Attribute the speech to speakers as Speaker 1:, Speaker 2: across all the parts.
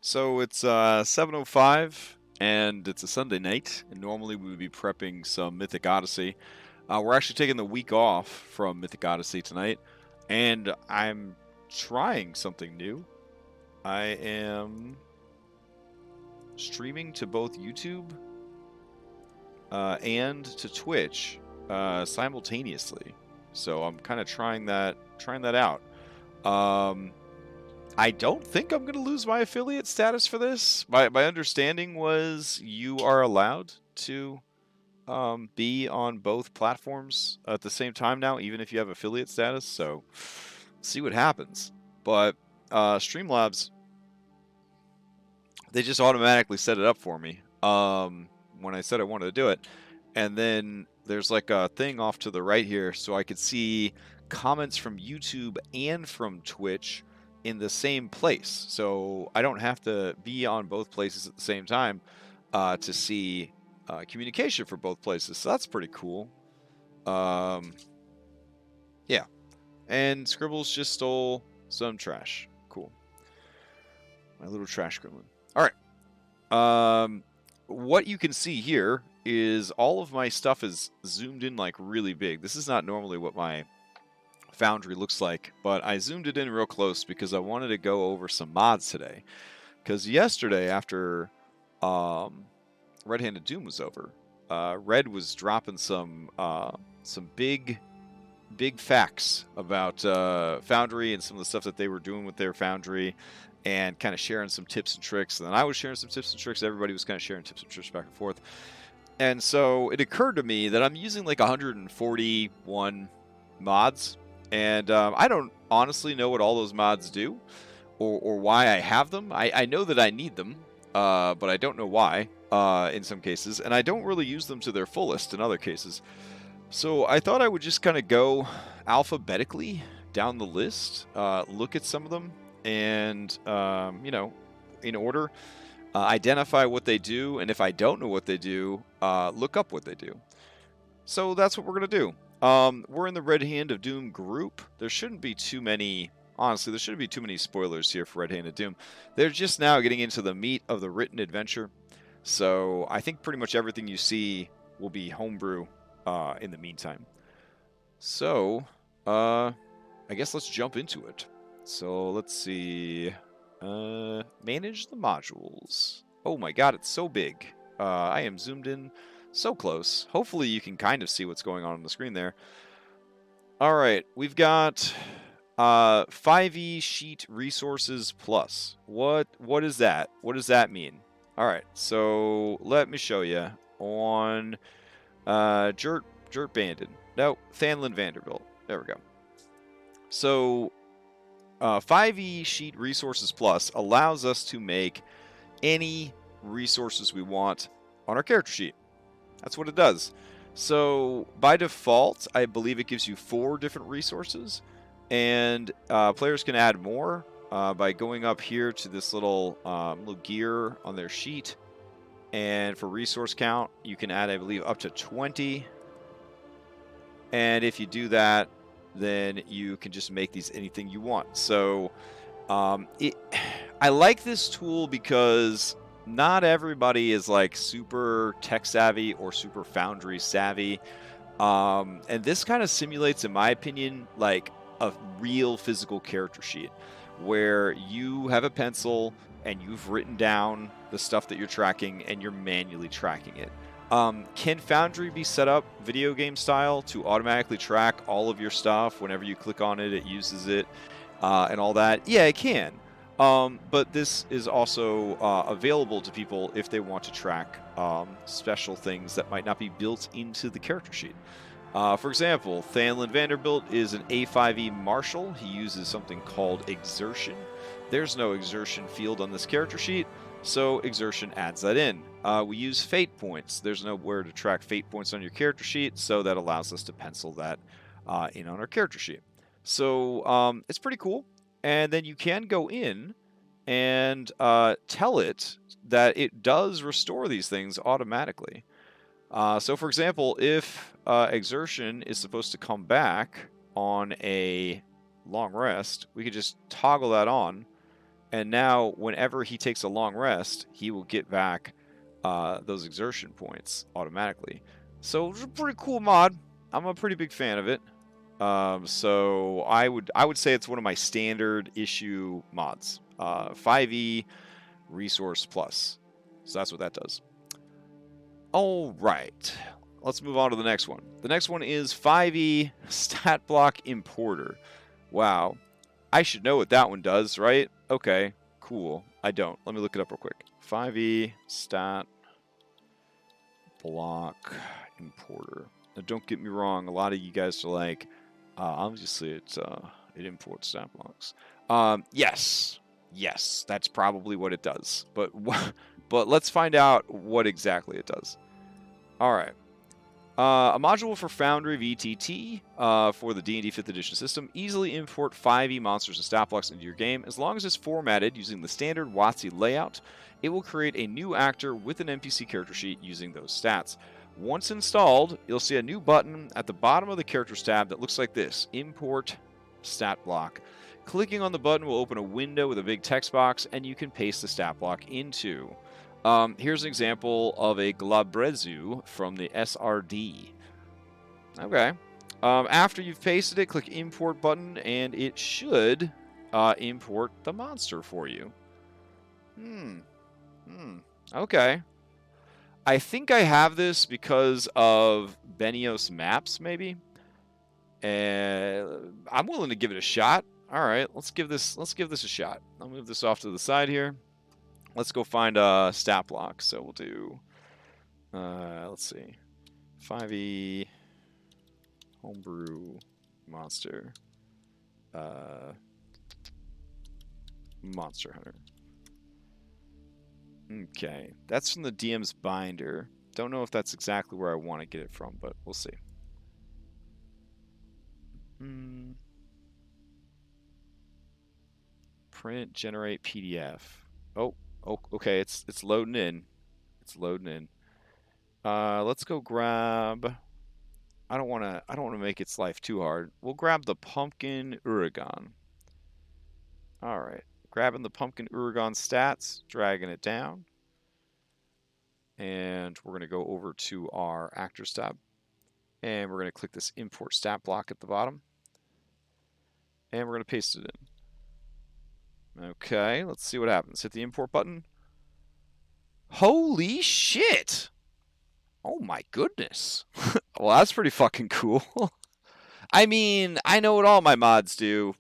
Speaker 1: So it's 7:05, and it's a Sunday night, and normally we would be prepping some Mythic Odyssey. We're actually taking the week off from Mythic Odyssey tonight, and I'm trying something new. I am streaming to both YouTube and to Twitch simultaneously. So I'm kind of trying that out. I don't think I'm going to lose my affiliate status for this. My understanding was you are allowed to be on both platforms at the same time now, even if you have affiliate status. So see what happens. But Streamlabs, they just automatically set it up for me when I said I wanted to do it. And then there's like a thing off to the right here, so I could see comments from YouTube and from Twitch in the same place. So I don't have to be on both places at the same time to see communication for both places. So that's pretty cool. Yeah. And Scribbles just stole some trash. Cool. My little trash gremlin. All right. What you can see here is all of my stuff is zoomed in like really big. This is not normally what my Foundry looks like, but I zoomed it in real close because I wanted to go over some mods today. Because yesterday, after Red-Handed Doom was over, Red was dropping some big facts about Foundry and some of the stuff that they were doing with their Foundry, and kind of sharing some tips and tricks. And then I was sharing some tips and tricks. Everybody was kind of sharing tips and tricks back and forth. And so it occurred to me that I'm using like 141 mods. And I don't honestly know what all those mods do or why I have them. I know that I need them, but I don't know why in some cases. And I don't really use them to their fullest in other cases. So I thought I would just kind of go alphabetically down the list, look at some of them, and, you know, in order, identify what they do. And if I don't know what they do, look up what they do. So that's what we're going to do. We're in the Red Hand of Doom group. There shouldn't be too many, honestly, there shouldn't be too many spoilers here for Red Hand of Doom. They're just now getting into the meat of the written adventure. So I think pretty much everything you see will be homebrew in the meantime. So, I guess let's jump into it. So let's see. Manage the modules. Oh my god, it's so big. I am zoomed in so close. Hopefully you can kind of see what's going on the screen there. All right, we've got 5e sheet resources plus. What is that? What does that mean? All right, so let me show you on Jert Banded. No, Thanlin Vanderbilt. There we go. So 5e sheet resources plus allows us to make any resources we want on our character sheet. That's what it does. So by default, I believe it gives you 4 different resources, and players can add more by going up here to this little gear on their sheet. And for resource count, you can add, I believe, up to 20. And if you do that, then you can just make these anything you want. So I like this tool because not everybody is like super tech savvy or super Foundry savvy. And this kind of simulates, in my opinion, like a real physical character sheet where you have a pencil and you've written down the stuff that you're tracking and you're manually tracking it. Can Foundry be set up video game style to automatically track all of your stuff? Whenever you click on it, it uses it and all that? Yeah, it can. But this is also available to people if they want to track special things that might not be built into the character sheet. For example, Thanlin Vanderbilt is an A5e Marshal. He uses something called Exertion. There's no Exertion field on this character sheet, so Exertion adds that in. We use Fate points. There's nowhere to track Fate points on your character sheet, so that allows us to pencil that in on our character sheet. So it's pretty cool. And then you can go in and tell it that it does restore these things automatically. So for example, if Exertion is supposed to come back on a long rest, we could just toggle that on, And now, whenever he takes a long rest, he will get back those exertion points automatically. So it's a pretty cool mod. I'm a pretty big fan of it. So I would say it's one of my standard issue mods. 5e Resource Plus. So that's what that does. All right. Let's move on to the next one. The next one is 5e Stat Block Importer. Wow. I should know what that one does, right? Okay, cool. I don't. Let me look it up real quick. 5e Stat Block Importer. Now, don't get me wrong. A lot of you guys are like, obviously it imports stat blocks. Yes, that's probably what it does. But let's find out what exactly it does. All right. A module for Foundry VTT for the D&D 5th edition system. Easily import 5e monsters and stat blocks into your game. As long as it's formatted using the standard WotC layout, it will create a new actor with an NPC character sheet using those stats. Once installed, you'll see a new button at the bottom of the Characters tab that looks like this: Import Stat Block. Clicking on the button will open a window with a big text box, and you can paste the stat block into. Here's an example of a Glabrezu from the SRD. Okay. After you've pasted it, click Import button, and it should import the monster for you. Okay. I think I have this because of Benios Maps, maybe. I'm willing to give it a shot. All right, let's give this a shot. I'll move this off to the side here. Let's go find a stat block. So we'll do, let's see, 5e homebrew monster, monster hunter. Okay, that's from the DM's binder. Don't know if that's exactly where I want to get it from, but we'll see. Print, generate PDF. Oh, okay, it's loading in. It's loading in. Let's go grab. I don't want to make its life too hard. We'll grab the pumpkin Uragon. All right. Grabbing the pumpkin Uragon stats, dragging it down. And we're going to go over to our Actors tab. And we're going to click this Import Stat Block at the bottom. And we're going to paste it in. Okay, let's see what happens. Hit the Import button. Holy shit! Oh my goodness. Well, that's pretty fucking cool. I mean, I know what all my mods do.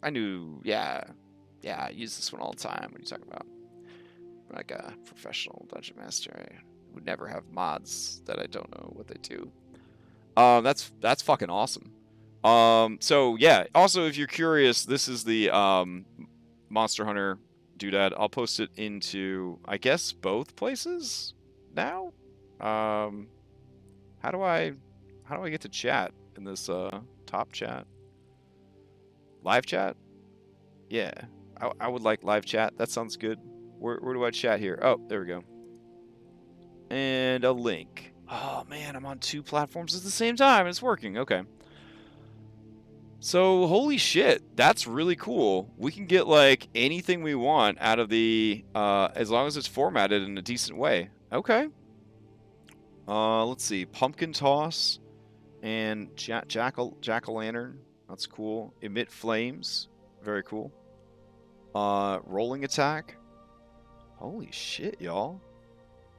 Speaker 1: I knew, yeah, I use this one all the time. What are you talking about? I'm like a professional dungeon master. I would never have mods that I don't know what they do. That's fucking awesome. So yeah, also if you're curious, this is the Monster Hunter doodad. I'll post it into, I guess, both places now. How do I get to chat in this top chat? Live chat? Yeah, I would like live chat. That sounds good. Where do I chat here? Oh, there we go. And a link. Oh man, I'm on 2 platforms at the same time. It's working. Okay. So holy shit, that's really cool. We can get like anything we want out of the as long as it's formatted in a decent way. Okay. Let's see. Pumpkin toss and jack-o'-lantern. That's cool. Emit flames. Very cool. Rolling attack. Holy shit, y'all.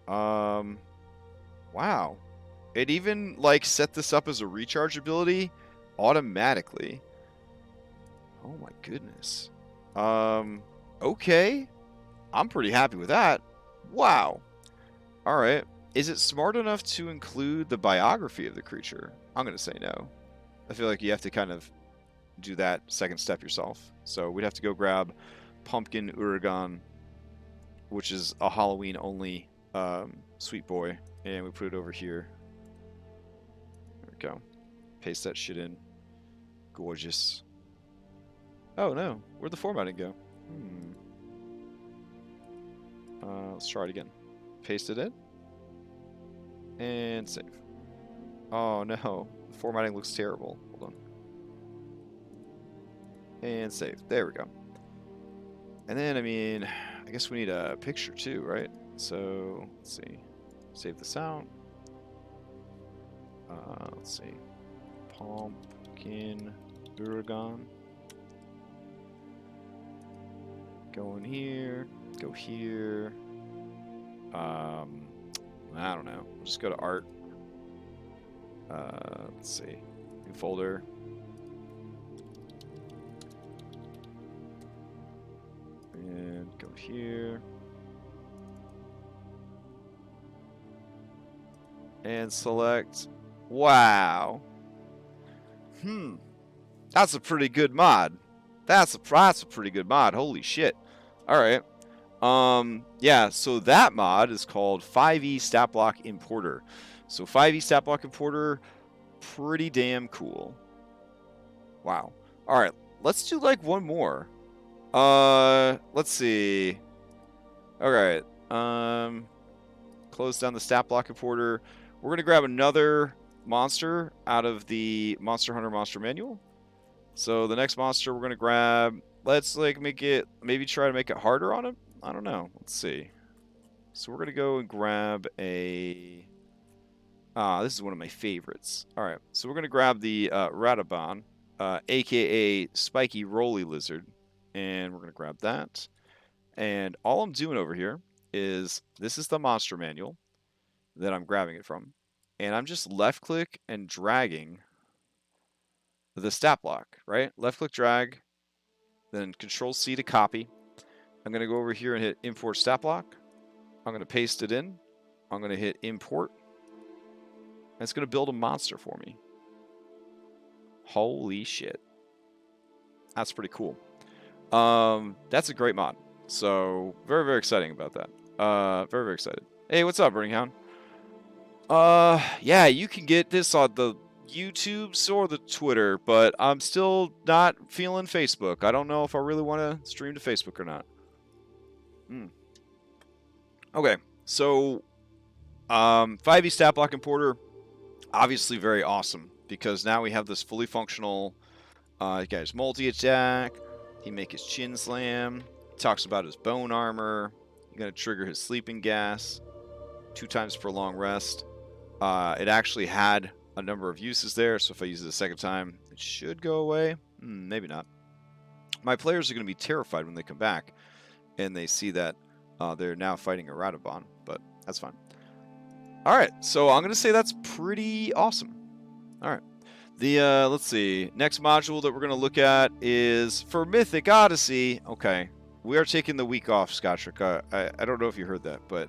Speaker 1: Wow. It even like set this up as a recharge ability automatically. Oh my goodness. Okay. I'm pretty happy with that. Wow. All right. Is it smart enough to include the biography of the creature? I'm going to say no. I feel like you have to kind of do that second step yourself. So we'd have to go grab Pumpkin Uragon, which is a Halloween-only sweet boy, and we put it over here. There we go. Paste that shit in. Gorgeous. Oh no, where'd the formatting go? Let's try it again. Paste it in. And save. Oh no, the formatting looks terrible. Hold on. And save. There we go. And then, I mean, I guess we need a picture too, right? So, let's see. Save this out. Let's see. Pumpkin Uragon. Go in here. Go here. I don't know. We'll just go to art. Let's see. New folder. And go here. And select. Wow. That's a pretty good mod. That's a pretty good mod. Holy shit. All right. Yeah, so that mod is called 5e Stat Block Importer. So 5e Stat Block Importer, pretty damn cool. Wow. All right, let's do like one more. Let's see. All right. Close down the Stat Block Importer. We're gonna grab another monster out of the Monster Hunter Monster Manual. So the next monster we're gonna grab. Let's like make it, maybe try to make it harder on him. I don't know. Let's see. So we're gonna go and grab a. This is one of my favorites. All right. So we're gonna grab the Radabon, aka Spiky Roly Lizard, and we're gonna grab that. And all I'm doing over here is this is the monster manual that I'm grabbing it from, and I'm just left click and dragging the stat block. Right. Left click drag, then Control C to copy. I'm going to go over here and hit Import Stat Block. I'm going to paste it in. I'm going to hit Import. And it's going to build a monster for me. Holy shit. That's pretty cool. That's a great mod. So, very, very exciting about that. Very, very excited. Hey, what's up, Burning Hound? Yeah, you can get this on the YouTube or the Twitter, but I'm still not feeling Facebook. I don't know if I really want to stream to Facebook or not. Okay, so 5e Stat Block Importer, obviously very awesome, because now we have this fully functional guy's multi-attack. He make his chin slam. He talks about his bone armor. You're going to trigger his sleeping gas 2 times per long rest. It actually had a number of uses there, so if I use it a second time, it should go away. Maybe not. My players are going to be terrified when they come back and they see that they're now fighting a Radabon, but that's fine. All right, so I'm going to say that's pretty awesome. All right. Let's see. Next module that we're going to look at is for Mythic Odyssey. Okay, we are taking the week off, Scottrick. I don't know if you heard that, but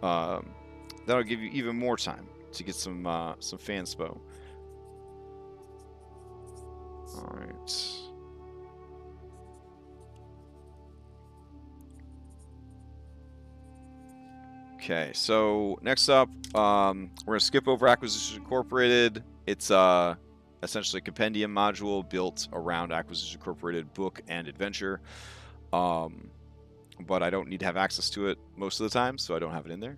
Speaker 1: that'll give you even more time to get some fanspo. All right. Okay, so next up, we're going to skip over Acquisition Incorporated. It's essentially a compendium module built around Acquisition Incorporated book and adventure. But I don't need to have access to it most of the time, so I don't have it in there.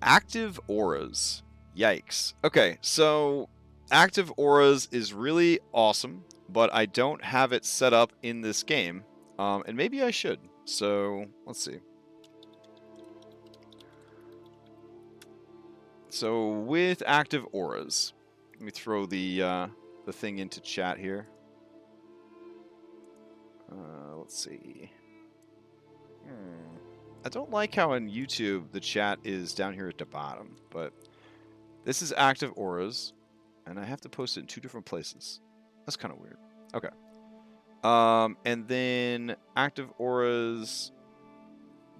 Speaker 1: Active Auras. Yikes. Okay, so Active Auras is really awesome, but I don't have it set up in this game. And maybe I should. So, let's see. So with Active Auras, let me throw the thing into chat here. Let's see. I don't like how on YouTube the chat is down here at the bottom, but this is Active Auras, and I have to post it in 2 different places. That's kind of weird. Okay. And then Active Auras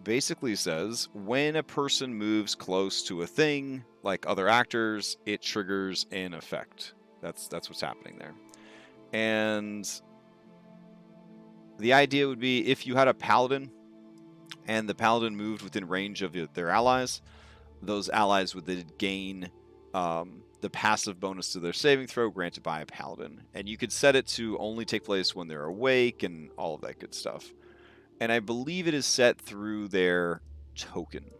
Speaker 1: basically says when a person moves close to a thing, like other actors, it triggers an effect. That's what's happening there. And the idea would be if you had a paladin and the paladin moved within range of their allies, those allies would then gain the passive bonus to their saving throw granted by a paladin. And you could set it to only take place when they're awake and all of that good stuff. And I believe it is set through their token.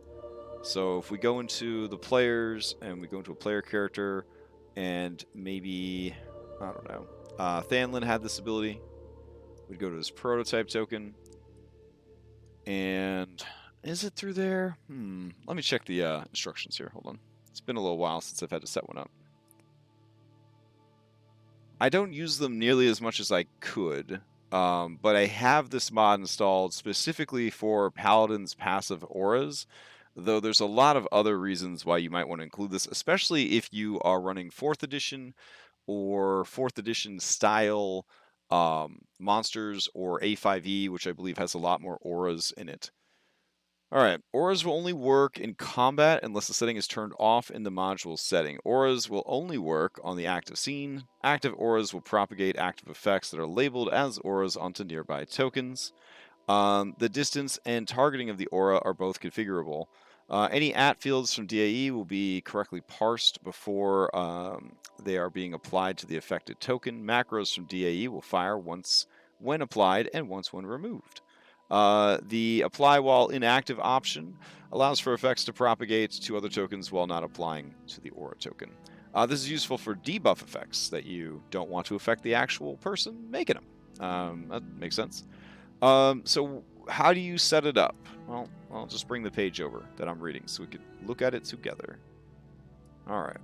Speaker 1: So if we go into the players and we go into a player character and maybe, I don't know, Thanlin had this ability. We'd go to his prototype token. And is it through there? Let me check the instructions here. Hold on. It's been a little while since I've had to set one up. I don't use them nearly as much as I could, but I have this mod installed specifically for Paladin's passive auras, though there's a lot of other reasons why you might want to include this, especially if you are running 4th edition or 4th edition style monsters, or A5E, which I believe has a lot more auras in it. Alright, auras will only work in combat unless the setting is turned off in the module setting. Auras will only work on the active scene. Active auras will propagate active effects that are labeled as auras onto nearby tokens. The distance and targeting of the aura are both configurable. Any @ fields from DAE will be correctly parsed before they are being applied to the affected token. Macros from DAE will fire once when applied and once when removed. The apply while inactive option allows for effects to propagate to other tokens while not applying to the aura token. This is useful for debuff effects that you don't want to affect the actual person making them. That makes sense. So how do you set it up? Well, I'll just bring the page over that I'm reading so we could look at it together. All right.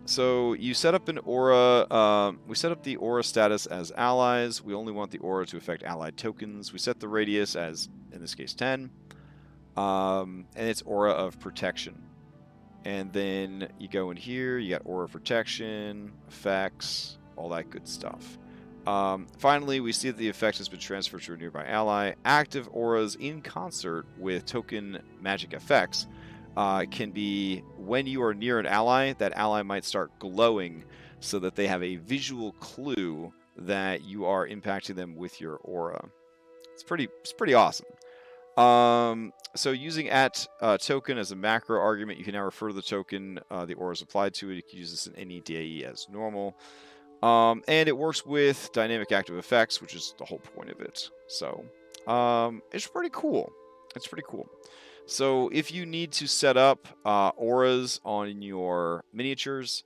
Speaker 1: So you set up an aura. We set up the aura status as allies. We only want the aura to affect allied tokens. We set the radius as, in this case, 10. And it's aura of protection. And then you go in here, you got aura protection, effects, all that good stuff. Finally, we see that the effect has been transferred to a nearby ally. Active auras in concert with token magic effects can be when you are near an ally, that ally might start glowing so that they have a visual clue that you are impacting them with your aura. It's pretty awesome. So using @token as a macro argument, you can now refer to the token the aura is applied to. You can use this in any DAE as normal. And it works with dynamic active effects, which is the whole point of it. So it's pretty cool. It's pretty cool. So if you need to set up auras on your miniatures,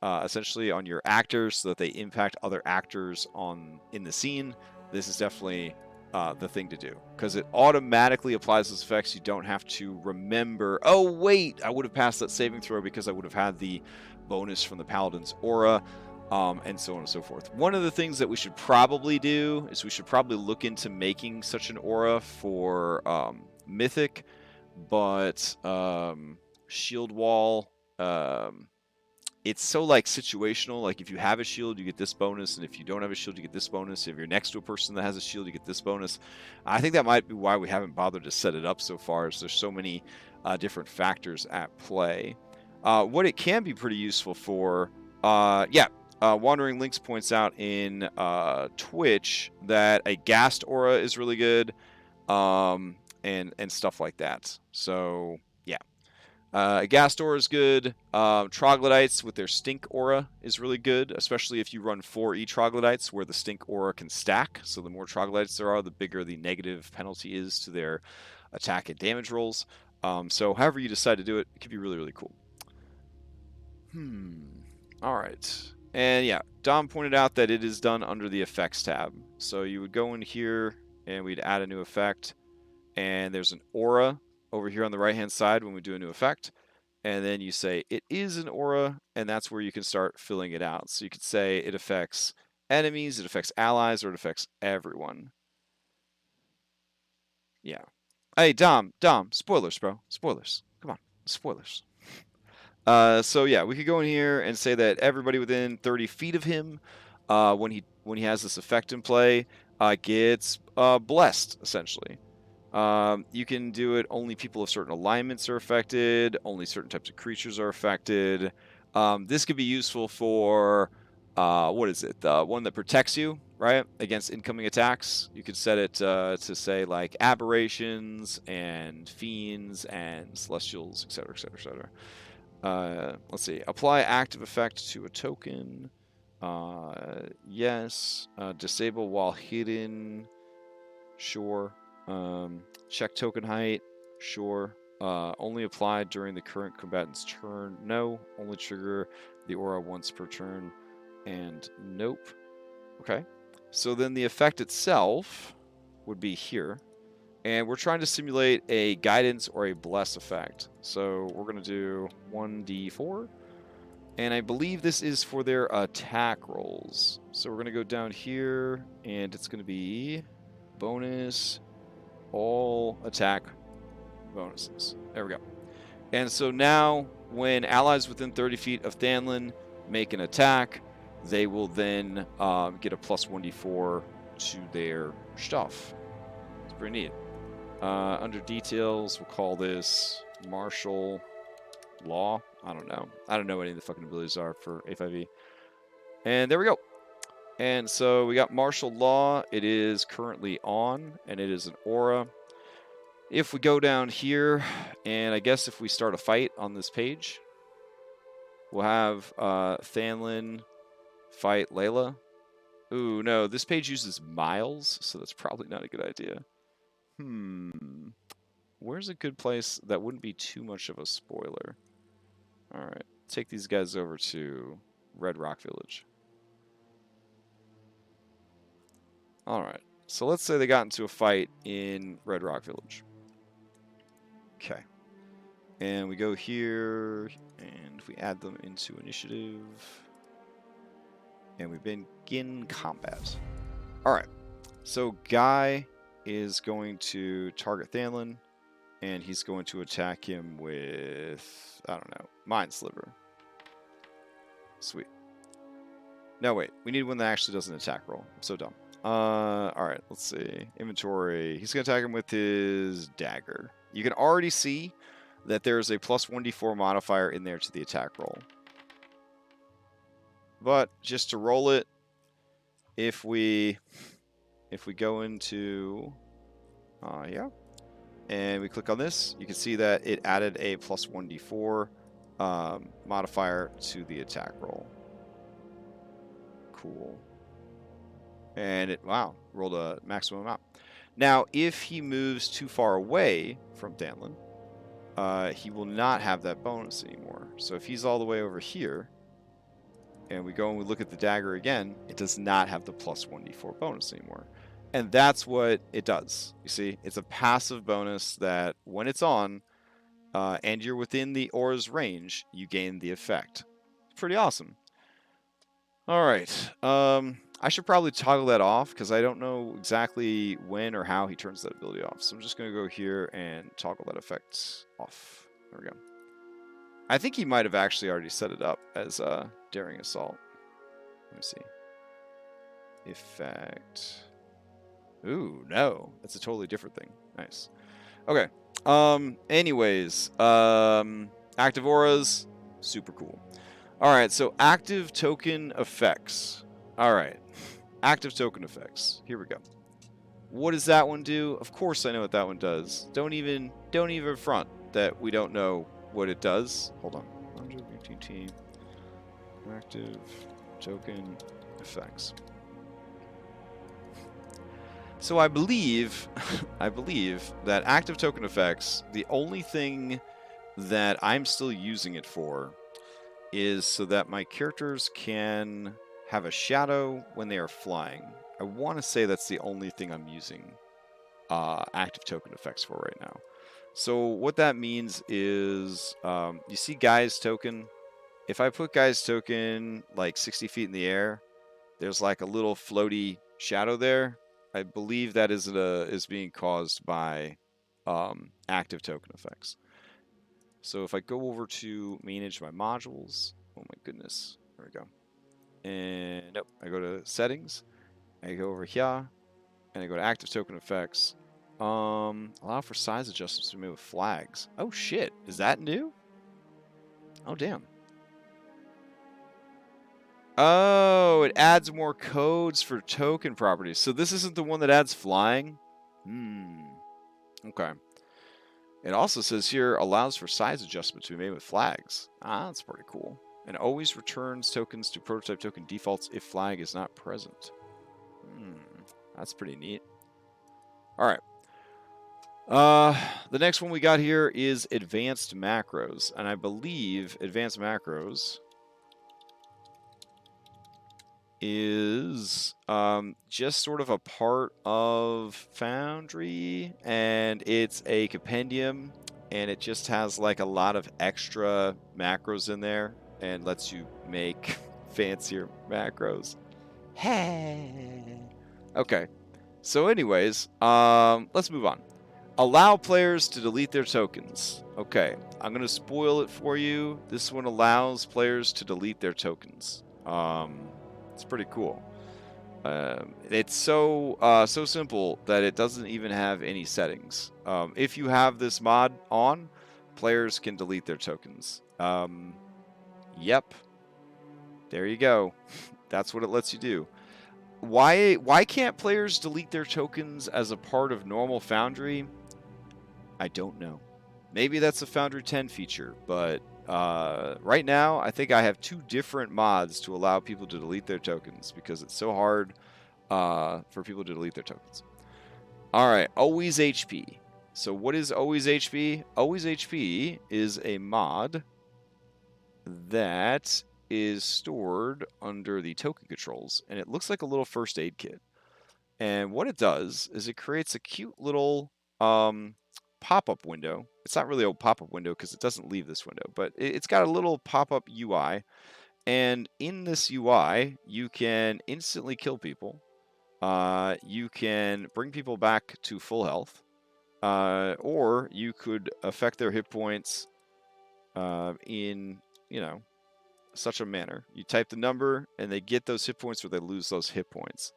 Speaker 1: essentially on your actors, so that they impact other actors in the scene, this is definitely the thing to do, because it automatically applies those effects. You don't have to remember, oh wait, I would have passed that saving throw because I would have had the bonus from the Paladin's aura, and so on and so forth. One of the things that we should probably do is we should probably look into making such an aura for Mythic, but shield wall, it's so like situational. Like if you have a shield, you get this bonus, and if you don't have a shield, you get this bonus. If you're next to a person that has a shield, you get this bonus. I think that might be why we haven't bothered to set it up so far, is there's so many different factors at play. What it can be pretty useful for, Wandering Links points out in Twitch that a Ghast aura is really good, and stuff like that. So yeah, Ghast aura is good. Troglodytes with their stink aura is really good, especially if you run 4E troglodytes where the stink aura can stack. So the more troglodytes there are, the bigger the negative penalty is to their attack and damage rolls. So however you decide to do it, it can be really, really cool. All right. And yeah, Dom pointed out that it is done under the effects tab. So you would go in here and we'd add a new effect, and there's an aura over here on the right hand side when we do a new effect, and then you say it is an aura, and that's where you can start filling it out. So you could say it affects enemies, it affects allies, or it affects everyone. Yeah. Hey, Dom, spoilers, bro. Spoilers. Come on, spoilers. So yeah, we could go in here and say that everybody within 30 feet of him, when he has this effect in play, gets blessed, essentially. You can do it, only people of certain alignments are affected, only certain types of creatures are affected. This could be useful for, what is it? The one that protects you, right? Against incoming attacks. You could set it to say like aberrations and fiends and celestials, etc., etc., etc. Let's see. Apply active effect to a token. Yes. Disable while hidden. Sure. Check token height. Sure. Only applied during the current combatant's turn. No. Only trigger the aura once per turn. And nope. Okay. So then the effect itself would be here. And we're trying to simulate a guidance or a bless effect. So we're going to do 1d4. And I believe this is for their attack rolls. So we're going to go down here, and it's going to be bonus all attack bonuses. There we go. And so now, when allies within 30 feet of Thanlin make an attack, they will then get a plus 1d4 to their stuff. It's pretty neat. Under details, we'll call this martial law. I don't know. I don't know what any of the fucking abilities are for A5e. And there we go. And so we got martial law. It is currently on, and it is an aura. If we go down here, and I guess if we start a fight on this page, we'll have Thanlin fight Layla. Ooh, no, this page uses miles, so that's probably not a good idea. Where's a good place that wouldn't be too much of a spoiler? All right, take these guys over to Red Rock Village. All right, so let's say they got into a fight in Red Rock Village. Okay, and we go here, and we add them into initiative, and we begin combat. All right, so Guy is going to target Thanlin, and he's going to attack him with, I don't know, Mind Sliver. Sweet. No, wait, we need one that actually does an attack roll. I'm so dumb. All right, let's see. Inventory. He's going to attack him with his dagger. You can already see that there's a plus 1d4 modifier in there to the attack roll. But just to roll it, if we go into, yeah, and we click on this, you can see that it added a plus 1d4 modifier to the attack roll. Cool. And it, wow, rolled a maximum amount. Now, if he moves too far away from Thanlin, he will not have that bonus anymore. So if he's all the way over here, and we go and we look at the dagger again, it does not have the plus 1d4 bonus anymore. And that's what it does. You see, it's a passive bonus that when it's on, and you're within the aura's range, you gain the effect. It's pretty awesome. All right. I should probably toggle that off because I don't know exactly when or how he turns that ability off. So I'm just going to go here and toggle that effect off. There we go. I think he might have actually already set it up as Daring Assault. Let me see. Effect. Ooh, no. That's a totally different thing. Nice. Okay. Anyways, active auras, super cool. All right, so active token effects. All right, active token effects. Here we go. What does that one do? Of course I know what that one does. Don't even front that we don't know what it does. Hold on. Foundry VTT active token effects. So I believe that active token effects, the only thing that I'm still using it for is so that my characters can have a shadow when they are flying. I want to say that's the only thing I'm using active token effects for right now. So what that means is, you see Guy's token? If I put Guy's token like 60 feet in the air, there's like a little floaty shadow there. I believe that is being caused by active token effects. So if I go over to manage my modules, oh my goodness, there we go. And nope, I go to settings, I go over here, and I go to active token effects. Allow for size adjustments to be made with flags. Oh shit, is that new? Oh damn. Oh, it adds more codes for token properties. So this isn't the one that adds flying? Okay. It also says here, allows for size adjustments to be made with flags. Ah, that's pretty cool. And always returns tokens to prototype token defaults if flag is not present. That's pretty neat. All right. The next one we got here is advanced macros. And I believe advanced macros is just sort of a part of Foundry, and it's a compendium, and it just has like a lot of extra macros in there and lets you make fancier macros. Hey. Okay. So anyways, let's move on. Allow players to delete their tokens. Okay, I'm going to spoil it for you. This one allows players to delete their tokens. It's pretty cool. It's so simple that it doesn't even have any settings. If you have this mod on, players can delete their tokens. Yep. There you go. That's what it lets you do. Why can't players delete their tokens as a part of normal Foundry? I don't know. Maybe that's a Foundry 10 feature, but right now I think I have 2 different mods to allow people to delete their tokens because it's so hard for people to delete their tokens. All right, Always HP. So what is Always HP? Always HP is a mod that is stored under the token controls, and it looks like a little first aid kit. And what it does is it creates a cute little pop-up window. It's not really a pop-up window because it doesn't leave this window, but it's got a little pop-up UI, and in this UI you can instantly kill people. You can bring people back to full health, or you could affect their hit points in, you know, such a manner. You type the number and they get those hit points or they lose those hit points.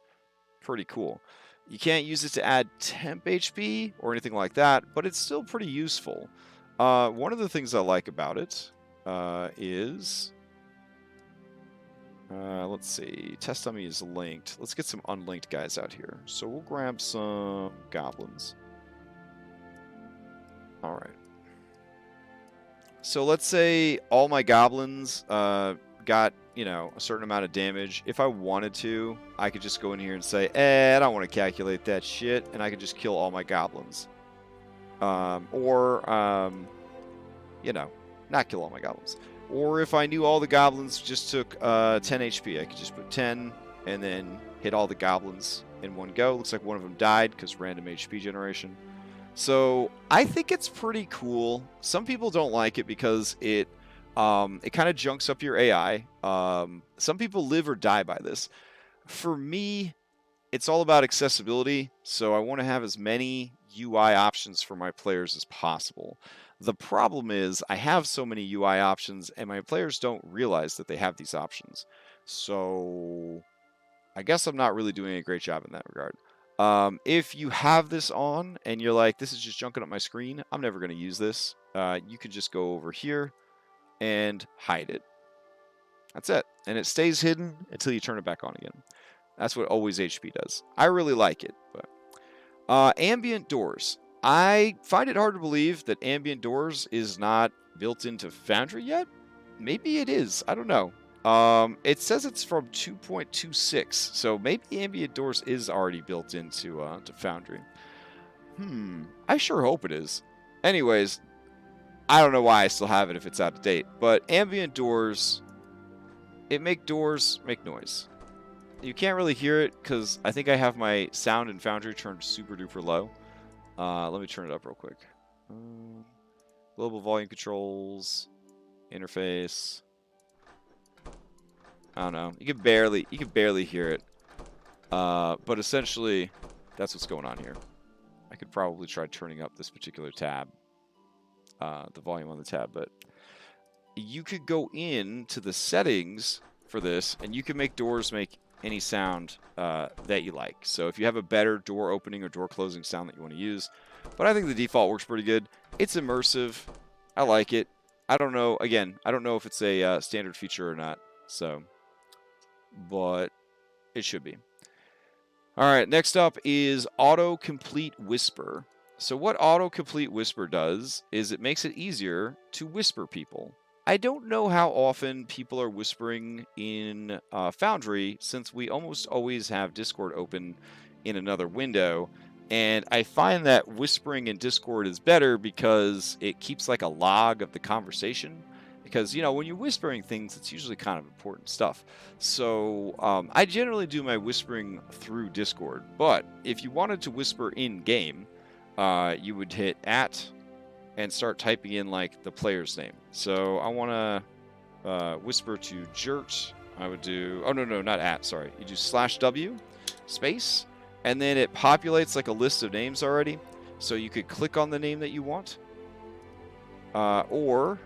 Speaker 1: Pretty cool. You can't use it to add temp HP or anything like that, but it's still pretty useful. One of the things I like about it is, let's see, test dummy is linked. Let's get some unlinked guys out here. So we'll grab some goblins. All right. So let's say all my goblins got, you know, a certain amount of damage. If I wanted to, I could just go in here and say, I don't want to calculate that shit, and I could just kill all my goblins. You know, not kill all my goblins. Or if I knew all the goblins just took 10 HP, I could just put 10 and then hit all the goblins in one go. Looks like one of them died because random HP generation. So I think it's pretty cool. Some people don't like it because it kind of junks up your AI. Some people live or die by this. For me, it's all about accessibility. So I want to have as many UI options for my players as possible. The problem is I have so many UI options and my players don't realize that they have these options. So I guess I'm not really doing a great job in that regard. If you have this on and you're like, this is just junking up my screen, I'm never going to use this. You can just go over here and hide it. That's it. And it stays hidden until you turn it back on again. That's what Always HP does. I really like it. But Ambient Doors. I find it hard to believe that Ambient Doors is not built into Foundry yet. Maybe it is. I don't know. It says it's from 2.26, so maybe Ambient Doors is already built into to Foundry. I sure hope it is. Anyways, I don't know why I still have it if it's out of date, but Ambient Doors, doors make noise. You can't really hear it because I think I have my sound in Foundry turned super duper low. Let me turn it up real quick. Global volume controls, interface. I don't know. You can barely hear it. But essentially, that's what's going on here. I could probably try turning up this particular tab, the volume on the tab, but you could go into the settings for this, and you can make doors make any sound that you like. So if you have a better door opening or door closing sound that you want to use, but I think the default works pretty good. It's immersive. I like it. I don't know. Again, I don't know if it's a standard feature or not. So, but it should be. All right, next up is Autocomplete Whisper. So what Autocomplete Whisper does is it makes it easier to whisper people. I don't know how often people are whispering in Foundry since we almost always have Discord open in another window. And I find that whispering in Discord is better because it keeps like a log of the conversation. It because, you know, when you're whispering things, it's usually kind of important stuff. So I generally do my whispering through Discord, but if you wanted to whisper in-game, you would hit @ and start typing in, like, the player's name. So I want to whisper to Jert. I would do, oh, no, not @ sorry. You do /W, space, and then it populates, like, a list of names already. So you could click on the name that you want, or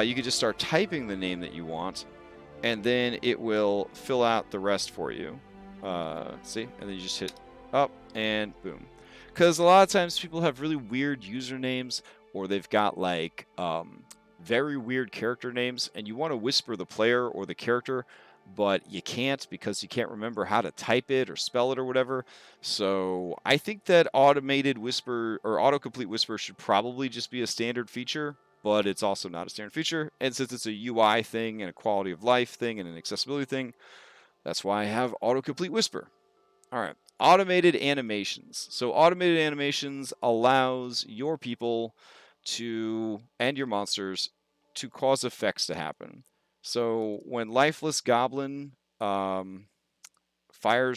Speaker 1: you could just start typing the name that you want, and then it will fill out the rest for you. See? And then you just hit up, and boom. Because a lot of times people have really weird usernames, or they've got, like, very weird character names, and you want to whisper the player or the character, but you can't because you can't remember how to type it or spell it or whatever. So I think that automated whisper or autocomplete whisper should probably just be a standard feature, but it's also not a standard feature. And since it's a UI thing and a quality of life thing and an accessibility thing, that's why I have autocomplete whisper. All right, automated animations. So automated animations allows your people to, and your monsters, to cause effects to happen. So when Lifeless Goblin fires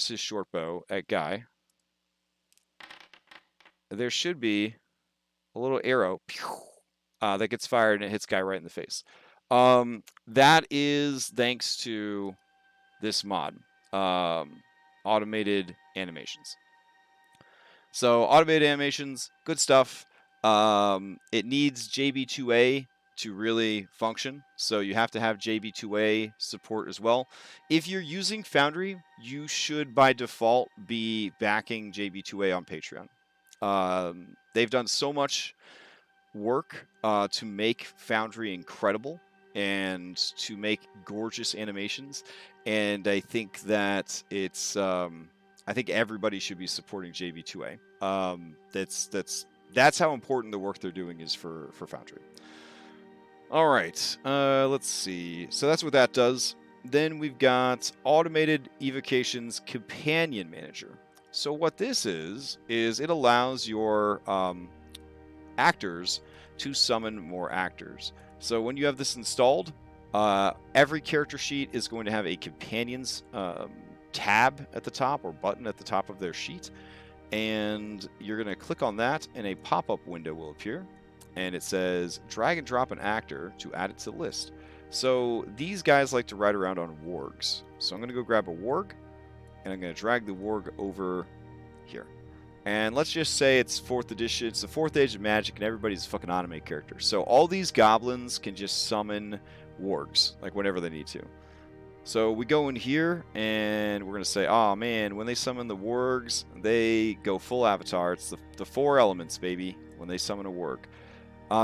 Speaker 1: his short bow at Guy, there should be a little arrow that gets fired and it hits Guy right in the face. That is thanks to this mod, automated animations. So automated animations, good stuff. It needs JB2A to really function, so you have to have JB2A support as well. If you're using Foundry, you should by default be backing JB2A on Patreon. They've done so much work to make Foundry incredible and to make gorgeous animations, and I think that it's I think everybody should be supporting JB2A. That's how important the work they're doing is for Foundry. All right, let's see. So that's what that does. Then we've got Automated Evocation's Companion Manager. So what this is it allows your actors to summon more actors. So when you have this installed, every character sheet is going to have a Companions tab at the top or button at the top of their sheet. And you're going to click on that and a pop-up window will appear. And it says drag and drop an actor to add it to the list. So these guys like to ride around on wargs. So I'm going to go grab a warg and I'm going to drag the warg over here. And let's just say it's 4th edition. It's the 4th Age of Magic and everybody's a fucking anime character. So all these goblins can just summon wargs like whenever they need to. So we go in here and we're going to say, oh man, when they summon the wargs, they go full avatar. It's the 4 elements, baby, when they summon a warg.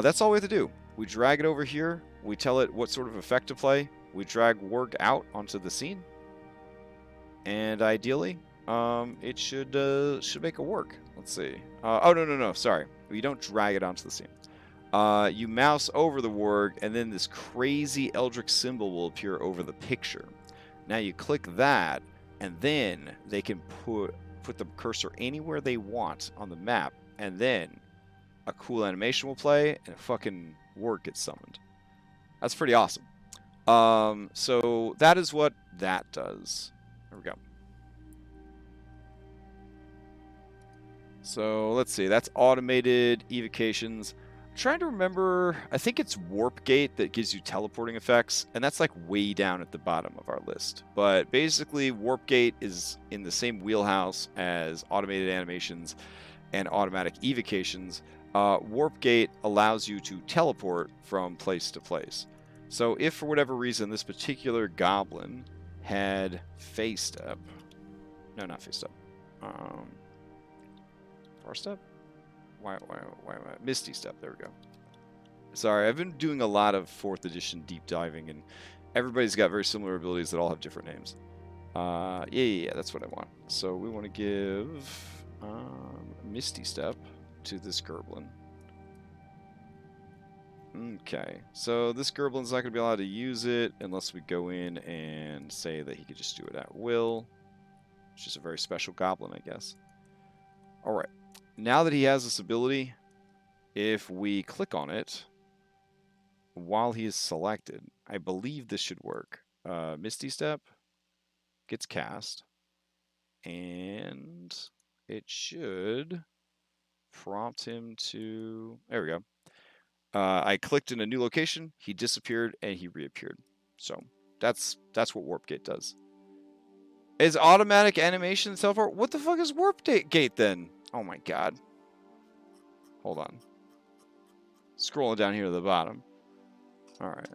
Speaker 1: That's all we have to do. We drag it over here. We tell it what sort of effect to play. We drag warg out onto the scene. And ideally, it should make it work. Let's see. Oh, no, sorry. You don't drag it onto the scene. You mouse over the warg, and then this crazy Eldritch symbol will appear over the picture. Now you click that, and then they can put the cursor anywhere they want on the map, and then a cool animation will play, and a fucking warg gets summoned. That's pretty awesome. So that is what that does. There we go. So let's see. That's automated evocations. I'm trying to remember. I think it's Warp Gate that gives you teleporting effects, and that's like way down at the bottom of our list. But basically, Warp Gate is in the same wheelhouse as automated animations and automatic evocations. Warp Gate allows you to teleport from place to place. So if for whatever reason this particular goblin had face step, no, not face step, far step? Why am I? Misty step, there we go. Sorry, I've been doing a lot of 4th edition deep diving, and everybody's got very similar abilities that all have different names. Yeah, that's what I want. So we want to give Misty Step to this Gerblin. Okay, so this Gerblin's not going to be allowed to use it unless we go in and say that he could just do it at will. It's just a very special goblin, I guess. Alright, now that he has this ability, if we click on it, while he is selected. I believe this should work. Misty Step gets cast, and it should prompt him to. There we go. I clicked in a new location. He disappeared and he reappeared. So that's what Warp Gate does. Is automatic animation teleport? What the fuck is Warp Gate then? Oh my god. Hold on. Scrolling down here to the bottom. All right.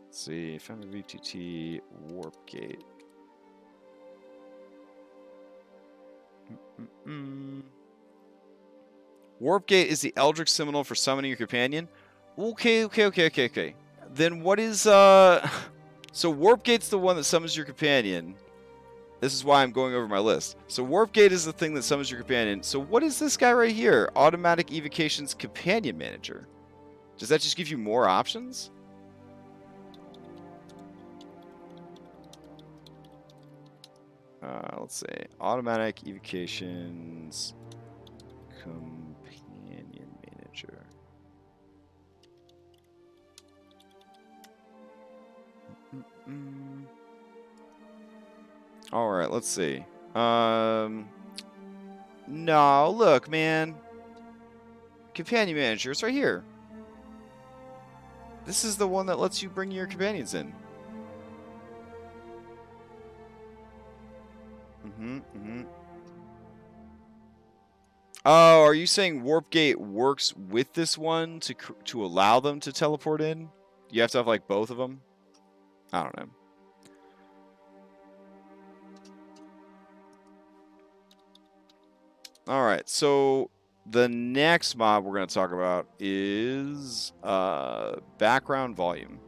Speaker 1: Let's see. FoundryVTT Warp Gate. Warp Gate is the Eldritch Seminole for summoning your companion. Okay. Then what is so Warp Gate's the one that summons your companion. This is why I'm going over my list. So Warp Gate is the thing that summons your companion. So what is this guy right here? Automatic Evocation's Companion Manager. Does that just give you more options? Let's see. Automatic Evocation's Companion Manager. All right, let's see. No, look, man. Companion Manager, it's right here. This is the one that lets you bring your companions in. Oh, are you saying Warp Gate works with this one to allow them to teleport in? You have to have like both of them? I don't know. All right, so the next mod we're going to talk about is background volume.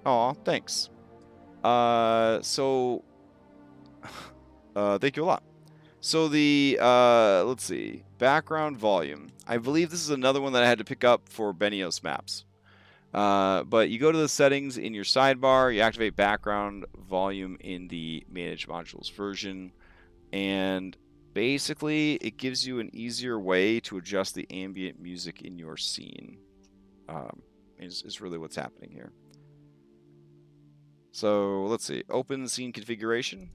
Speaker 1: Oh, thanks. So thank you a lot. So the let's see, background volume. I believe this is another one that I had to pick up for Benios maps. But you go to the settings in your sidebar, you activate background volume in the Manage Modules version, and basically it gives you an easier way to adjust the ambient music in your scene. Is really what's happening here. So let's see, open scene configuration.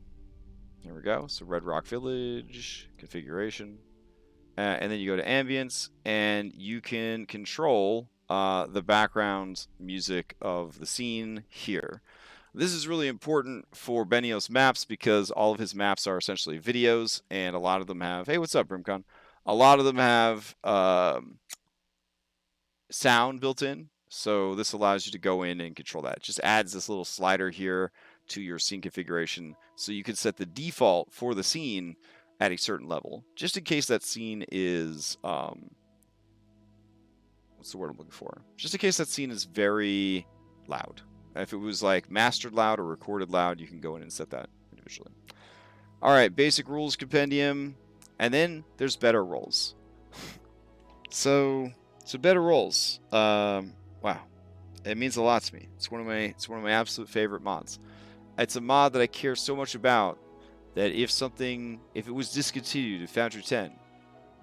Speaker 1: There we go. So Red Rock Village configuration, and then you go to ambience, and you can control the background music of the scene here. This is really important for Benios maps because all of his maps are essentially videos, and a lot of them have. Hey, what's up, Brimcon? A lot of them have sound built in. So this allows you to go in and control that. It just adds this little slider here to your scene configuration. So you can set the default for the scene at a certain level, just in case that scene is, what's the word I'm looking for? Just in case that scene is very loud. If it was like mastered loud or recorded loud, you can go in and set that individually. All right, basic rules compendium. And then there's better roles. So better roles. Wow, it means a lot to me. It's one of my absolute favorite mods. It's a mod that I care so much about that if it was discontinued in Foundry 10,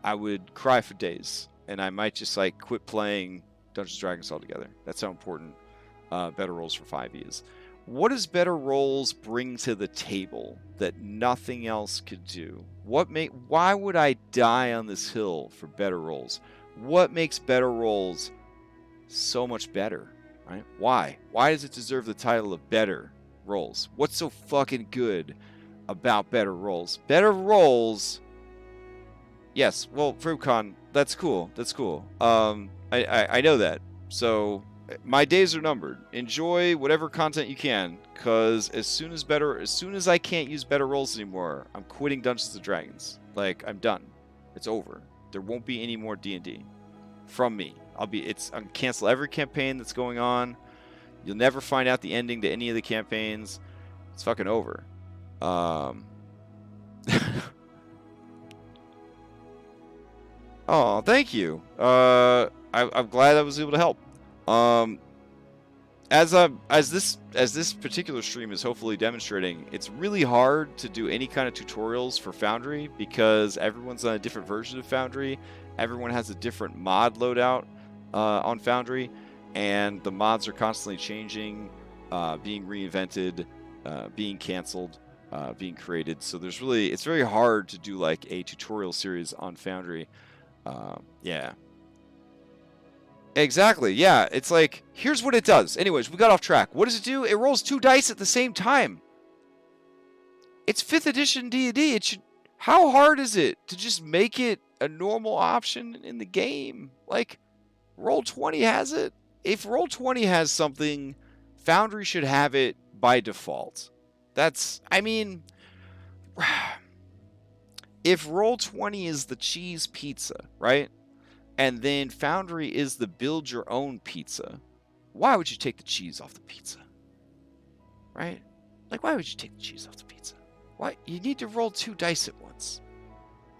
Speaker 1: I would cry for days, and I might just like quit playing Dungeons & Dragons altogether. That's how important better roles for 5e is. What does better roles bring to the table that nothing else could do? Why would I die on this hill for better roles? What makes better roles so much better, right? Why does it deserve the title of better roles? What's so fucking good about better roles? Better roles, yes, well, FruitCon, that's cool. I know that. So my days are numbered. Enjoy whatever content you can, because as soon as I can't use better roles anymore, I'm quitting Dungeons & Dragons. Like, I'm done. It's over. There won't be any more D&D from me. I'm cancel every campaign that's going on. You'll never find out the ending to any of the campaigns. It's fucking over. Oh, thank you. I'm glad I was able to help. as this particular stream is hopefully demonstrating, it's really hard to do any kind of tutorials for Foundry because everyone's on a different version of Foundry. Everyone has a different mod loadout on Foundry, and the mods are constantly changing, being reinvented, being canceled, being created. So it's very hard to do like a tutorial series on Foundry. Yeah. Exactly, yeah. It's like, here's what it does. Anyways, we got off track. What does it do? It rolls 2 dice at the same time. It's 5th edition D&D. It should... How hard is it to just make it a normal option in the game? Like, Roll20 has it. If Roll20 has something, Foundry should have it by default. That's... I mean... If Roll20 is the cheese pizza, right? And then Foundry is the build your own pizza, why would you take the cheese off the pizza? Right? Like, why would you take the cheese off the pizza? Why? You need to roll 2 dice at once.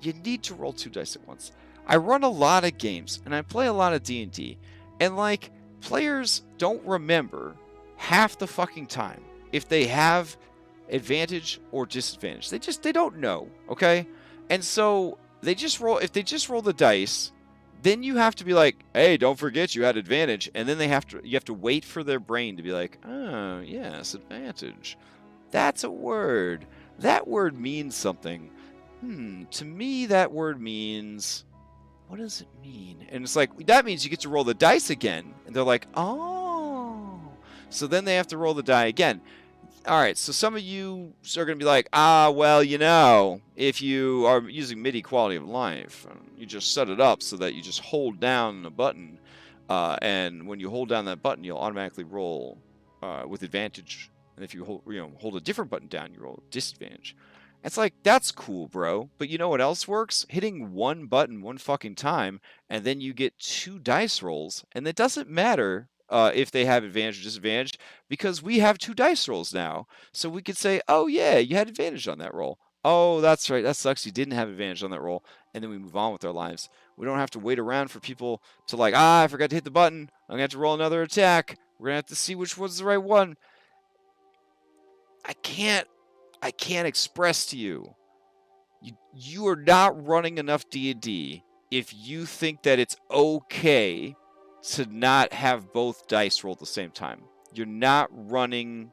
Speaker 1: You need to roll 2 dice at once. I run a lot of games, and I play a lot of D&D, and like, players don't remember half the fucking time if they have advantage or disadvantage. They don't know, okay? And so they just roll, if they just roll the dice, then you have to be like, hey, don't forget you had advantage. And then you have to wait for their brain to be like, oh, yes, advantage. That's a word. That word means something. To me, that word means, what does it mean? And it's like, that means you get to roll the dice again. And they're like, oh. So then they have to roll the die again. All right, so some of you are going to be like, well, you know, if you are using Midi quality of life, you just set it up so that you just hold down a button, and when you hold down that button, you'll automatically roll with advantage. And if you hold a different button down, you roll with disadvantage. It's like, that's cool, bro. But you know what else works? Hitting one button one fucking time, and then you get 2 dice rolls, and it doesn't matter if they have advantage or disadvantage, because we have 2 dice rolls now. So we could say, oh yeah, you had advantage on that roll. Oh, that's right, that sucks, you didn't have advantage on that roll. And then we move on with our lives. We don't have to wait around for people to like, I forgot to hit the button. I'm going to have to roll another attack. We're going to have to see which one's the right one. I can't express to you. You are not running enough D&D if you think that it's okay to not have both dice roll at the same time. You're not running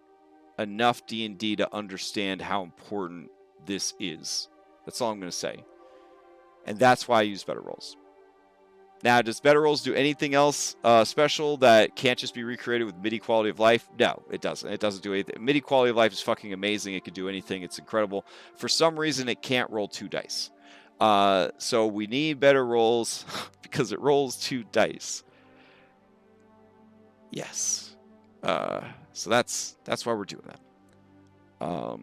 Speaker 1: enough D&D to understand how important this is. That's all I'm going to say. And that's why I use better rolls. Now, does better rolls do anything else special that can't just be recreated with Midi quality of life? No, it doesn't. It doesn't do anything. Midi quality of life is fucking amazing. It can do anything. It's incredible. For some reason, it can't roll 2 dice. So we need better rolls because it rolls 2 dice. Yes. So that's why we're doing that.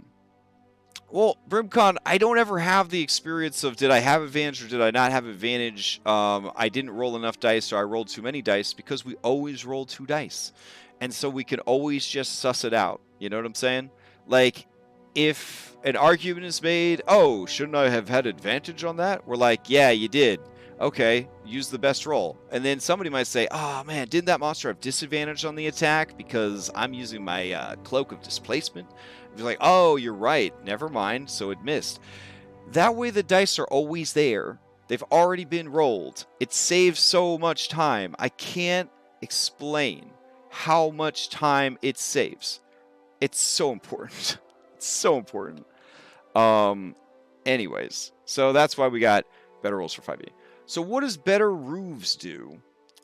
Speaker 1: Well, Brimcon, I don't ever have the experience of did I have advantage or did I not have advantage. I didn't roll enough dice or I rolled too many dice because we always roll 2 dice. And so we can always just suss it out. You know what I'm saying? Like, if an argument is made, oh, shouldn't I have had advantage on that? We're like, yeah, you did. Okay, use the best roll. And then somebody might say, oh man, didn't that monster have disadvantage on the attack because I'm using my cloak of displacement? You're like, oh, you're right. Never mind. So it missed. That way the dice are always there. They've already been rolled. It saves so much time. I can't explain how much time it saves. It's so important. It's so important. Anyways, so that's why we got better rolls for 5e. So what does better roofs do?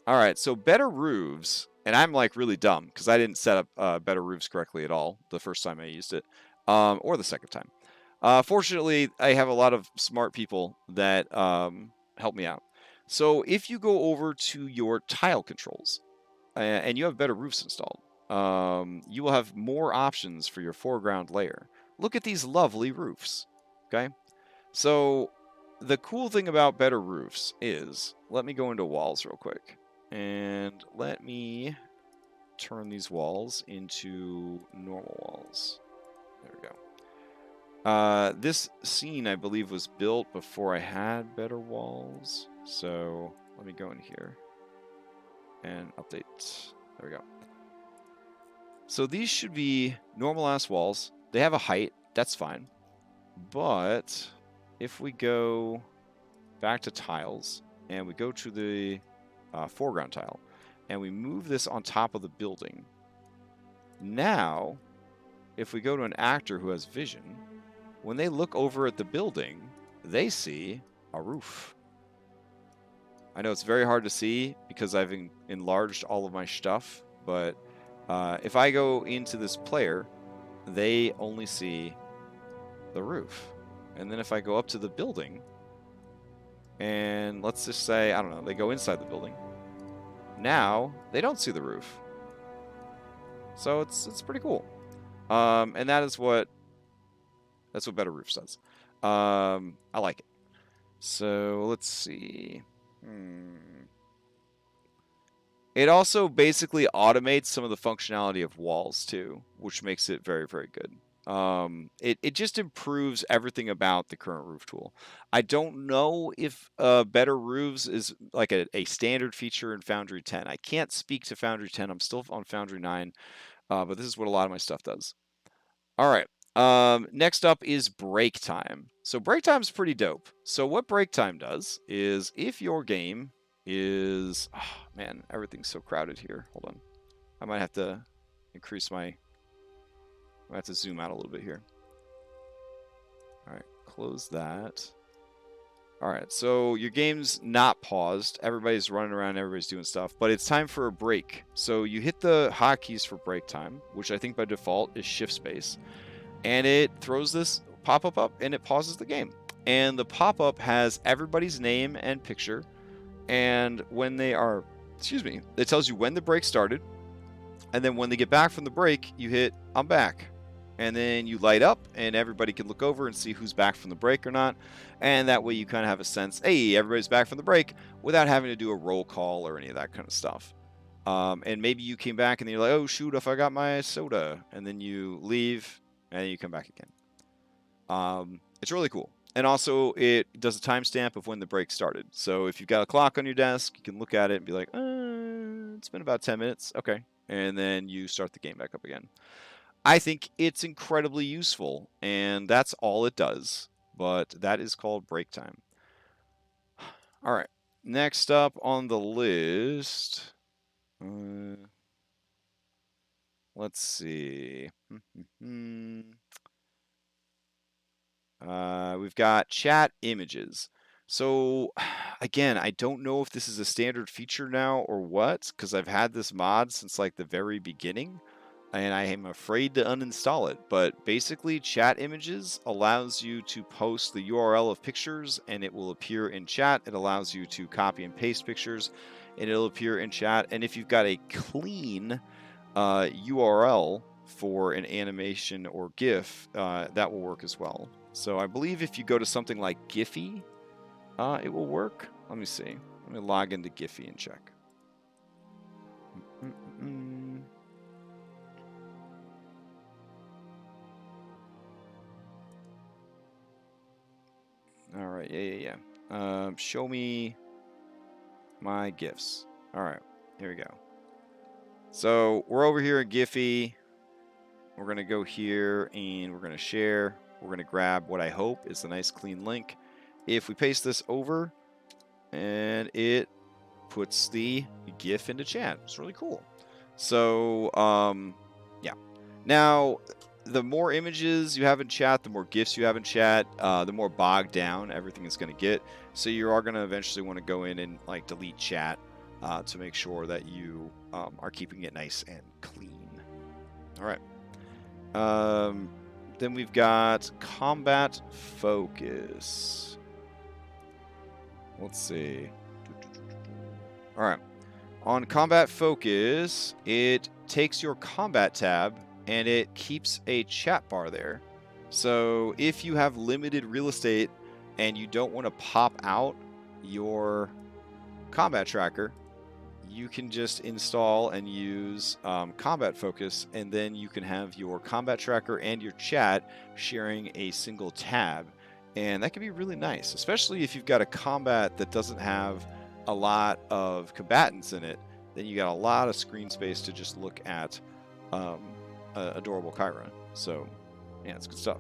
Speaker 1: All right, so better roofs, and I'm like really dumb because I didn't set up better roofs correctly at all the first time I used it, or the second time. Fortunately, I have a lot of smart people that help me out. So if you go over to your tile controls and you have better roofs installed, you will have more options for your foreground layer. Look at these lovely roofs, okay? So the cool thing about better roofs is, let me go into walls real quick. And let me turn these walls into normal walls. There we go. This scene, I believe, was built before I had better walls. So let me go in here and update. There we go. So these should be normal ass walls. They have a height, that's fine. But if we go back to tiles and we go to the foreground tile and we move this on top of the building, now if we go to an actor who has vision, when they look over at the building, they see a roof. I know it's very hard to see because I've enlarged all of my stuff, but if I go into this player, they only see the roof. And then if I go up to the building, and let's just say, I don't know, they go inside the building, now they don't see the roof. So it's pretty cool. And that's what Better Roofs does. I like it. So let's see. It also basically automates some of the functionality of walls too, which makes it very, very good. It just improves everything about the current roof tool. I don't know if Better Roofs is like a standard feature in Foundry 10. I can't speak to Foundry 10. I'm still on Foundry 9, but this is what a lot of my stuff does. All right. Next up is break time. So break time is pretty dope. So what break time does is if your game is, oh man, everything's so crowded here. Hold on. I might have to increase my, I have to zoom out a little bit here. All right, close that. All right, so your game's not paused. Everybody's running around, everybody's doing stuff, but it's time for a break. So you hit the hotkeys for break time, which I think by default is shift space. And it throws this pop-up up and it pauses the game. And the pop-up has everybody's name and picture. And when they are, it tells you when the break started. And then when they get back from the break, you hit, I'm back. And then you light up and everybody can look over and see who's back from the break or not. And that way you kind of have a sense, hey, everybody's back from the break without having to do a roll call or any of that kind of stuff. And maybe you came back and then you're like, oh, shoot, I forgot my soda. And then you leave and then you come back again. It's really cool. And also it does a timestamp of when the break started. So if you've got a clock on your desk, you can look at it and be like, it's been about 10 minutes. Okay. And then you start the game back up again. I think it's incredibly useful, and that's all it does, but that is called break time. All right, next up on the list, let's see. We've got chat images. So again, I don't know if this is a standard feature now or what, because I've had this mod since like the very beginning. And I am afraid to uninstall it, but basically chat images allows you to post the URL of pictures and it will appear in chat. It allows you to copy and paste pictures and it'll appear in chat. And if you've got a clean URL for an animation or GIF, that will work as well. So I believe if you go to something like Giphy, it will work. Let me see. Let me log into Giphy and check. All right, yeah. Show me my GIFs. All right, here we go. So we're over here in Giphy. We're going to go here and we're going to share. We're going to grab what I hope is a nice clean link. If we paste this over and it puts the GIF into chat. It's really cool. So, yeah. Now, the more images you have in chat, the more GIFs you have in chat, the more bogged down everything is going to get. So you are going to eventually want to go in and like delete chat to make sure that you are keeping it nice and clean. All right. Then we've got combat focus. Let's see. All right. On combat focus, it takes your combat tab and it keeps a chat bar there. So if you have limited real estate and you don't want to pop out your combat tracker, you can just install and use combat focus, and then you can have your combat tracker and your chat sharing a single tab. And that can be really nice, especially if you've got a combat that doesn't have a lot of combatants in it. Then you got a lot of screen space to just look at adorable Kyra. So, yeah, it's good stuff.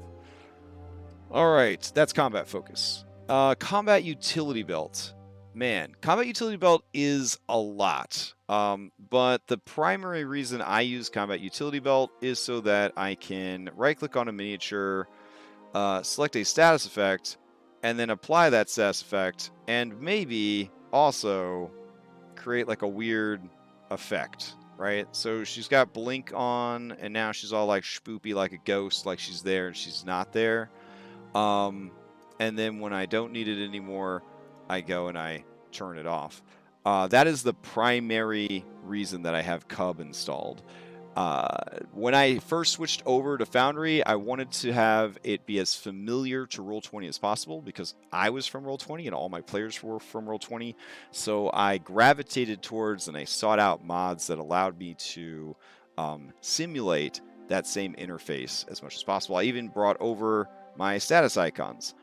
Speaker 1: All right, that's combat focus. Combat utility belt. Man, combat utility belt is a lot. But the primary reason I use combat utility belt is so that I can right-click on a miniature, select a status effect, and then apply that status effect, and maybe also create like a weird effect, right? So she's got blink on, and now she's all like spoopy, like a ghost, like she's there and she's not there. And then when I don't need it anymore, I go and I turn it off. That is the primary reason that I have Cub installed. When I first switched over to Foundry, I wanted to have it be as familiar to Roll20 as possible because I was from Roll20 and all my players were from Roll20. So I gravitated towards and I sought out mods that allowed me to simulate that same interface as much as possible. I even brought over my status icons.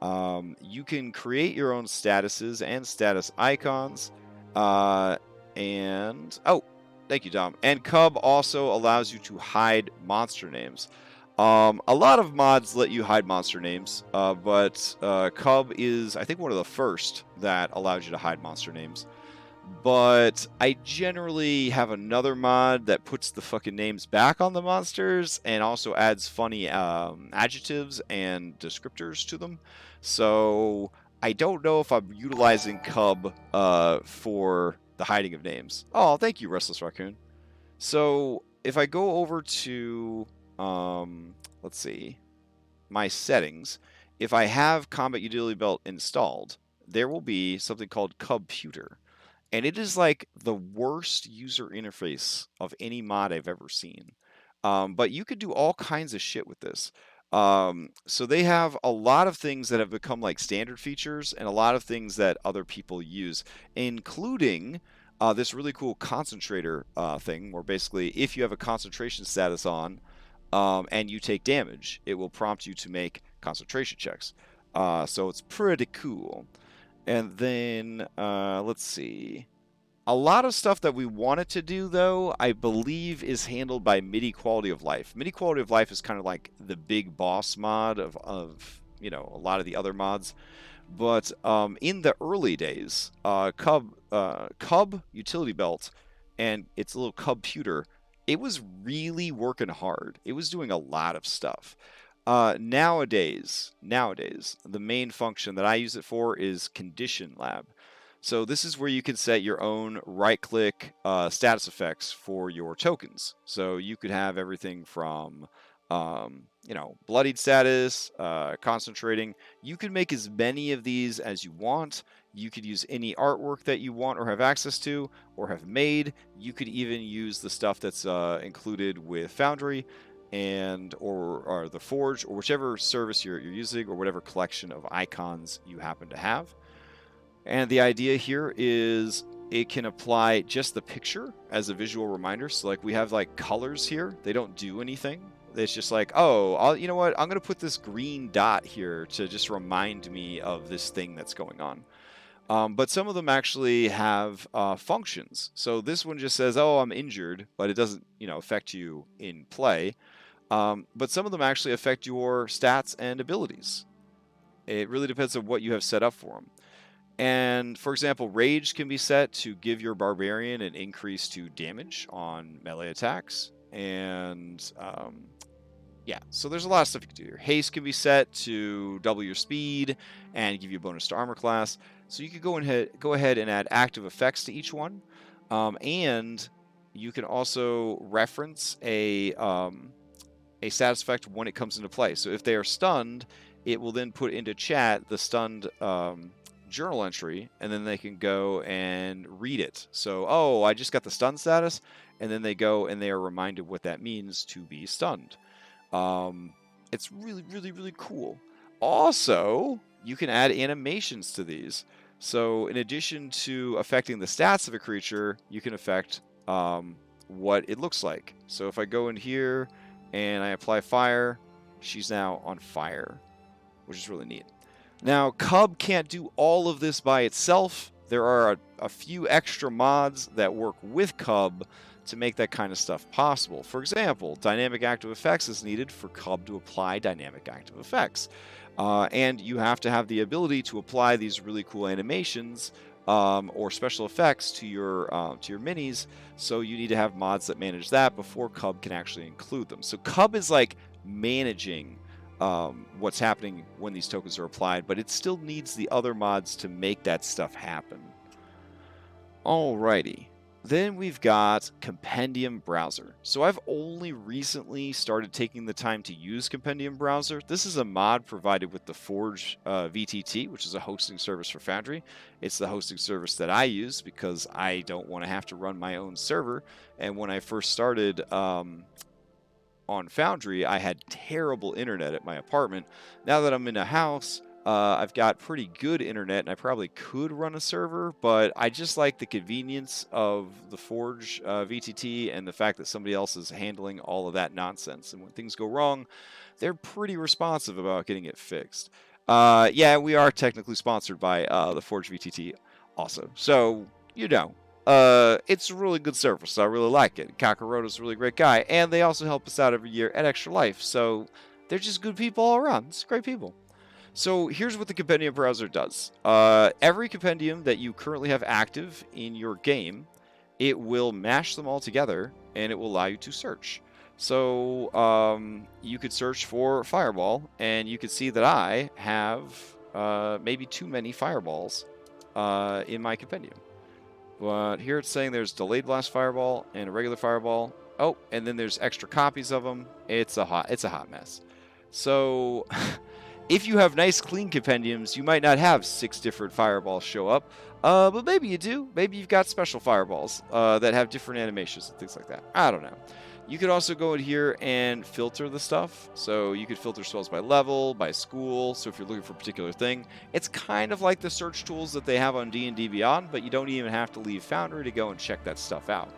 Speaker 1: You can create your own statuses and status icons. Thank you, Dom. And Cub also allows you to hide monster names. A lot of mods let you hide monster names, but Cub is, I think, one of the first that allows you to hide monster names. But I generally have another mod that puts the fucking names back on the monsters and also adds funny adjectives and descriptors to them. So I don't know if I'm utilizing Cub for the hiding of names. Oh, thank you, Restless Raccoon. So if I go over to, let's see, my settings, if I have Combat Utility Belt installed, there will be something called Computer. And it is like the worst user interface of any mod I've ever seen. But you could do all kinds of shit with this. So they have a lot of things that have become like standard features and a lot of things that other people use, including this really cool concentrator thing where basically if you have a concentration status on and you take damage, it will prompt you to make concentration checks. So it's pretty cool. And then, let's see. A lot of stuff that we wanted to do, though, I believe is handled by Midi Quality of Life. Midi Quality of Life is kind of like the big boss mod of you know, a lot of the other mods. But in the early days, Cub Utility Belt and its little Computer, it was really working hard. It was doing a lot of stuff. Nowadays, the main function that I use it for is Condition Lab. So this is where you can set your own right-click status effects for your tokens. So you could have everything from, you know, bloodied status, concentrating. You can make as many of these as you want. You could use any artwork that you want or have access to or have made. You could even use the stuff that's included with Foundry and or the Forge or whichever service you're using or whatever collection of icons you happen to have. And the idea here is it can apply just the picture as a visual reminder. So like we have like colors here. They don't do anything. It's just like, oh, you know what? I'm going to put this green dot here to just remind me of this thing that's going on. But some of them actually have functions. So this one just says, oh, I'm injured, but it doesn't, you know, affect you in play. But some of them actually affect your stats and abilities. It really depends on what you have set up for them. And for example, Rage can be set to give your Barbarian an increase to damage on melee attacks. And yeah, so there's a lot of stuff you can do here. Haste can be set to double your speed and give you a bonus to armor class. So you could go ahead and add active effects to each one. And you can also reference a status effect when it comes into play. So if they are stunned, it will then put into chat the stunned journal entry, and then they can go and read it. So, oh, I just got the stun status, and then they go and they are reminded what that means to be stunned. It's really, really, really cool. Also, you can add animations to these. So in addition to affecting the stats of a creature, you can affect what it looks like. So if I go in here and I apply fire, she's now on fire, which is really neat. Now, Cub can't do all of this by itself. There are a few extra mods that work with Cub to make that kind of stuff possible. For example, dynamic active effects is needed for Cub to apply dynamic active effects. And you have to have the ability to apply these really cool animations or special effects to your minis. So you need to have mods that manage that before Cub can actually include them. So Cub is like managing what's happening when these tokens are applied, but it still needs the other mods to make that stuff happen. Alrighty. Then we've got Compendium Browser. So I've only recently started taking the time to use Compendium Browser. This is a mod provided with the Forge VTT, which is a hosting service for Foundry. It's the hosting service that I use because I don't want to have to run my own server. And when I first started on Foundry, I had terrible internet at my apartment. Now that I'm in a house, I've got pretty good internet, and I probably could run a server, but I just like the convenience of the Forge VTT and the fact that somebody else is handling all of that nonsense. And when things go wrong, they're pretty responsive about getting it fixed. Yeah, we are technically sponsored by the Forge VTT also. So, you know, it's a really good service. I really like it. Kakaroto's a really great guy, and they also help us out every year at Extra Life. So they're just good people all around. It's great people. So here's what the Compendium Browser does. Every compendium that you currently have active in your game, it will mash them all together, and it will allow you to search. So you could search for Fireball, and you could see that I have maybe too many Fireballs in my compendium. But here it's saying there's Delayed Blast Fireball and a regular Fireball. Oh, and then there's extra copies of them. It's a hot mess. So if you have nice clean compendiums, you might not have 6 different fireballs show up, but maybe you do. Maybe you've got special fireballs that have different animations and things like that. I don't know. You could also go in here and filter the stuff. So you could filter spells by level, by school. So if you're looking for a particular thing, it's kind of like the search tools that they have on D&D Beyond, but you don't even have to leave Foundry to go and check that stuff out.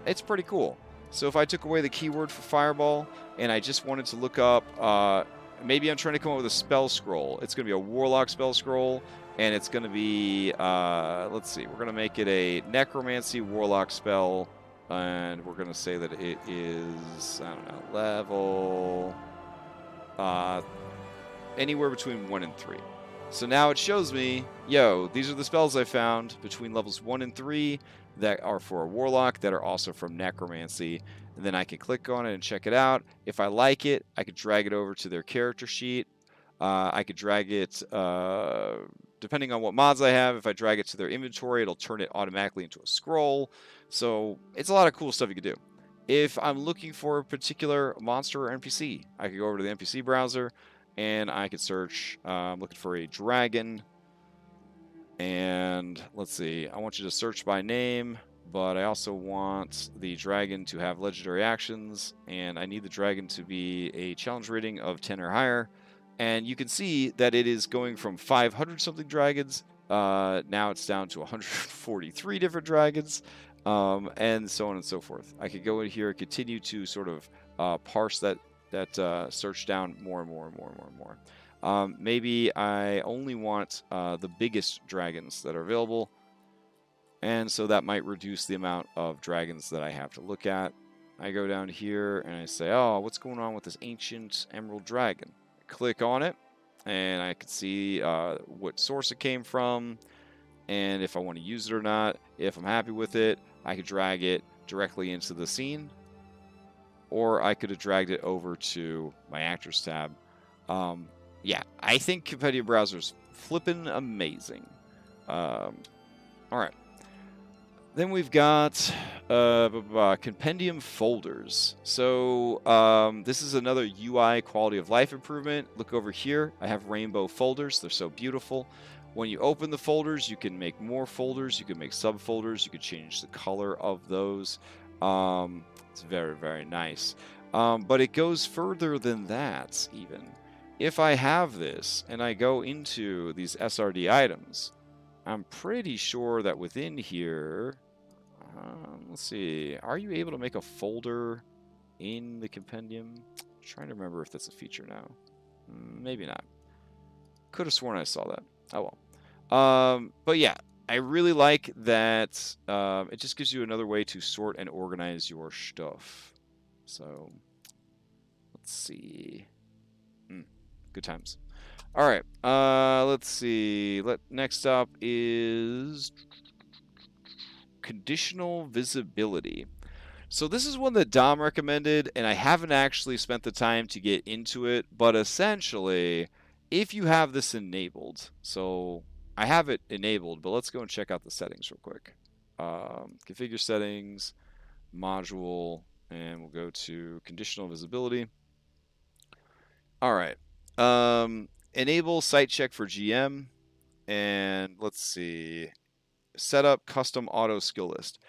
Speaker 1: It's pretty cool. So if I took away the keyword for fireball and I just wanted to look up, maybe I'm trying to come up with a spell scroll. It's going to be a Warlock spell scroll, and it's going to be, let's see, we're going to make it a Necromancy Warlock spell, and we're going to say that it is, I don't know, level, anywhere between 1 and 3. So now it shows me, yo, these are the spells I found between levels 1 and 3 that are for a Warlock that are also from Necromancy. And then I can click on it and check it out. If I like it, I could drag it over to their character sheet. I could drag it, depending on what mods I have, if I drag it to their inventory, it'll turn it automatically into a scroll. So it's a lot of cool stuff you could do. If I'm looking for a particular monster or NPC, I could go over to the NPC browser and I could search. I'm looking for a dragon. And let's see, I want you to search by name, but I also want the dragon to have legendary actions, and I need the dragon to be a challenge rating of 10 or higher. And you can see that it is going from 500 something dragons, now it's down to 143 different dragons, and so on and so forth. I could go in here and continue to sort of parse that search down more and more and more and more and more. Maybe I only want the biggest dragons that are available, and so that might reduce the amount of dragons that I have to look at. I go down here and I say, oh, what's going on with this ancient emerald dragon? I click on it, and I can see what source it came from, and if I want to use it or not. If I'm happy with it, I could drag it directly into the scene, or I could have dragged it over to my Actors tab. Yeah, I think Compendium Browser's flippin' amazing. All right. Then we've got Compendium Folders. So this is another UI quality of life improvement. Look over here. I have rainbow folders. They're so beautiful. When you open the folders, you can make more folders. You can make subfolders. You can change the color of those. It's very, very nice. But it goes further than that, even. If I have this and I go into these SRD items, I'm pretty sure that within here, let's see, are you able to make a folder in the compendium? I'm trying to remember if that's a feature now. Maybe not. Could have sworn I saw that. Oh well. But yeah, I really like that it just gives you another way to sort and organize your stuff. So let's see. Good times. All right. Let's see. Next up is Conditional Visibility. So this is one that Dom recommended, and I haven't actually spent the time to get into it, but essentially, if you have this enabled, so I have it enabled, but let's go and check out the settings real quick. Configure settings, module, and we'll go to Conditional Visibility. All right. Enable site check for GM, and let's see. Set up custom auto skill list.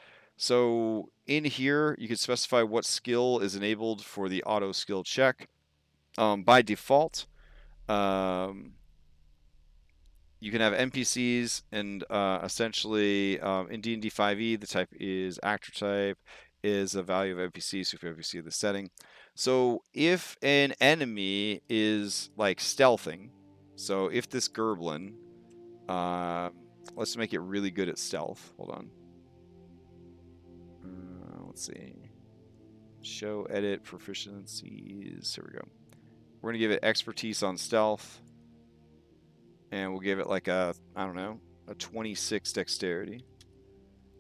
Speaker 1: So in here, you can specify what skill is enabled for the auto skill check. By default, you can have NPCs, and essentially in D&D 5e, the type is actor type, is a value of NPC, so if you NPC the setting. So if an enemy is like stealthing, so if this Gerblin, let's make it really good at stealth. Hold on. Let's see. Show, edit, proficiencies. Here we go. We're going to give it expertise on stealth. And we'll give it like a, I don't know, a 26 dexterity.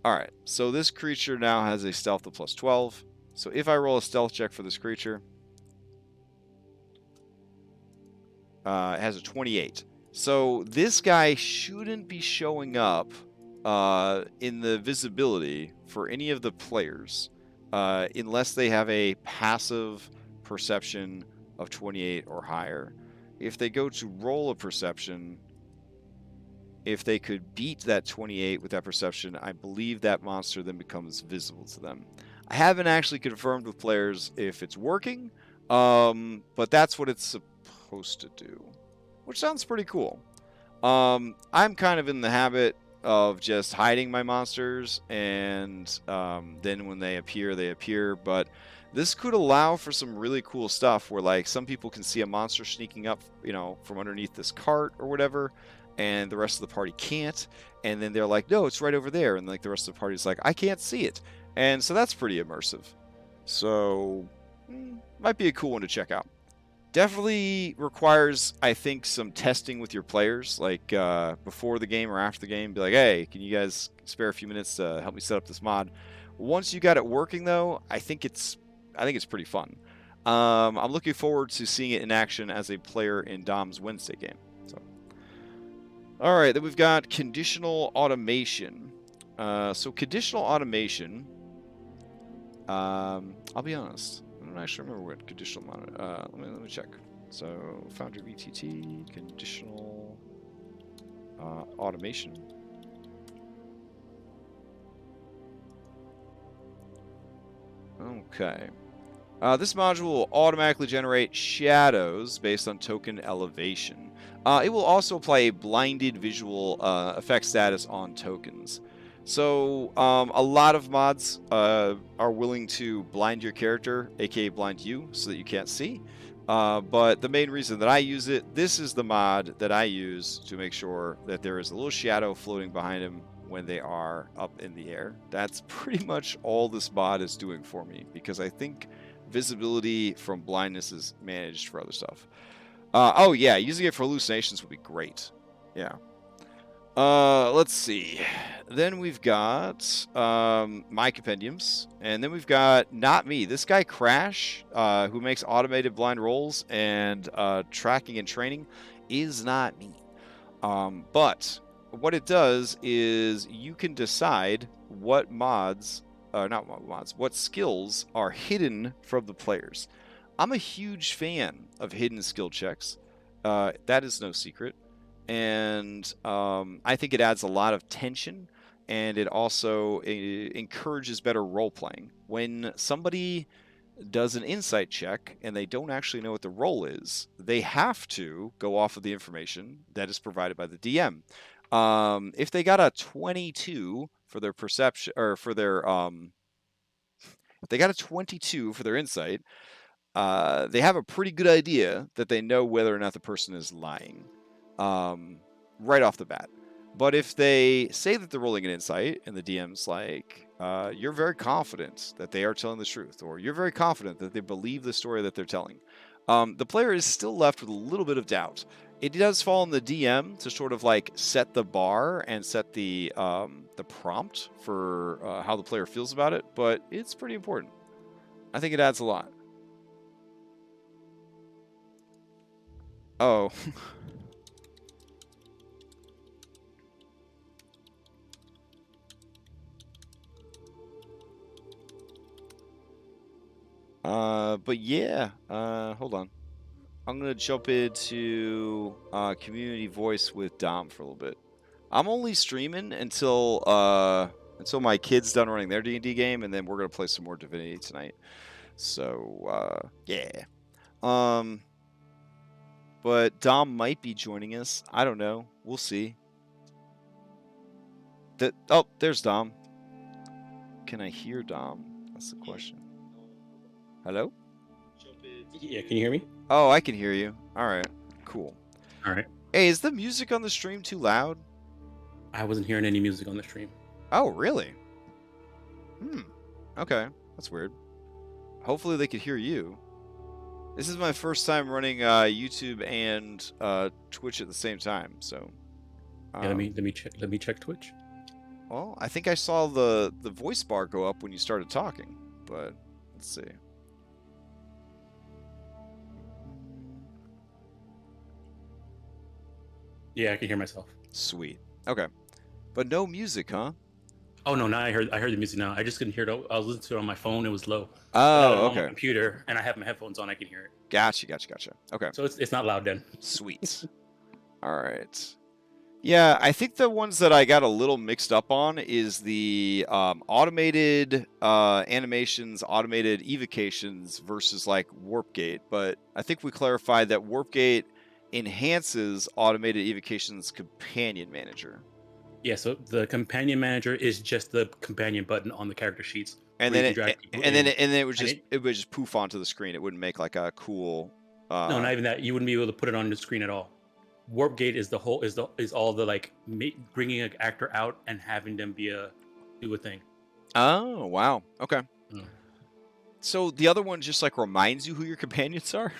Speaker 1: Alright, so this creature now has a stealth of plus 12. So if I roll a stealth check for this creature, it has a 28. So this guy shouldn't be showing up in the visibility for any of the players unless they have a passive perception of 28 or higher. If they go to roll a perception, if they could beat that 28 with that perception, I believe that monster then becomes visible to them. I haven't actually confirmed with players if it's working, but that's what it's supposed to do, which sounds pretty cool. I'm kind of in the habit of just hiding my monsters, and then when they appear, but this could allow for some really cool stuff where, like, some people can see a monster sneaking up, you know, from underneath this cart or whatever, and the rest of the party can't, and then they're like, no, it's right over there, and like the rest of the party's like, I can't see it. And so that's pretty immersive. So might be a cool one to check out. Definitely requires, I think, some testing with your players, like before the game or after the game. Be like, hey, can you guys spare a few minutes to help me set up this mod? Once you got it working, though, I think it's pretty fun. I'm looking forward to seeing it in action as a player in Dom's Wednesday game. So, all right, then we've got conditional automation. So conditional automation, I'll be honest, I don't actually remember what conditional let me check. So Foundry VTT, conditional automation. Okay. This module will automatically generate shadows based on token elevation. It will also apply a blinded visual effect status on tokens. So a lot of mods are willing to blind your character, aka blind you, so that you can't see. But the main reason that I use it, this is the mod that I use to make sure that there is a little shadow floating behind him when they are up in the air. That's pretty much all this mod is doing for me, because I think visibility from blindness is managed for other stuff. Oh yeah, using it for hallucinations would be great. Yeah. Let's see. Then we've got my compendiums, and then we've got not me. This guy Crash, who makes automated blind rolls and tracking and training, is not me. But what it does is you can decide what mods, what skills are hidden from the players. I'm a huge fan of hidden skill checks. That is no secret. And I think it adds a lot of tension, and it also encourages better role-playing. When somebody does an insight check and they don't actually know what the role is, they have to go off of the information that is provided by the DM. If they got a 22 for their perception, or for their if they got a 22 for their insight, they have a pretty good idea that they know whether or not the person is lying right off the bat. But if they say that they're rolling an insight and the DM's like, you're very confident that they are telling the truth, or you're very confident that they believe the story that they're telling, the player is still left with a little bit of doubt. It does fall on the DM to sort of like set the bar and set the prompt for how the player feels about it, but it's pretty important. I think it adds a lot. Oh. But yeah, hold on. I'm going to jump into community voice with Dom for a little bit. I'm only streaming until my kid's done running their D&D game, and then we're going to play some more Divinity tonight. So, yeah. But Dom might be joining us. I don't know. We'll see. Oh, there's Dom. Can I hear Dom? That's the question. Hello?
Speaker 2: Yeah, can you hear me?
Speaker 1: Oh, I can hear you. All right. Cool.
Speaker 2: All right.
Speaker 1: Hey, is the music on the stream too loud?
Speaker 2: I wasn't hearing any music on the stream.
Speaker 1: Oh, really? Okay. That's weird. Hopefully they could hear you. This is my first time running YouTube and Twitch at the same time, so.
Speaker 2: Yeah, let me check Twitch.
Speaker 1: Well, I think I saw the voice bar go up when you started talking, but let's see.
Speaker 2: Yeah, I can hear myself.
Speaker 1: Sweet. Okay. But no music, huh?
Speaker 2: Oh no, now I heard the music now. I just couldn't hear it. I was listening to it on my phone. It was low.
Speaker 1: Oh,
Speaker 2: on
Speaker 1: okay.
Speaker 2: my computer, and I have my headphones on. I can hear it.
Speaker 1: Gotcha. Okay.
Speaker 2: So it's not loud then.
Speaker 1: Sweet. All right. Yeah, I think the ones that I got a little mixed up on is the automated animations, automated evocations versus like warp gate. But I think we clarified that warp gate enhances automated evocation's companion manager.
Speaker 2: Yeah, so the companion manager is just the companion button on the character sheets.
Speaker 1: And then it would just poof onto the screen. It wouldn't make like a cool.
Speaker 2: No, not even that. You wouldn't be able to put it on the screen at all. Warp gate is all the like bringing an actor out and having them do a thing.
Speaker 1: Oh wow. Okay. So the other one just like reminds you who your companions are.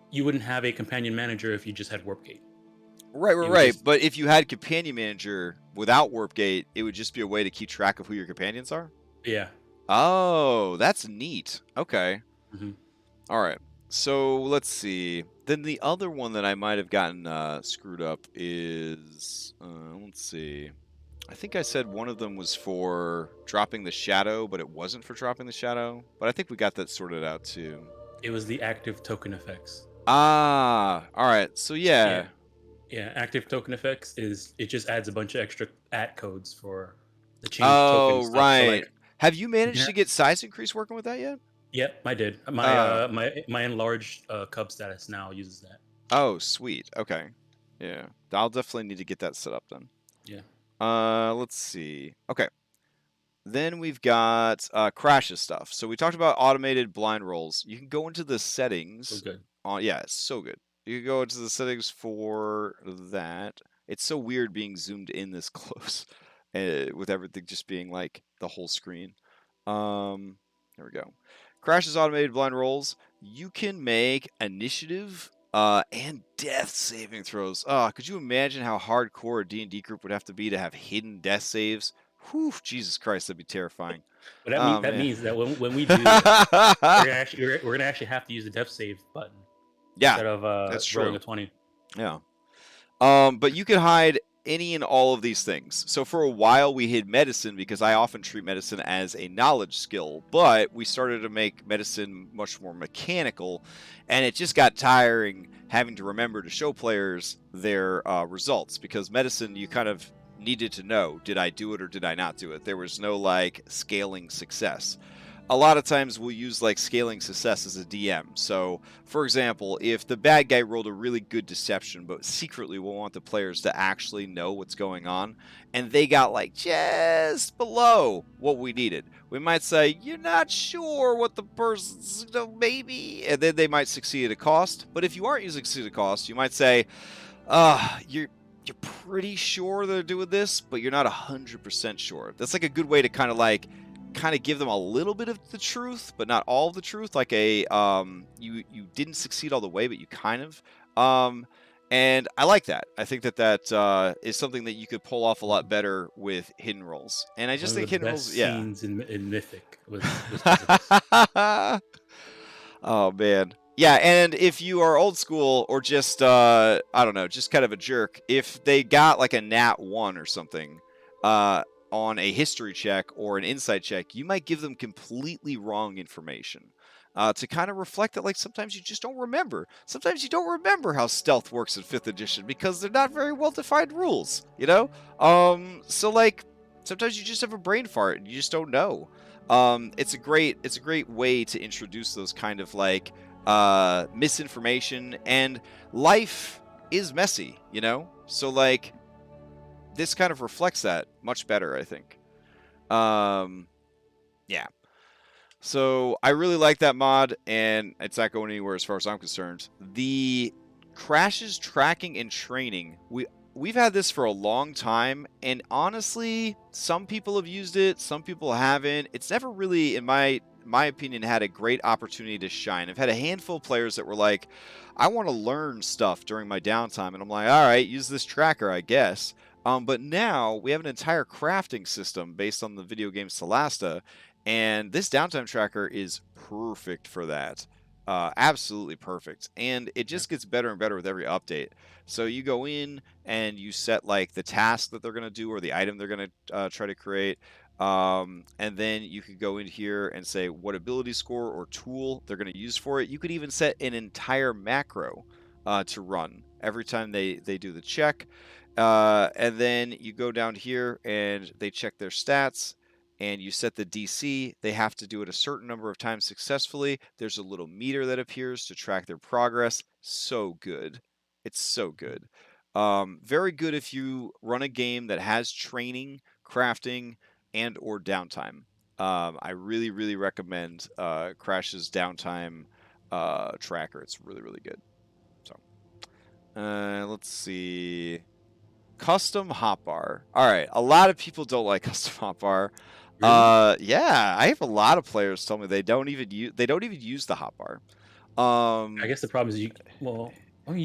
Speaker 2: You wouldn't have a companion manager if you just had warp gate.
Speaker 1: Right. But if you had companion manager without warp gate, it would just be a way to keep track of who your companions are.
Speaker 2: Yeah.
Speaker 1: Oh, that's neat. Okay.
Speaker 2: Mm-hmm.
Speaker 1: All right. So let's see. Then the other one that I might have gotten screwed up is, let's see. I think I said one of them was for dropping the shadow, but it wasn't for dropping the shadow. But I think we got that sorted out too.
Speaker 2: It was the active token effects.
Speaker 1: Ah, all right. So yeah.
Speaker 2: Yeah, active token effects it just adds a bunch of extra codes for the change tokens.
Speaker 1: Oh, right. So like, have you managed to get size increase working with that yet?
Speaker 2: Yep, I did. My enlarged cub status now uses that.
Speaker 1: Oh, sweet. Okay. Yeah. I'll definitely need to get that set up then.
Speaker 2: Yeah.
Speaker 1: Let's see. Okay. Then we've got crashes stuff. So we talked about automated blind rolls. You can go into the settings.
Speaker 2: So good.
Speaker 1: Yeah, it's so good. You can go into the settings for that. It's so weird being zoomed in this close with everything just being like the whole screen. There we go. Crashes automated blind rolls. You can make initiative and death saving throws. Could you imagine how hardcore a D&D group would have to be to have hidden death saves? Whew, Jesus Christ, that'd be terrifying.
Speaker 2: But that means that when we do this, we're gonna actually have to use the death save button.
Speaker 1: Yeah,
Speaker 2: instead of
Speaker 1: that's
Speaker 2: rolling
Speaker 1: true.
Speaker 2: a 20.
Speaker 1: Yeah. But you can hide any and all of these things. So for a while we hid medicine because I often treat medicine as a knowledge skill, but we started to make medicine much more mechanical, and it just got tiring having to remember to show players their results, because medicine you kind of needed to know, did I do it or did I not do it? There was no like scaling success. A lot of times we'll use like scaling success as a DM. So, for example, if the bad guy rolled a really good deception, but secretly we'll want the players to actually know what's going on, and they got like just below what we needed, we might say, you're not sure what the person's, maybe, and then they might succeed at a cost. But if you aren't using succeed at a cost, you might say, you're pretty sure they're doing this, but you're not 100% sure. That's like a good way to kind of give them a little bit of the truth, but not all of the truth. Like a you didn't succeed all the way, but you kind of. And I like that. I think that is something that you could pull off a lot better with hidden rolls. And I just think hidden rolls,
Speaker 2: scenes in Mythic was
Speaker 1: oh man. Yeah, and if you are old school or just I don't know, just kind of a jerk, if they got like a nat 1 or something on a history check or an insight check, you might give them completely wrong information. To kind of reflect that, like, sometimes you just don't remember. Sometimes you don't remember how stealth works in 5th edition because they're not very well-defined rules, you know? So, like, sometimes you just have a brain fart and you just don't know. It's a great way to introduce those kind of, like, misinformation, and life is messy, you know? So, like, this kind of reflects that much better, I think. Yeah. So I really like that mod, and it's not going anywhere as far as I'm concerned. The crashes tracking and training, we've had this for a long time, and honestly, some people have used it, some people haven't. It's never really, in my opinion, had a great opportunity to shine. I've had a handful of players that were like, I want to learn stuff during my downtime, and I'm like, all right, use this tracker, I guess. But now we have an entire crafting system based on the video game Solasta, and this downtime tracker is perfect for that. Absolutely perfect. And it just gets better and better with every update. So you go in and you set like the task that they're going to do or the item they're going to try to create. And then you could go in here and say what ability score or tool they're going to use for it. You could even set an entire macro to run every time they do the check. And then you go down here and they check their stats. And you set the DC. They have to do it a certain number of times successfully. There's a little meter that appears to track their progress. So good. It's so good. Very good if you run a game that has training, crafting, and or downtime. I really, really recommend Crash's downtime tracker. It's really, really good. So let's see. Custom hotbar. All right, a lot of people don't like custom hotbar.
Speaker 2: Really?
Speaker 1: Yeah, I have a lot of players tell me they don't even use the hotbar.
Speaker 2: I guess the problem is you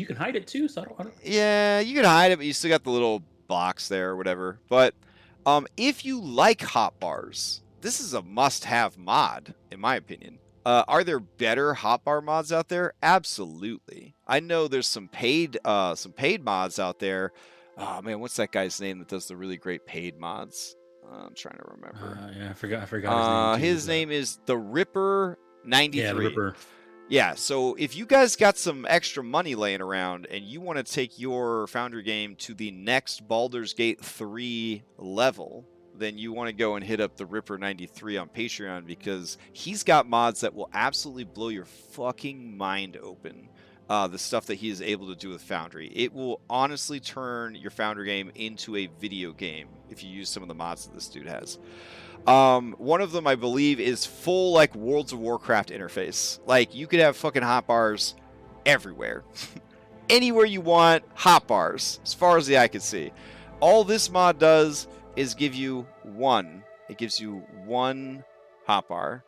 Speaker 2: can hide it too, so I don't...
Speaker 1: Yeah, you can hide it, but you still got the little box there or whatever. But if you like hotbars, this is a must-have mod, in my opinion. Are there better hotbar mods out there? Absolutely. I know there's some paid mods out there. Oh man, what's that guy's name that does the really great paid mods? I'm trying to remember.
Speaker 2: Yeah, I forgot his name.
Speaker 1: His name is the Ripper 93.
Speaker 2: Yeah, the Ripper.
Speaker 1: Yeah, so if you guys got some extra money laying around and you want to take your Foundry game to the next Baldur's Gate 3 level, then you want to go and hit up the Ripper 93 on Patreon, because he's got mods that will absolutely blow your fucking mind open. The stuff that he is able to do with Foundry. It will honestly turn your Foundry game into a video game if you use some of the mods that this dude has. One of them, I believe, is full, like, Worlds of Warcraft interface. Like, you could have fucking hotbars everywhere. Anywhere you want, hotbars, as far as the eye can see. All this mod does is give you one. It gives you one hotbar.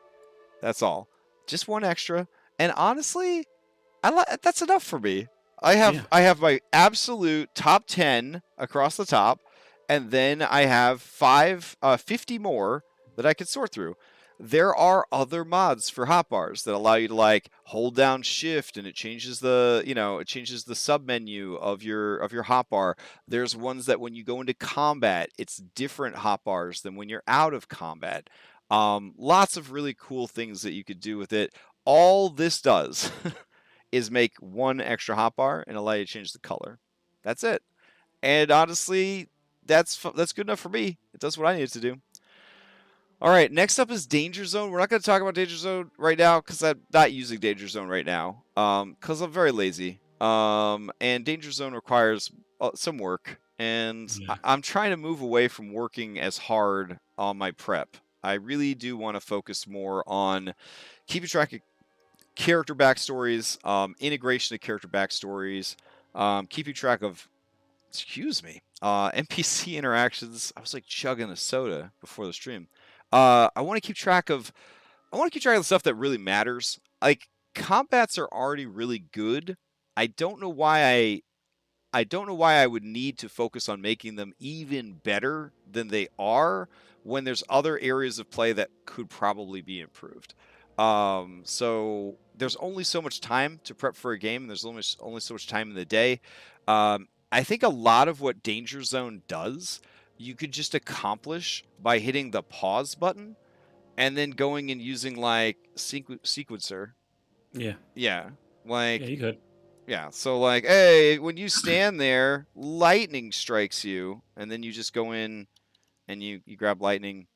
Speaker 1: That's all. Just one extra. And honestly, that's enough for me. I have my absolute top 10 across the top, and then I have 50 more that I could sort through. There are other mods for hotbars that allow you to, like, hold down shift and it changes the sub menu of your hotbar. There's ones that when you go into combat, it's different hotbars than when you're out of combat. Lots of really cool things that you could do with it. All this does is make one extra hotbar and allow you to change the color. That's it. And honestly, that's good enough for me. It does what I need it to do. All right, next up is Danger Zone. We're not going to talk about Danger Zone right now because I'm not using Danger Zone right now because I'm very lazy. And Danger Zone requires some work. And I'm trying to move away from working as hard on my prep. I really do want to focus more on keeping track of character backstories, integration of character backstories, keeping track of excuse me, NPC interactions. I was like chugging a soda before the stream. I want to keep track of the stuff that really matters. Like combats are already really good. I don't know why I would need to focus on making them even better than they are when there's other areas of play that could probably be improved. So there's only so much time to prep for a game, and there's only so much time in the day. I think a lot of what Danger Zone does, you could just accomplish by hitting the pause button and then going and using like sequencer.
Speaker 2: Yeah.
Speaker 1: Yeah.
Speaker 2: Yeah,
Speaker 1: Like,
Speaker 2: you could.
Speaker 1: yeah. So like, hey, when you stand there, lightning strikes you, and then you just go in and you grab lightning,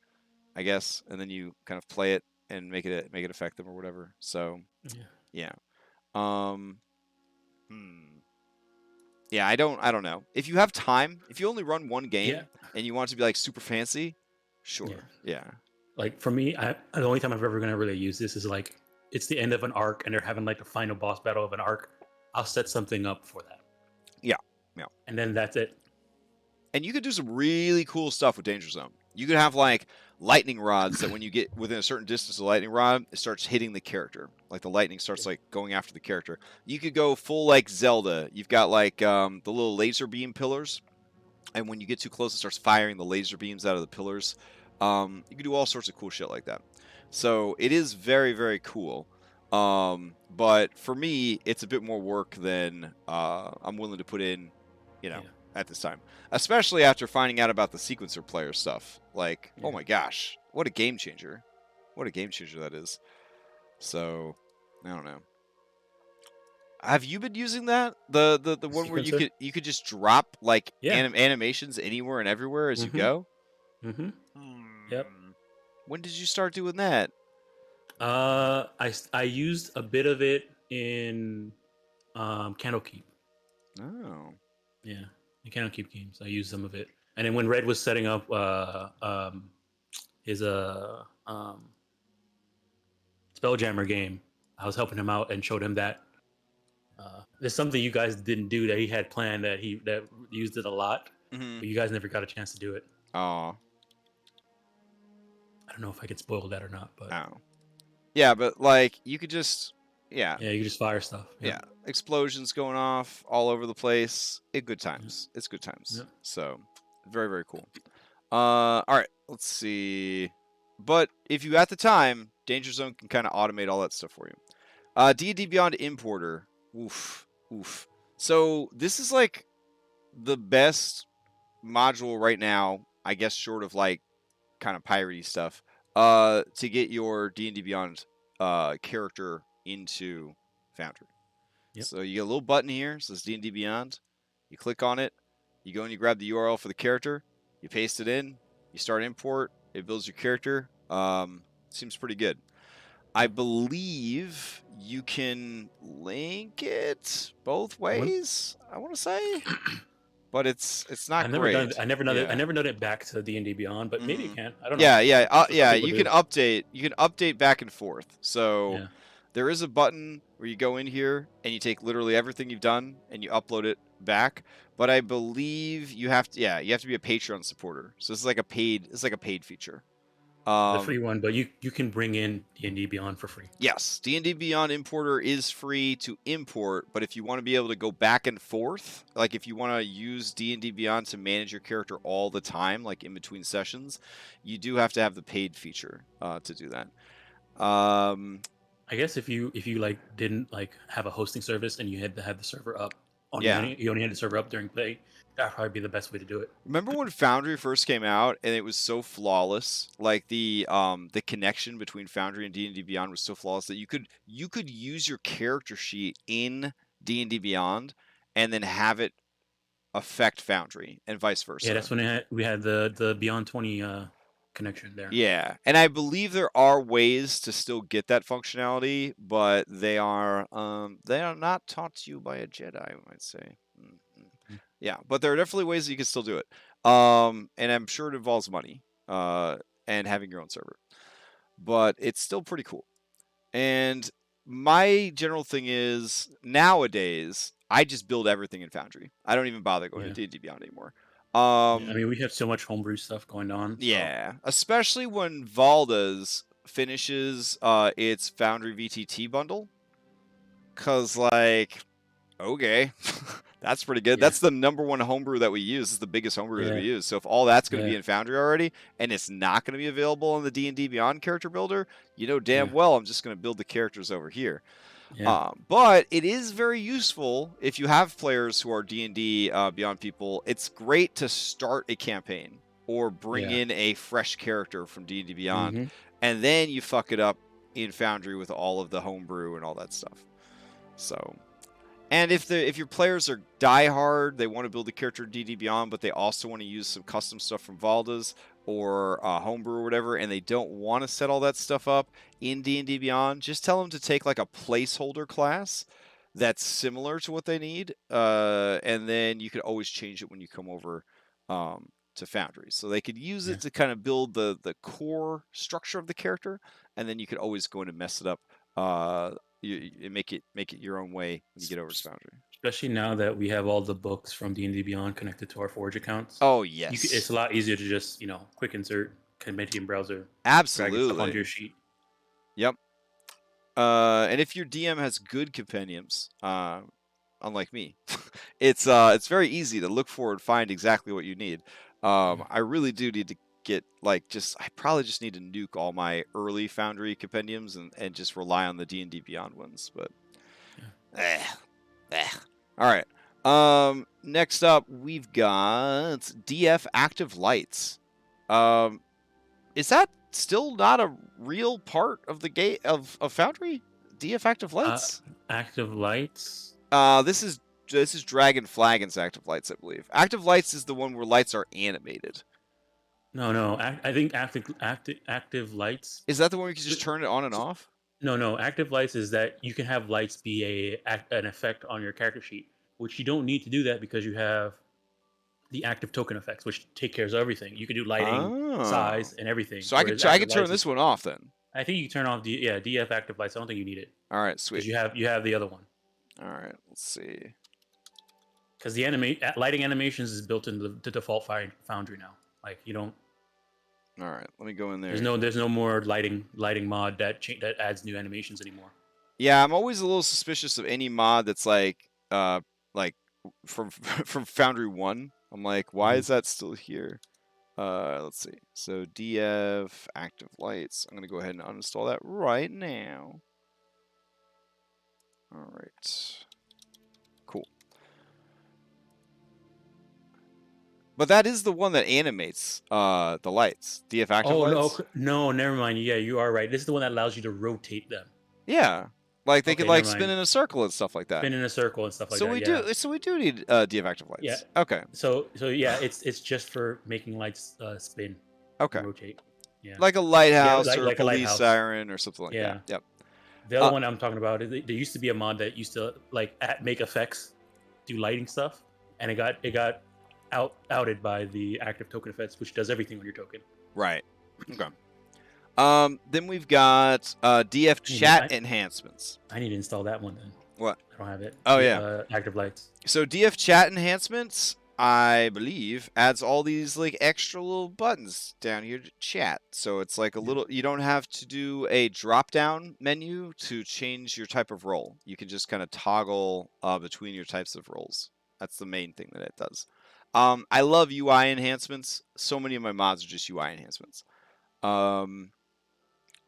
Speaker 1: I guess, and then you kind of play it and make it effective or whatever. So
Speaker 2: Yeah.
Speaker 1: um, yeah, I don't know. If you have time, if you only run one game
Speaker 2: Yeah.
Speaker 1: and you want it to be like super fancy, sure.
Speaker 2: Yeah.
Speaker 1: Yeah.
Speaker 2: Like for me, the only time I'm ever gonna really use this is like it's the end of an arc and they're having like the final boss battle of an arc. I'll set something up for that.
Speaker 1: Yeah. Yeah.
Speaker 2: And then that's it.
Speaker 1: And you could do some really cool stuff with Danger Zone. You could have like lightning rods that when you get within a certain distance of the lightning rod, it starts hitting the character. Like the lightning starts like going after the character. You could go full like Zelda. You've got like the little laser beam pillars, and when you get too close, it starts firing the laser beams out of the pillars. You can do all sorts of cool shit like that. So it is very, very cool. But for me, it's a bit more work than I'm willing to put in, at this time. Especially after finding out about the sequencer player stuff. Like, oh my gosh, what a game changer. What a game changer that is. So, I don't know. Have you been using that? The one
Speaker 2: Sequencer?
Speaker 1: where you could just drop like animations anywhere and everywhere as you go?
Speaker 2: Mm-hmm. Yep.
Speaker 1: When did you start doing that?
Speaker 2: I used a bit of it in Candlekeep.
Speaker 1: Oh.
Speaker 2: Yeah, in Candlekeep games, I used some of it. And then when Red was setting up his Spelljammer game, I was helping him out and showed him that. There's something you guys didn't do that he had planned that used it a lot, but you guys never got a chance to do it.
Speaker 1: Oh.
Speaker 2: I don't know if I could spoil that or not, but
Speaker 1: yeah, but like you could just you
Speaker 2: could just fire stuff.
Speaker 1: Yeah, explosions going off all over the place. Good times. It's good times.
Speaker 2: Yeah.
Speaker 1: So very, very cool. All right, let's see. But if you at the time, Danger Zone can kind of automate all that stuff for you. D&D Beyond Importer. Oof. So this is like the best module right now, I guess, short of like kind of piratey stuff, to get your D&D Beyond character into Foundry.
Speaker 2: Yep.
Speaker 1: So you get a little button here, it says D&D Beyond. You click on it, you go and you grab the URL for the character, you paste it in, you start import, it builds your character. Seems pretty good. I believe you can link it both ways, I want to say. But it's not great.
Speaker 2: I never done it back to D&D Beyond, but maybe you can. I don't know.
Speaker 1: Yeah. You can update back and forth. So there is a button where you go in here and you take literally everything you've done and you upload it back. But I believe you have to be a Patreon supporter. So this is like a paid feature.
Speaker 2: The free one, but you can bring in D&D Beyond for free.
Speaker 1: Yes, D&D Beyond Importer is free to import, but if you want to be able to go back and forth, like if you want to use D&D Beyond to manage your character all the time, like in between sessions, you do have to have the paid feature to do that.
Speaker 2: I guess if you like didn't like have a hosting service and you had to have the server up, you only had the server up during play, that'd probably be the best way to do it.
Speaker 1: Remember when Foundry first came out and it was so flawless? Like the connection between Foundry and D&D Beyond was so flawless that you could use your character sheet in D&D Beyond and then have it affect Foundry and vice versa.
Speaker 2: Yeah, that's when we had the Beyond 20 connection there.
Speaker 1: Yeah, and I believe there are ways to still get that functionality, but they are not taught to you by a Jedi, I might say. Yeah, but there are definitely ways that you can still do it. And I'm sure it involves money and having your own server. But it's still pretty cool. And my general thing is, nowadays, I just build everything in Foundry. I don't even bother going to D&D Beyond anymore.
Speaker 2: I mean, we have so much homebrew stuff going on.
Speaker 1: Yeah, especially when Valda's finishes its Foundry VTT bundle. Because, like, okay, that's pretty good. That's the #1 homebrew that we use. It's the biggest homebrew that we use. So if all that's going to be in Foundry already, and it's not going to be available in the D&D Beyond character builder, you know damn well I'm just going to build the characters over here. But it is very useful if you have players who are D&D Beyond people. It's great to start a campaign or bring in a fresh character from D&D Beyond, and then you fuck it up in Foundry with all of the homebrew and all that stuff. So, and if your players are diehard, they want to build a character in D&D Beyond, but they also want to use some custom stuff from Valda's or homebrew or whatever, and they don't want to set all that stuff up in D&D Beyond, just tell them to take like a placeholder class that's similar to what they need, and then you could always change it when you come over to Foundry. So they could use it to kind of build the core structure of the character, and then you could always go in and mess it up. You make it your own way when you get over to Foundry.
Speaker 2: Especially now that we have all the books from D&D Beyond connected to our Forge accounts.
Speaker 1: Oh yes,
Speaker 2: it's a lot easier to just quick insert Compendium Browser.
Speaker 1: Absolutely,
Speaker 2: drag it onto your sheet.
Speaker 1: Yep. And if your DM has good compendiums, unlike me, it's very easy to look for and find exactly what you need. I really do need to get I probably just need to nuke all my early Foundry compendiums and just rely on the D&D Beyond ones. But all right. Next up we've got DF Active Lights. Is that still not a real part of the gate of Foundry? DF Active Lights?
Speaker 2: Active Lights?
Speaker 1: This is Dragon Flagon's Active Lights, I believe. Active Lights is the one where lights are animated.
Speaker 2: No. I think active lights.
Speaker 1: Is that the one where you can just turn it on and off?
Speaker 2: No. Active lights is that you can have lights be an effect on your character sheet, which you don't need to do that because you have the active token effects, which take care of everything. You can do lighting, size, and everything.
Speaker 1: So I can turn this one off then.
Speaker 2: I think you can turn off DF Active Lights. I don't think you need it.
Speaker 1: All right, sweet.
Speaker 2: Because you have the other one.
Speaker 1: All right, let's see.
Speaker 2: Because the lighting animations is built into the default Foundry now. Like you don't.
Speaker 1: All right, let me go in there.
Speaker 2: There's no more lighting mod that adds new animations anymore.
Speaker 1: Yeah, I'm always a little suspicious of any mod that's like from Foundry 1. I'm like, why is that still here? Let's see. So DF Active Lights. I'm gonna go ahead and uninstall that right now. All right. Cool. But that is the one that animates the lights. DF Active Lights.
Speaker 2: No, never mind. Yeah, you are right. This is the one that allows you to rotate them.
Speaker 1: Yeah. Like they could spin in a circle and stuff like that.
Speaker 2: Spin in a circle and stuff like that.
Speaker 1: So we do need DF Active Lights.
Speaker 2: Yeah.
Speaker 1: Okay.
Speaker 2: So yeah, it's just for making lights spin.
Speaker 1: Okay.
Speaker 2: Rotate. Yeah.
Speaker 1: Like a lighthouse or a police siren or something like that. Yep.
Speaker 2: The other one I'm talking about is there used to be a mod that used to make effects, do lighting stuff, and it got outed by the active token effects, which does everything on your token.
Speaker 1: Right. Okay. Then we've got DF Chat Enhancements.
Speaker 2: I need to install that one then.
Speaker 1: What?
Speaker 2: I don't have it.
Speaker 1: Oh yeah.
Speaker 2: Active Lights.
Speaker 1: So DF Chat Enhancements, I believe, adds all these extra little buttons down here to chat. So it's like a little. You don't have to do a drop-down menu to change your type of role. You can just kind of toggle between your types of roles. That's the main thing that it does. I love UI enhancements. So many of my mods are just UI enhancements.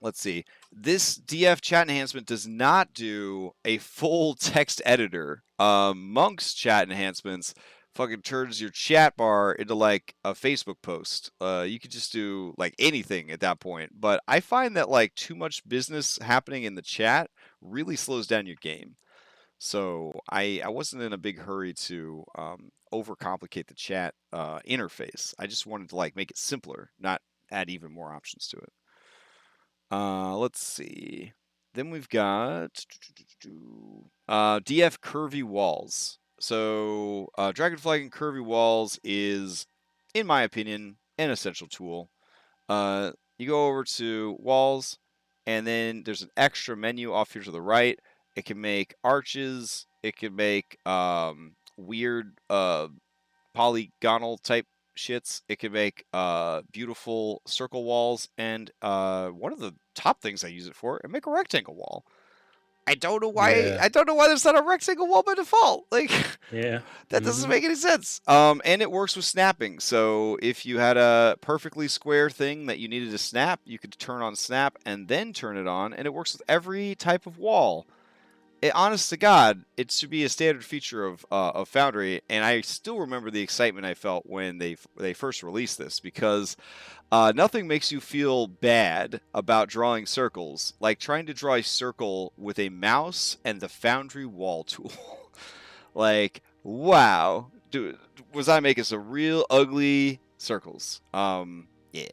Speaker 1: Let's see. This DF Chat Enhancement does not do a full text editor. Monk's Chat Enhancements fucking turns your chat bar into like a Facebook post. You could just do like anything at that point. But I find that too much business happening in the chat really slows down your game. So I wasn't in a big hurry to overcomplicate the chat interface. I just wanted to make it simpler, not add even more options to it. Let's see. Then we've got DF Curvy Walls. So Dragonflag and Curvy Walls is, in my opinion, an essential tool. You go over to Walls, and then there's an extra menu off here to the right. It can make arches It can make weird polygonal type shits. It can make beautiful circle walls, and one of the top things I use it for, it make a rectangle wall. I don't know why.
Speaker 2: Yeah.
Speaker 1: I don't know why there's not a rectangle wall by default. Like,
Speaker 2: Yeah.
Speaker 1: that doesn't make any sense. And it works with snapping. So if you had a perfectly square thing that you needed to snap, you could turn on snap and then turn it on, and it works with every type of wall. Honest to God, it should be a standard feature of Foundry, and I still remember the excitement I felt when they first released this, because nothing makes you feel bad about drawing circles like trying to draw a circle with a mouse and the Foundry wall tool. Like, wow, dude, was I making some real ugly circles? Yeah.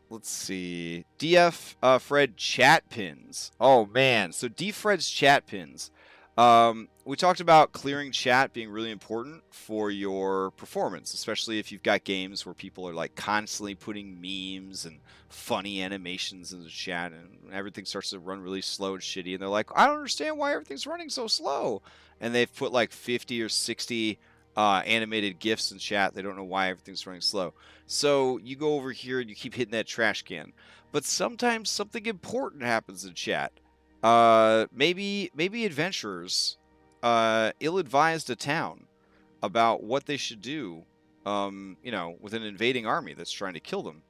Speaker 1: Let's see. DFred chat pins. Oh man, so DFred's chat pins. We talked about clearing chat being really important for your performance, especially if you've got games where people are like constantly putting memes and funny animations in the chat, and everything starts to run really slow and shitty, and they're like, I don't understand why everything's running so slow. And they've put like 50 or 60 animated GIFs in chat. They don't know why everything's running slow. So you go over here and you keep hitting that trash can. But sometimes something important happens in chat. Maybe adventurers ill-advised a town about what they should do, with an invading army that's trying to kill them.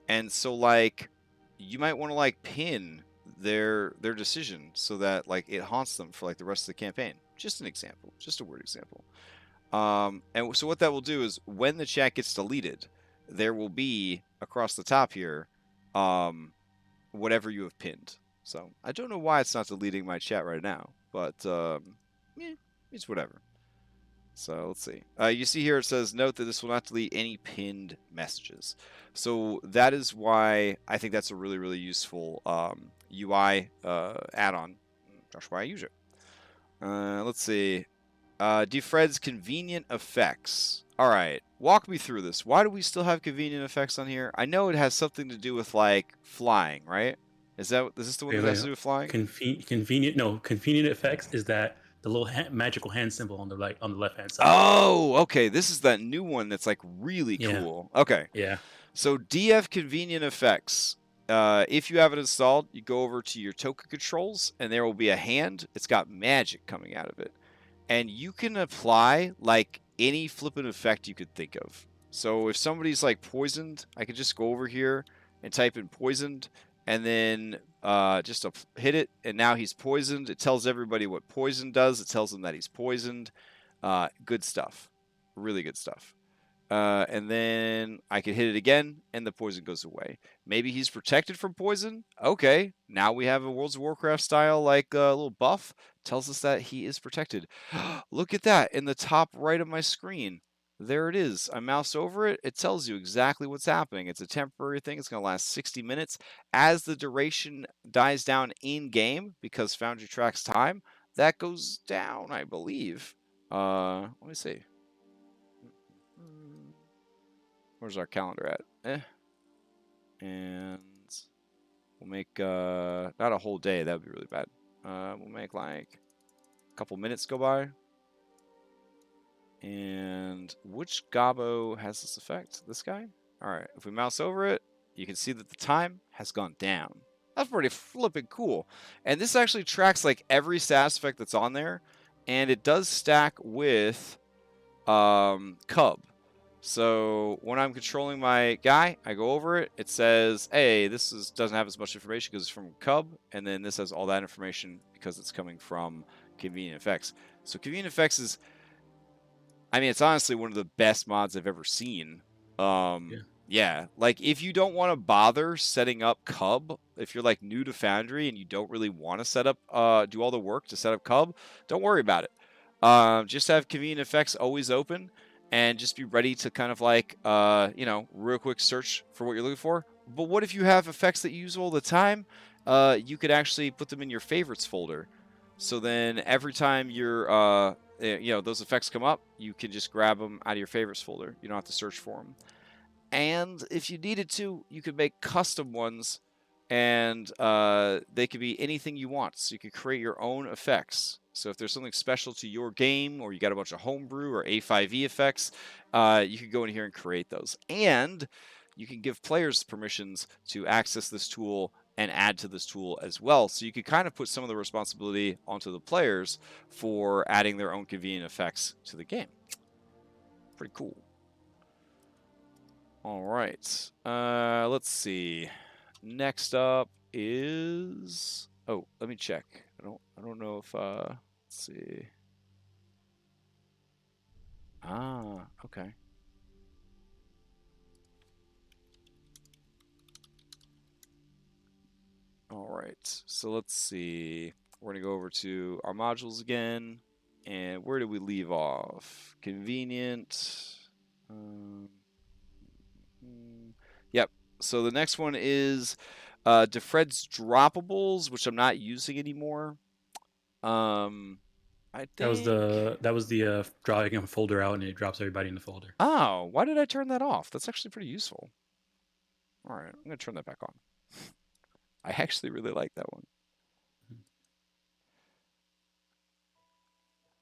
Speaker 1: And so, like, you might want to, like, pin their decision so that, like, it haunts them for, like, the rest of the campaign. Just an example. Just a word example. And so what that will do is when the chat gets deleted, there will be across the top here, whatever you have pinned. So I don't know why it's not deleting my chat right now, but it's whatever. So let's see. You see here it says, note that this will not delete any pinned messages. So that is why I think that's a really, really useful UI add-on. That's why I use it. Let's see. DFred's convenient effects. All right, walk me through this. Why do we still have convenient effects on here? I know it has something to do with like flying, right? Is this the one that has to do with flying?
Speaker 2: Convenient effects is that the little magical hand symbol on the left hand side.
Speaker 1: Oh, okay. This is that new one that's like really cool. Okay.
Speaker 2: Yeah.
Speaker 1: So DF convenient effects. If you have it installed, you go over to your token controls, and there will be a hand. It's got magic coming out of it. And you can apply like any flippin' effect you could think of. So if somebody's like poisoned, I could just go over here and type in poisoned, and then just hit it, and now he's poisoned. It tells everybody what poison does. It tells them that he's poisoned. Good stuff. Really good stuff. And then I can hit it again, and the poison goes away. Maybe he's protected from poison. Okay, now we have a World of Warcraft style like little buff. Tells us that he is protected. Look at that in the top right of my screen. There it is. I mouse over it. It tells you exactly what's happening. It's a temporary thing. It's going to last 60 minutes. As the duration dies down in-game, because Foundry tracks time, that goes down, I believe. Let me see. Where's our calendar at? And we'll make not a whole day. That would be really bad. We'll make like a couple minutes go by. And which Gobbo has this effect? This guy? All right. If we mouse over it, you can see that the time has gone down. That's pretty flippin' cool. And this actually tracks like every status effect that's on there, and it does stack with Cub. So when I'm controlling my guy, I go over it. It says, hey, doesn't have as much information because it's from Cub. And then this has all that information because it's coming from Convenient Effects. So Convenient Effects is, I mean, it's honestly one of the best mods I've ever seen. Yeah. Like if you don't want to bother setting up Cub, if you're like new to Foundry and you don't really want to set up, do all the work to set up Cub, don't worry about it. Just have Convenient Effects always open. And just be ready to kind of like, real quick search for what you're looking for. But what if you have effects that you use all the time? You could actually put them in your favorites folder. So then every time those effects come up, you can just grab them out of your favorites folder. You don't have to search for them. And if you needed to, you could make custom ones, and they could be anything you want. So you could create your own effects. So if there's something special to your game, or you got a bunch of homebrew or A5E effects, you can go in here and create those. And you can give players permissions to access this tool and add to this tool as well. So you could kind of put some of the responsibility onto the players for adding their own convenient effects to the game. Pretty cool. All right. Let's see. Next up is... Oh, let me check. I don't know if let's see. Ah, okay. All right. So let's see. We're going to go over to our modules again. And where did we leave off? Convenient. Yep. So the next one is DFred's Droppables, which I'm not using anymore. I think
Speaker 2: that was the drawing a folder out and it drops everybody in the folder.
Speaker 1: Oh, why did I turn that off? That's actually pretty useful. All right, I'm gonna turn that back on. I actually really like that one.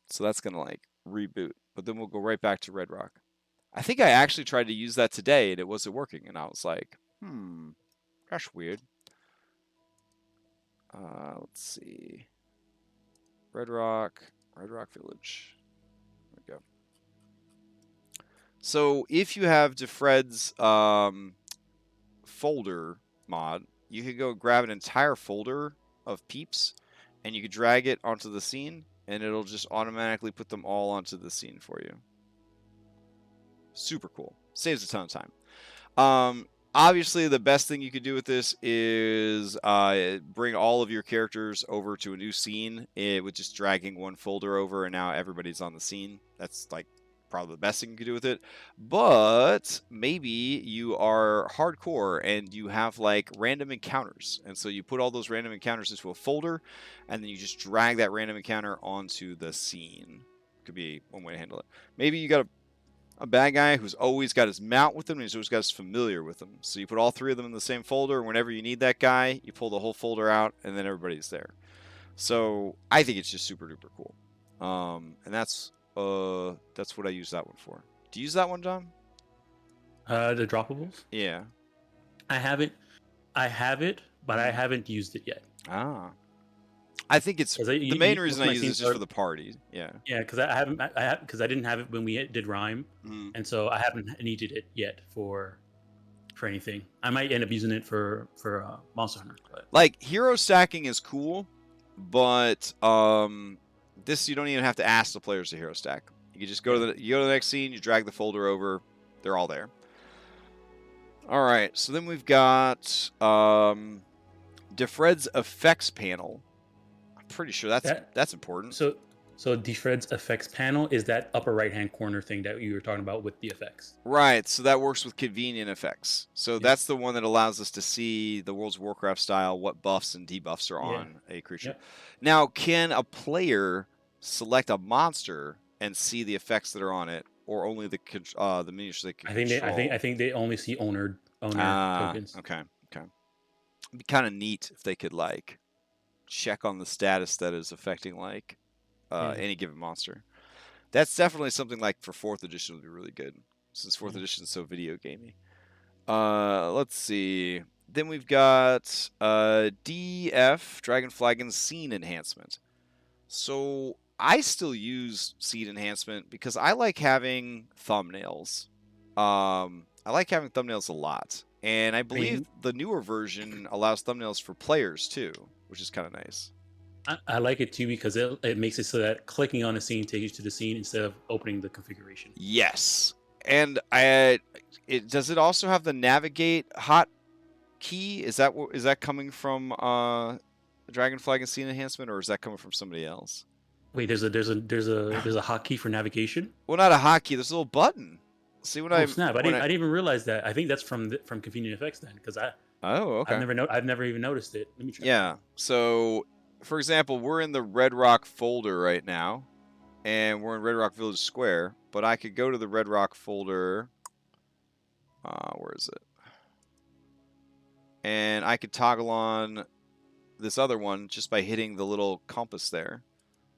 Speaker 1: So that's gonna like reboot, but then we'll go right back to Red Rock. I think I actually tried to use that today and it wasn't working, and I was like, that's weird. Let's see. Red Rock Village. There we go. So if you have DFred's folder mod, you could go grab an entire folder of peeps and you could drag it onto the scene and it'll just automatically put them all onto the scene for you. Super cool. Saves a ton of time. Obviously, the best thing you could do with this is bring all of your characters over to a new scene with just dragging one folder over, and now everybody's on the scene. That's like probably the best thing you could do with it. But maybe you are hardcore and you have like random encounters, and so you put all those random encounters into a folder, and then you just drag that random encounter onto the scene. Could be one way to handle it. Maybe you got a bad guy who's always got his mount with him, and he's always got his familiar with him. So you put all three of them in the same folder, and whenever you need that guy, you pull the whole folder out, and then everybody's there. So I think it's just super duper cool. And that's what I use that one for. Do you use that one, John?
Speaker 2: The Droppables?
Speaker 1: Yeah.
Speaker 2: I have it, but I haven't used it yet.
Speaker 1: Ah. I think it's the main reason I use it is just for the party. Yeah.
Speaker 2: Yeah, because I didn't have it when we did Rhyme, and so I haven't needed it yet for anything. I might end up using it for Monster Hunter. But.
Speaker 1: Like hero stacking is cool, but this you don't even have to ask the players to hero stack. You can just go to the next scene, you drag the folder over, they're all there. All right, so then we've got DFred's effects panel. Pretty sure that's important.
Speaker 2: So DFred's effects panel is that upper right hand corner thing that you were talking about with the effects.
Speaker 1: Right. So that works with convenient effects. So that's the one that allows us to see the World of Warcraft style what buffs and debuffs are on a creature. Yep. Now, can a player select a monster and see the effects that are on it, or only the miniatures they can control?
Speaker 2: I think they only see owner tokens.
Speaker 1: Okay. It'd be kind of neat if they could like check on the status that is affecting like any given monster. That's definitely something like for 4th edition would be really good, since 4th edition is so video gamey. Let's see. Then we've got DF Dragonflagon's Scene Enhancement. So I still use Scene Enhancement because I like having thumbnails. I like having thumbnails a lot, and I believe the newer version allows thumbnails for players too, which is kind of nice.
Speaker 2: I like it too because it makes it so that clicking on a scene takes you to the scene instead of opening the configuration.
Speaker 1: Yes, and does it also have the navigate hotkey? Is that coming from Dragonflagon Scene Enhancement, or is that coming from somebody else?
Speaker 2: Wait, there's a hotkey for navigation?
Speaker 1: Well, not a hotkey. There's a little button. See what I
Speaker 2: snap! I didn't even realize that. I think that's from Convenient Effects then, because
Speaker 1: okay.
Speaker 2: I've never even noticed it. Let me try.
Speaker 1: Yeah. So, for example, we're in the Red Rock folder right now, and we're in Red Rock Village Square. But I could go to the Red Rock folder. Where is it? And I could toggle on this other one just by hitting the little compass there.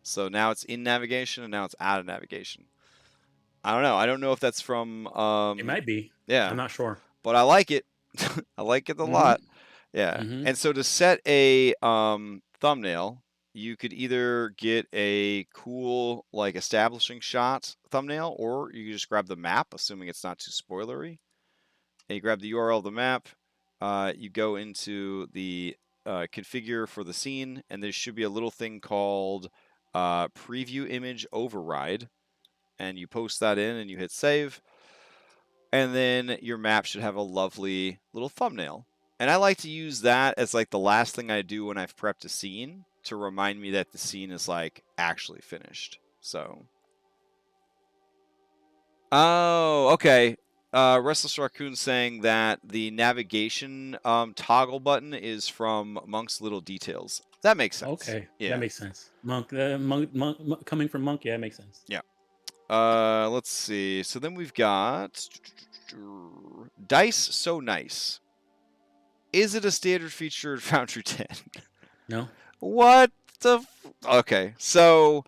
Speaker 1: So now it's in navigation and now it's out of navigation. I don't know. I don't know if that's from
Speaker 2: It might be.
Speaker 1: yeah,
Speaker 2: I'm not sure.
Speaker 1: but I like it. I like it a lot. Yeah. And so to set a thumbnail, you could either get a cool like establishing shot thumbnail, or you could just grab the map, assuming it's not too spoilery. And you grab the URL of the map. You go into the configure for the scene, and there should be a little thing called preview image override, and you post that in and you hit save, and then your map should have a lovely little thumbnail. And I like to use that as like the last thing I do when I've prepped a scene to remind me that the scene is like actually finished. So, oh, okay. Restless Raccoon saying that the navigation toggle button is from Monk's Little Details. That makes sense.
Speaker 2: Okay,
Speaker 1: Yeah,
Speaker 2: that makes sense. Monk, coming from Monk, yeah, that makes sense.
Speaker 1: Yeah. Let's see. So then we've got Dice So Nice. Is it a standard feature in Foundry 10?
Speaker 2: No.
Speaker 1: What the? Okay, so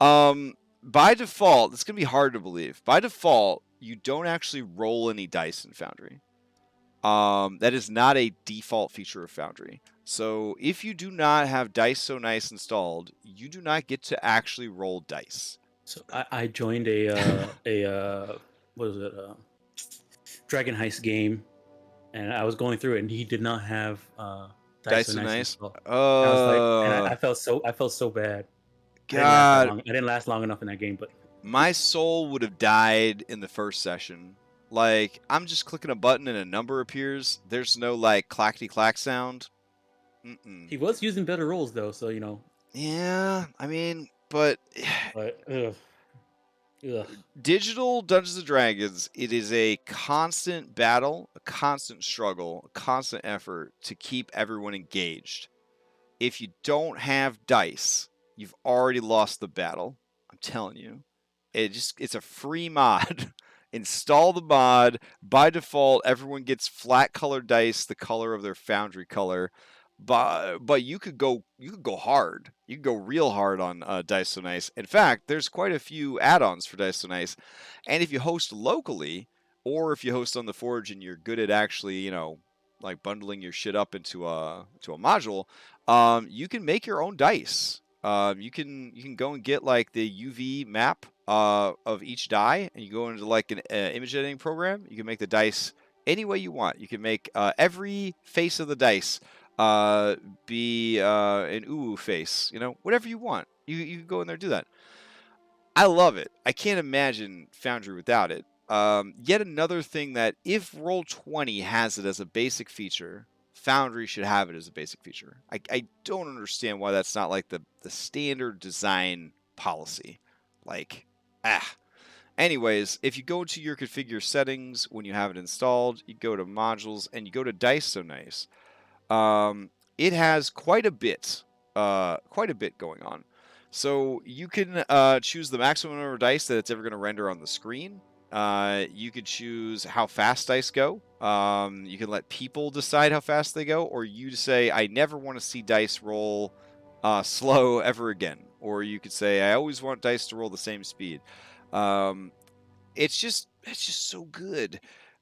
Speaker 1: by default, it's gonna be hard to believe. By default, you don't actually roll any dice in Foundry. That is not a default feature of Foundry. So if you do not have Dice So Nice installed, you do not get to actually roll dice.
Speaker 2: So I joined a what was it? Dragon Heist game, and I was going through it, and he did not have
Speaker 1: Dice So Nice.
Speaker 2: installed. I was like, and I felt so bad.
Speaker 1: God,
Speaker 2: I didn't last long enough in that game, but
Speaker 1: my soul would have died in the first session. Like, I'm just clicking a button and a number appears. There's no like clackety clack sound.
Speaker 2: He was using better rolls though, so you know.
Speaker 1: Yeah, I mean, but
Speaker 2: ugh.
Speaker 1: Digital Dungeons and Dragons, it is a constant battle, a constant struggle, a constant effort to keep everyone engaged. If you don't have dice, you've already lost the battle. I'm telling you. It's a free mod. Install the mod. By default, everyone gets flat colored dice, the color of their Foundry color. But you could go hard. You could go real hard on Dice So Nice. In fact, there's quite a few add-ons for Dice So Nice. And if you host locally, or if you host on the Forge and you're good at actually, you know, like bundling your shit up into a module, you can make your own dice. You can go and get like the UV map of each die, and you go into like an image editing program. You can make the dice any way you want. You can make every face of the dice be an ooh face, you know, whatever you want. You can go in there and do that. I love it. I can't imagine Foundry without it. Yet another thing that if Roll20 has it as a basic feature, Foundry should have it as a basic feature. I don't understand why that's not like the standard design policy. Like, Anyways, if you go to your configure settings when you have it installed, you go to modules and you go to Dice So Nice. It has quite a bit going on. So you can choose the maximum number of dice that it's ever going to render on the screen. You could choose how fast dice go. You can let people decide how fast they go, or you say, I never want to see dice roll slow ever again. Or you could say, I always want dice to roll the same speed. It's just so good.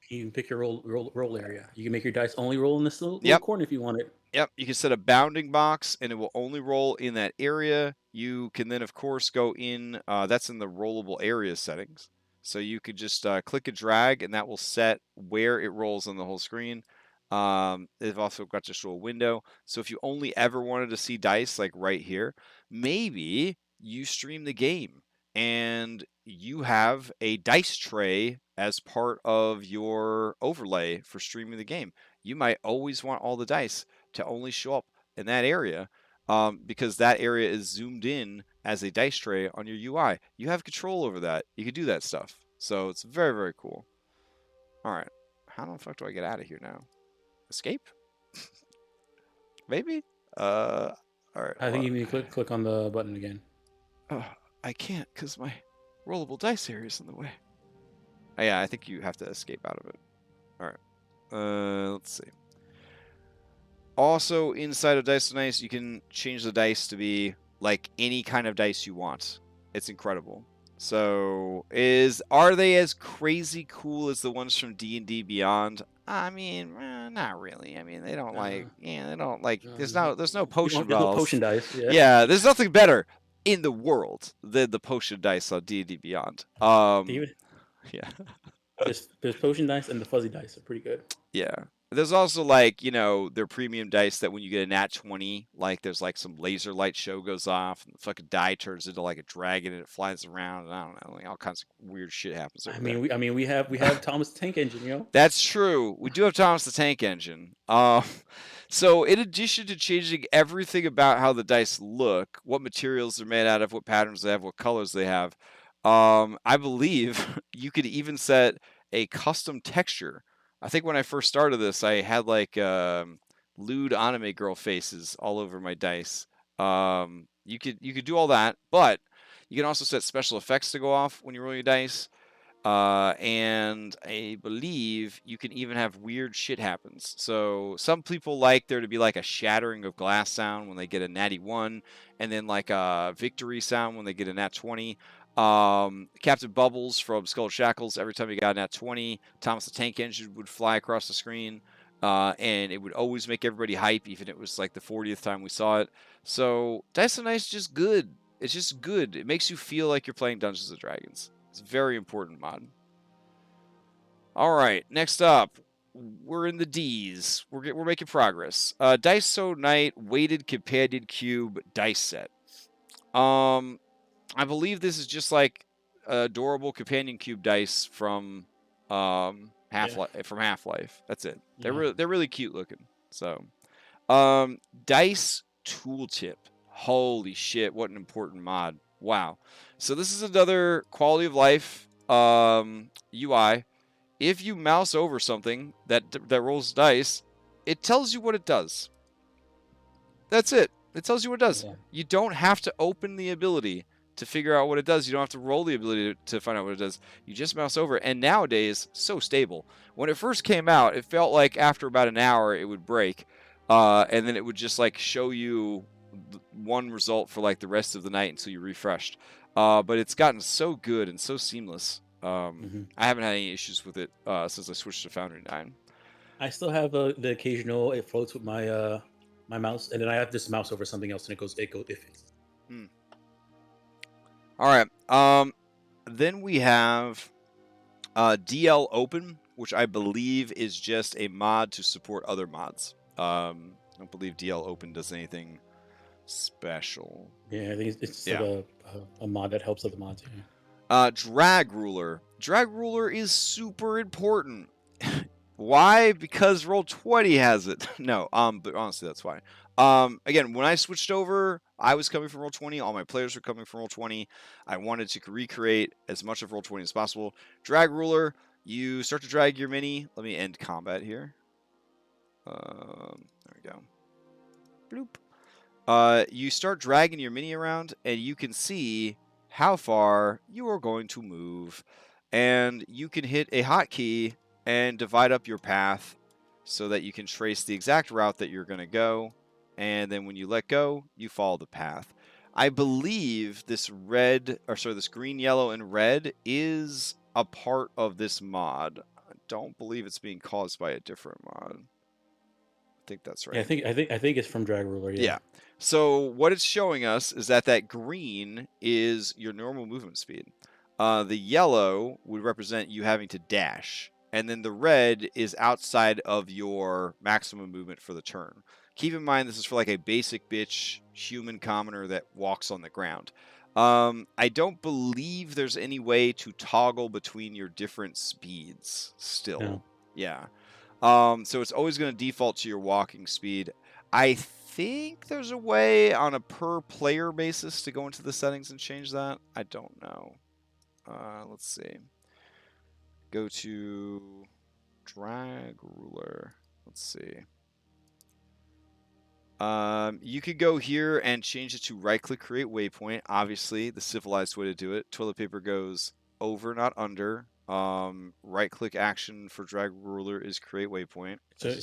Speaker 2: You can pick your roll area. You can make your dice only roll in this little corner if you want it.
Speaker 1: Yep, you can set a bounding box, and it will only roll in that area. You can then, of course, go in. That's in the rollable area settings. So you could just click and drag, and that will set where it rolls on the whole screen. They've also got just a little window. So if you only ever wanted to see dice, like right here, maybe you stream the game, and you have a dice tray as part of your overlay for streaming the game. You might always want all the dice to only show up in that area because that area is zoomed in as a dice tray on your UI. You have control over that. You can do that stuff. So it's very, very cool. All right. How the fuck do I get out of here now? Escape? Maybe? All right.
Speaker 2: I think you need to click on the button again.
Speaker 1: Oh, I can't because my rollable dice area is in the way. Oh, yeah, I think you have to escape out of it. All right. Let's see. Also, inside of Dice So Nice, you can change the dice to be like any kind of dice you want. It's incredible. So are they as crazy cool as the ones from D&D Beyond? I mean, not really. I mean, they don't they don't like. There's no potion
Speaker 2: There's no
Speaker 1: balls.
Speaker 2: potion dice. Yeah.
Speaker 1: Yeah, there's nothing better in the world than the potion dice on D&D Beyond.
Speaker 2: David?
Speaker 1: Yeah.
Speaker 2: There's potion dice and the fuzzy dice are pretty good.
Speaker 1: Yeah. There's also like, their premium dice that when you get a nat 20, like there's like some laser light show goes off and the fucking die turns into like a dragon and it flies around and I don't know, like all kinds of weird shit happens over there.
Speaker 2: I mean we have Thomas the Tank Engine,
Speaker 1: That's true. We do have Thomas the Tank Engine. So in addition to changing everything about how the dice look, what materials they're made out of, what patterns they have, what colors they have, I believe you could even set a custom texture. I think when I first started this, I had like lewd anime girl faces all over my dice. You could do all that, but you can also set special effects to go off when you roll your dice. And I believe you can even have weird shit happens. So some people like there to be like a shattering of glass sound when they get a natty 1, and then like a victory sound when they get a nat 20. Captain Bubbles from Skull Shackles, every time you got a nat 20, Thomas the Tank Engine would fly across the screen, and it would always make everybody hype, even if it was like the 40th time we saw it. So Dice and Dice is just good. It's just good. It makes you feel like you're playing Dungeons & Dragons. It's a very important mod. All right, next up, we're in the D's. We're making progress. Dice So Night Weighted Companion Cube Dice Set. I believe this is just like adorable companion cube dice from Half-Life. That's it. They're really cute looking. So, Dice Tooltip. Holy shit! What an important mod. Wow. So this is another quality of life UI. If you mouse over something that rolls dice, it tells you what it does. That's it. It tells you what it does. Yeah. You don't have to open the ability to figure out what it does. You don't have to roll the ability to find out what it does. You just mouse over it. And nowadays, so stable. When it first came out, it felt like after about an hour, it would break. And then it would just like show you one result for like the rest of the night until you refreshed. But it's gotten so good and so seamless. I haven't had any issues with it since I switched to Foundry 9.
Speaker 2: I still have the occasional, it floats with my my mouse, and then I have this mouse over something else, and it goes iffy.
Speaker 1: All right. Then we have DL Open, which I believe is just a mod to support other mods. I don't believe DL Open does anything special.
Speaker 2: Yeah, I think it's like a mod that helps other mods.
Speaker 1: Drag Ruler. Drag Ruler is super important. Why? Because Roll20 has it. No, but honestly, that's fine. Again, when I switched over, I was coming from Roll20. All my players were coming from Roll20. I wanted to recreate as much of Roll20 as possible. Drag Ruler, you start to drag your mini. Let me end combat here. There we go. Bloop. You start dragging your mini around, and you can see how far you are going to move. And you can hit a hotkey and divide up your path so that you can trace the exact route that you're going to go. And then when you let go, you follow the path. I believe this green, yellow, and red is a part of this mod. I don't believe it's being caused by a different mod. I think that's right.
Speaker 2: Yeah, I think it's from Drag Ruler.
Speaker 1: Yeah. So what it's showing us is that green is your normal movement speed. The yellow would represent you having to dash. And then the red is outside of your maximum movement for the turn. Keep in mind, this is for like a basic bitch human commoner that walks on the ground. I don't believe there's any way to toggle between your different speeds still.
Speaker 2: No.
Speaker 1: Yeah. So it's always going to default to your walking speed. I think there's a way on a per player basis to go into the settings and change that. I don't know. Let's see. Go to Drag Ruler. Let's see. You could go here and change it to right-click create waypoint. Obviously, the civilized way to do it. Toilet paper goes over, not under. Right-click action for Drag Ruler is create waypoint.
Speaker 2: So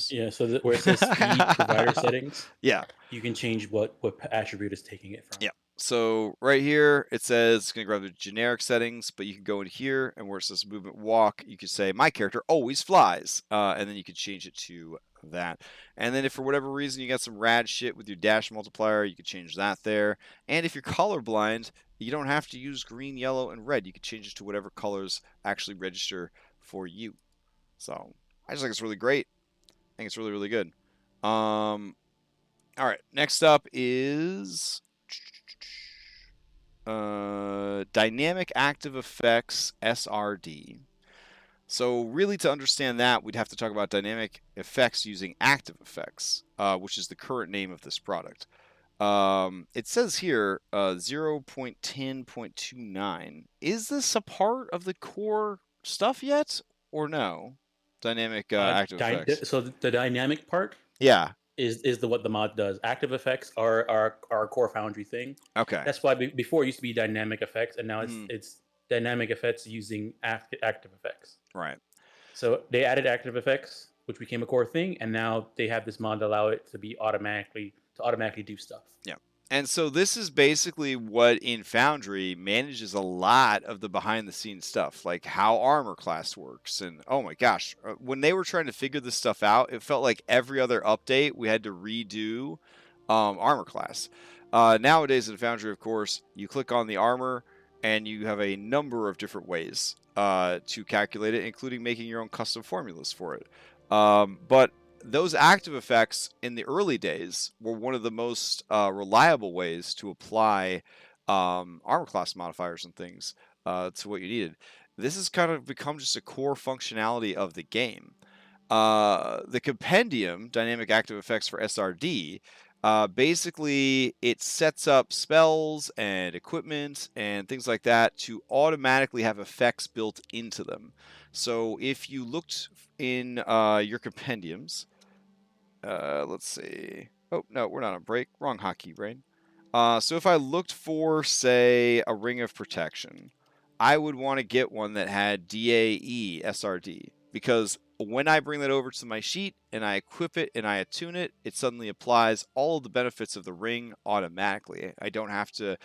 Speaker 2: where it says speed provider settings,
Speaker 1: yeah,
Speaker 2: you can change what attribute is taking it from.
Speaker 1: Yeah. So right here, it says it's going to grab the generic settings, but you can go in here, and where it says movement walk, you can say, my character always flies, and then you can change it to that. And then if for whatever reason you got some rad shit with your dash multiplier, you can change that there. And if you're colorblind, you don't have to use green, yellow, and red. You can change it to whatever colors actually register for you. So I just think it's really great. I think it's really, really good. All right, next up is Dynamic Active Effects SRD. So really, to understand that, we'd have to talk about dynamic effects using active effects, which is the current name of this product. It says here 0.10.29. Is this a part of the core stuff yet, or no? Dynamic active effects.
Speaker 2: So the dynamic part,
Speaker 1: yeah,
Speaker 2: is what the mod does. Active effects are our core Foundry thing.
Speaker 1: Okay.
Speaker 2: That's why before it used to be dynamic effects, and now it's dynamic effects using active effects.
Speaker 1: Right.
Speaker 2: So they added active effects, which became a core thing, and now they have this mod to allow it to be automatically do stuff.
Speaker 1: Yeah. And so this is basically what in Foundry manages a lot of the behind the scenes stuff, like how armor class works. And oh my gosh, when they were trying to figure this stuff out, it felt like every other update we had to redo armor class. Nowadays in Foundry, of course, you click on the armor and you have a number of different ways to calculate it, including making your own custom formulas for it. But those active effects in the early days were one of the most reliable ways to apply armor class modifiers and things to what you needed. This has kind of become just a core functionality of the game. The Compendium Dynamic Active Effects for SRD, basically it sets up spells and equipment and things like that to automatically have effects built into them. So if you looked in your compendiums, let's see. Oh, no, we're not on break. Wrong hotkey, brain. So if I looked for, say, a Ring of Protection, I would want to get one that had DAE SRD, because when I bring that over to my sheet and I equip it and I attune it, it suddenly applies all of the benefits of the ring automatically. I don't have to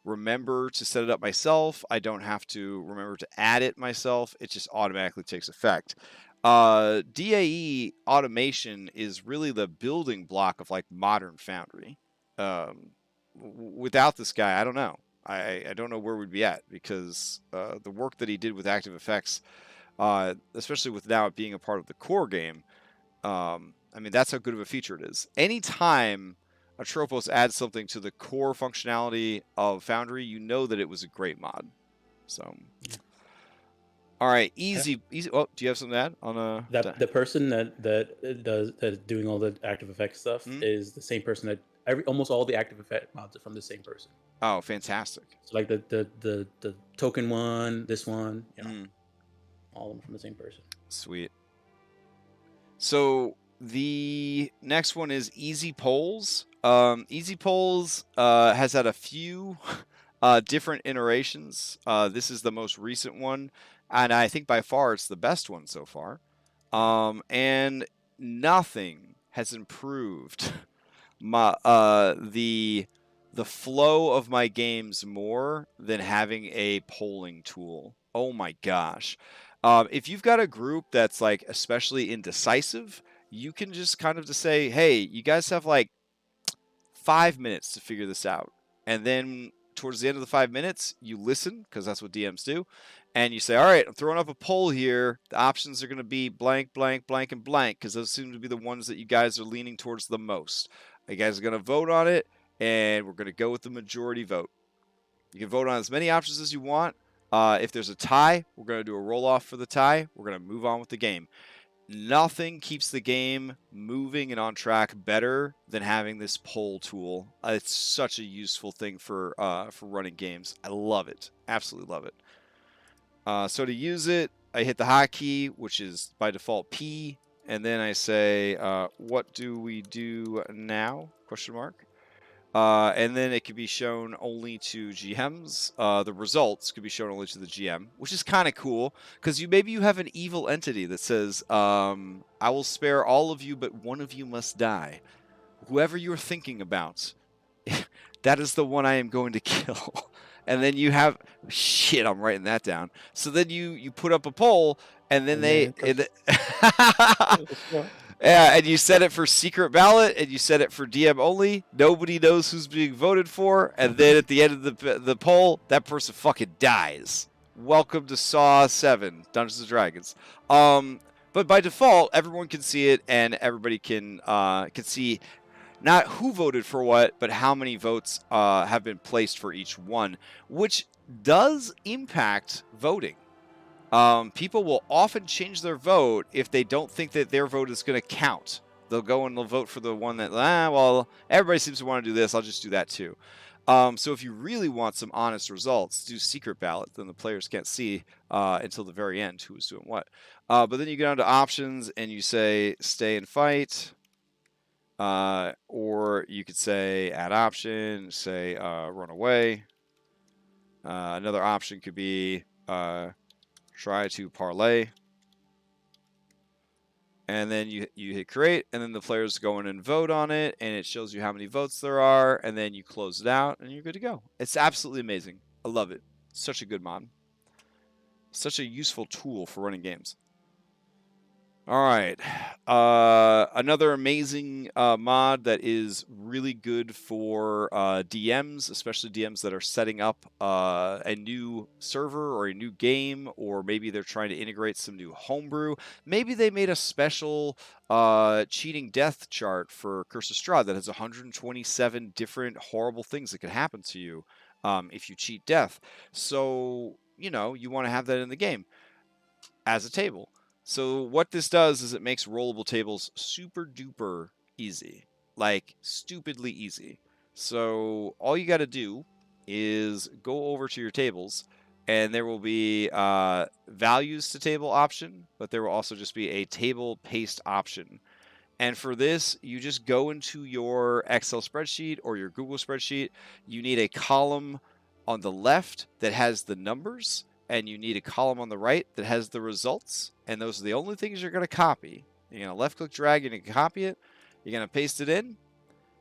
Speaker 1: remember to set it up myself. I don't have to remember to add it myself. It just automatically takes effect. DAE automation is really the building block of like modern Foundry. Without this guy, I don't know. I don't know where we'd be at, because the work that he did with active effects, especially with now it being a part of the core game, I mean, that's how good of a feature it is. Anytime a Tropos adds something to the core functionality of Foundry, you know that it was a great mod. So, all right, easy. Oh, do you have something to add on
Speaker 2: the person that doing all the active effects stuff is the same person that almost all the active effect mods are from the same person.
Speaker 1: Oh, fantastic!
Speaker 2: So like the token one, this one, you know, all of them from the same person.
Speaker 1: Sweet. So the next one is EasyPolls. EasyPolls has had a few different iterations. This is the most recent one, and I think by far it's the best one so far. And nothing has improved the flow of my games more than having a polling tool. Oh my gosh. If you've got a group that's like especially indecisive, you can just kind of just say, hey, you guys have like 5 minutes to figure this out. And then towards the end of the 5 minutes, you listen, because that's what DMs do. And you say, all right, I'm throwing up a poll here. The options are going to be blank, blank, blank, and blank, because those seem to be the ones that you guys are leaning towards the most. You guys are going to vote on it, and we're going to go with the majority vote. You can vote on as many options as you want. If there's a tie, we're going to do a roll-off for the tie. We're going to move on with the game. Nothing keeps the game moving and on track better than having this poll tool. It's such a useful thing for running games. I love it. Absolutely love it. So to use it, I hit the hotkey, which is by default P, and then I say, what do we do now? Question mark. And then it can be shown only to GMs. The results could be shown only to the GM, which is kind of cool, because maybe you have an evil entity that says, I will spare all of you, but one of you must die. Whoever you're thinking about, that is the one I am going to kill. And then you have, shit, I'm writing that down. So then you put up a poll, and then yeah, and you set it for secret ballot, and you set it for DM only. Nobody knows who's being voted for, and then at the end of the poll, that person fucking dies. Welcome to Saw 7, Dungeons & Dragons. But by default, everyone can see it, and everybody can see not who voted for what, but how many votes have been placed for each one, which does impact voting. People will often change their vote if they don't think that their vote is going to count. They'll go and they'll vote for the one that, well, everybody seems to want to do this, I'll just do that too. So if you really want some honest results, do secret ballot. Then the players can't see until the very end who is doing what. But then you get down to options and you say stay and fight. Or you could say add option, say run away. Another option could be try to parlay. And then you hit create, and then the players go in and vote on it, and it shows you how many votes there are, and then you close it out, and you're good to go. It's absolutely amazing. I love it. Such a good mod. Such a useful tool for running games. All right. Another amazing mod that is really good for DMs, especially DMs that are setting up a new server or a new game, or maybe they're trying to integrate some new homebrew. Maybe they made a special cheating death chart for Curse of Strahd that has 127 different horrible things that can happen to you if you cheat death. So, you know, you want to have that in the game as a table. So what this does is it makes rollable tables super duper easy, like stupidly easy. So all you got to do is go over to your tables, and there will be values to table option, but there will also just be a table paste option. And for this, you just go into your Excel spreadsheet or your Google spreadsheet. You need a column on the left that has the numbers, and you need a column on the right that has the results, and those are the only things you're going to copy. You're going to left-click drag and copy it. You're going to paste it in.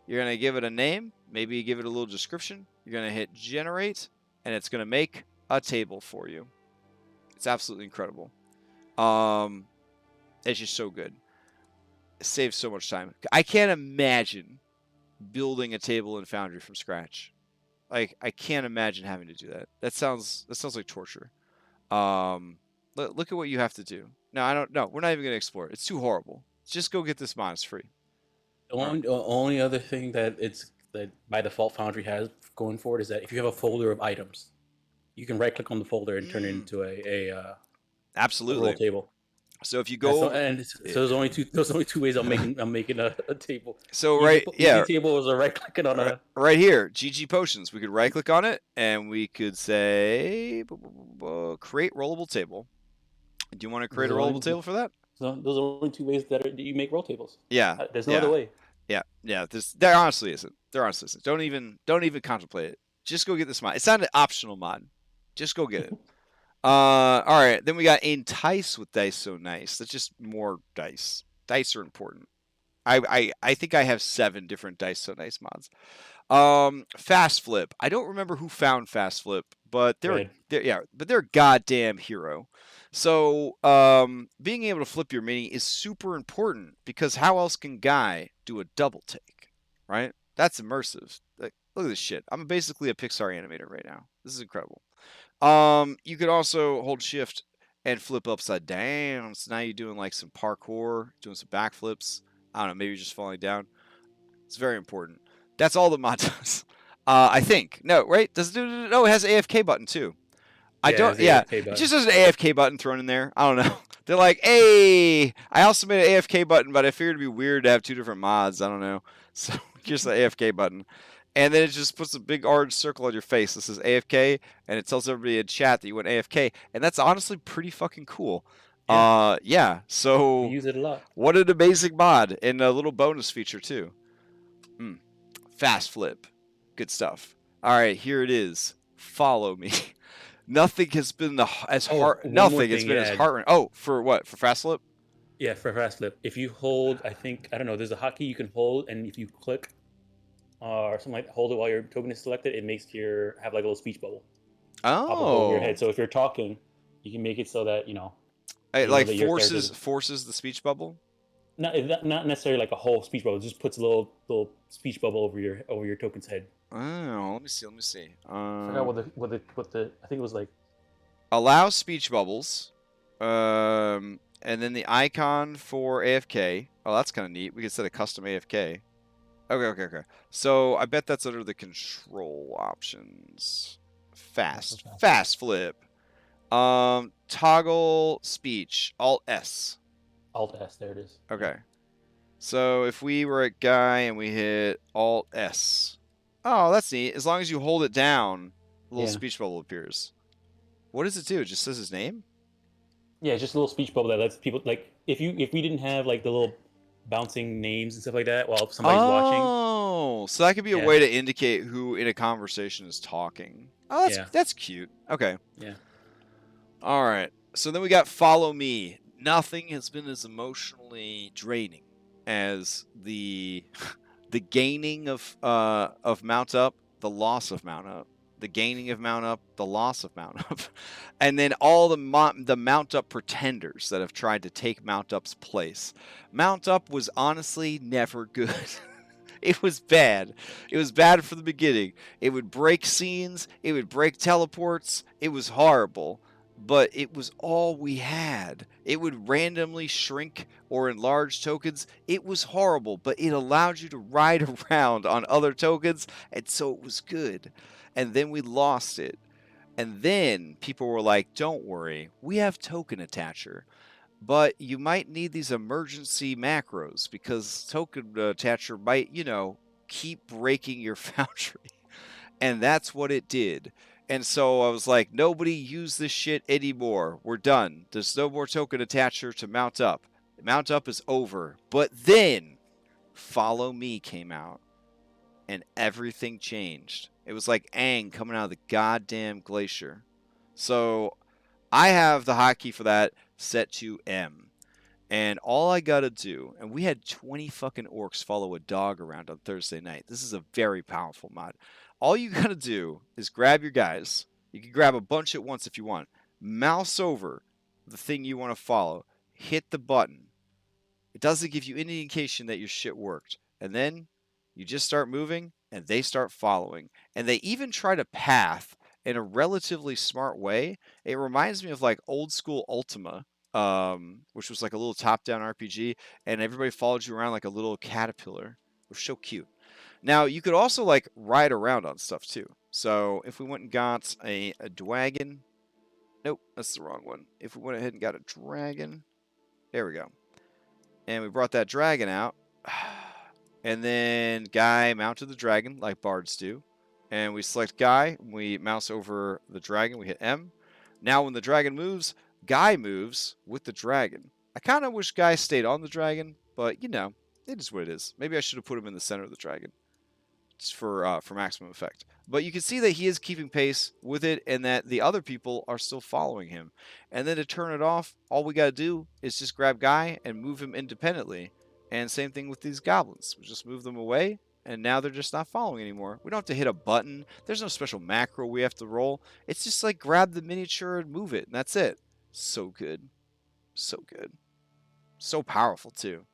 Speaker 1: You're going to give it a name. Maybe you give it a little description. You're going to hit generate, and it's going to make a table for you. It's absolutely incredible. It's just so good. It saves so much time. I can't imagine building a table in Foundry from scratch. Like, I can't imagine having to do that. That sounds like torture. Look at what you have to do. No, I don't know. We're not even going to explore it. It's too horrible. Just go get this mod. It's free.
Speaker 2: The only other thing that by default Foundry has going forward is that if you have a folder of items, you can right-click on the folder and turn it into a
Speaker 1: absolutely
Speaker 2: roll table.
Speaker 1: So if you go,
Speaker 2: so there's only two ways I'm making a table.
Speaker 1: So
Speaker 2: EasyTable is a right-clicking on a
Speaker 1: right here, GG Potions. We could right-click on it and we could say create rollable table. Do you want to create a rollable table for that?
Speaker 2: So those are only two ways that you make roll tables.
Speaker 1: Yeah,
Speaker 2: there's no other way.
Speaker 1: Yeah. There honestly isn't. Don't even contemplate it. Just go get this mod. It's not an optional mod. Just go get it. All right, then we got Entice with Dice So Nice. That's just more dice. Dice are important. I think I have 7 different Dice So Nice mods. Fast Flip. I don't remember who found Fast Flip, but they're a goddamn hero. So being able to flip your mini is super important, because how else can Guy do a double take, right? That's immersive. Like, look at this shit. I'm basically a Pixar animator right now. This is incredible. You could also hold shift and flip upside down. So now you're doing like some parkour, doing some backflips. I don't know, maybe you're just falling down. It's very important. That's all the mod does. I think. No, right? Does it do? No, it has an AFK button too. It just has an AFK button thrown in there. I don't know. They're like, hey, I also made an AFK button, but I figured it'd be weird to have 2 different mods. I don't know. So here's the AFK button. And then it just puts a big orange circle on your face. This is AFK, and it tells everybody in chat that you went AFK, and that's honestly pretty fucking cool. So
Speaker 2: we use it a lot.
Speaker 1: What an amazing mod, and a little bonus feature too. Fast Flip, good stuff. All right, here it is. Follow me. Nothing has been as hard. Nothing has been as heart. Oh, for what? For Fast Flip?
Speaker 2: Yeah, for Fast Flip. If you hold, I don't know. There's a hotkey you can hold, and if you click, or something like that, hold it while your token is selected, it makes have like a little speech bubble pop up over your
Speaker 1: Oh,
Speaker 2: head. So if you're talking, you can make it so that
Speaker 1: it
Speaker 2: you know
Speaker 1: like
Speaker 2: that your character
Speaker 1: forces the speech bubble.
Speaker 2: not necessarily like a whole speech bubble. It just puts a little speech bubble over your token's head.
Speaker 1: Oh, let me see. Let me see.
Speaker 2: I forgot what the I think it was like.
Speaker 1: Allow speech bubbles. And then the icon for AFK. Oh, that's kind of neat. We can set a custom AFK. Okay. So I bet that's under the control options. Fast flip. Toggle speech. Alt S.
Speaker 2: Alt S. There it is.
Speaker 1: Okay. So if we were at guy and we hit Alt S. Oh, that's neat. As long as you hold it down, a little speech bubble appears. What does it do? It just says his name?
Speaker 2: Yeah, it's just a little speech bubble that lets people, like, if we didn't have like the little bouncing names and stuff like that while somebody's watching.
Speaker 1: Oh, so that could be a way to indicate who in a conversation is talking. Oh, that's cute. Okay.
Speaker 2: Yeah.
Speaker 1: All right. So then we got follow me. Nothing has been as emotionally draining as the gaining of mount up, the loss of mount up. The gaining of mount up, the loss of mount up, and then all the mount up pretenders that have tried to take mount up's place. Mount up was honestly never good. It was bad. It was bad from the beginning. It would break scenes. It would break teleports. It was horrible. But it was all we had. It would randomly shrink or enlarge tokens. It was horrible, but it allowed you to ride around on other tokens, and so it was good. And then we lost it. And then people were like, don't worry, we have token attacher. But you might need these emergency macros because token attacher might, keep breaking your Foundry. And that's what it did. And so I was like, nobody use this shit anymore. We're done. There's no more token attacher to mount up. Mount up is over. But then Follow Me came out and everything changed. It was like Aang coming out of the goddamn glacier. So I have the hotkey for that set to M. And all I gotta do, and we had 20 fucking orcs follow a dog around on Thursday night. This is a very powerful mod. All you gotta do is grab your guys. You can grab a bunch at once if you want. Mouse over the thing you want to follow. Hit the button. It doesn't give you any indication that your shit worked. And then you just start moving, and they start following. And they even try to path in a relatively smart way. It reminds me of like old school Ultima, which was like a little top-down RPG, and everybody followed you around like a little caterpillar. It was so cute. Now, you could also like ride around on stuff too. So if we went and got a dragon, nope, that's the wrong one. If we went ahead and got a dragon, there we go. And we brought that dragon out. And then Guy mounted the dragon like bards do. And we select Guy. We mouse over the dragon. We hit M. Now when the dragon moves, Guy moves with the dragon. I kind of wish Guy stayed on the dragon, but it is what it is. Maybe I should have put him in the center of the dragon just for maximum effect. But you can see that he is keeping pace with it and that the other people are still following him. And then to turn it off, all we got to do is just grab Guy and move him independently. And same thing with these goblins. We just move them away, and now they're just not following anymore. We don't have to hit a button. There's no special macro we have to roll. It's just like grab the miniature and move it, and that's it. So good. So good. So powerful, too.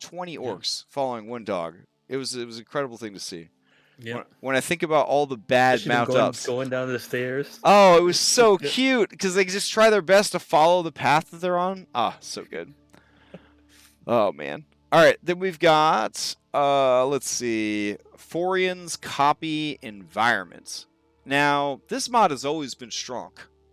Speaker 1: 20 orcs following one dog. It was an incredible thing to see.
Speaker 2: Yeah.
Speaker 1: When I think about all the bad mount-ups.
Speaker 2: Going down the stairs.
Speaker 1: Oh, it was so cute, because they just try their best to follow the path that they're on. Ah, so good. Oh, man. All right, then we've got, let's see, Forien's Copy Environment. Now, this mod has always been strong,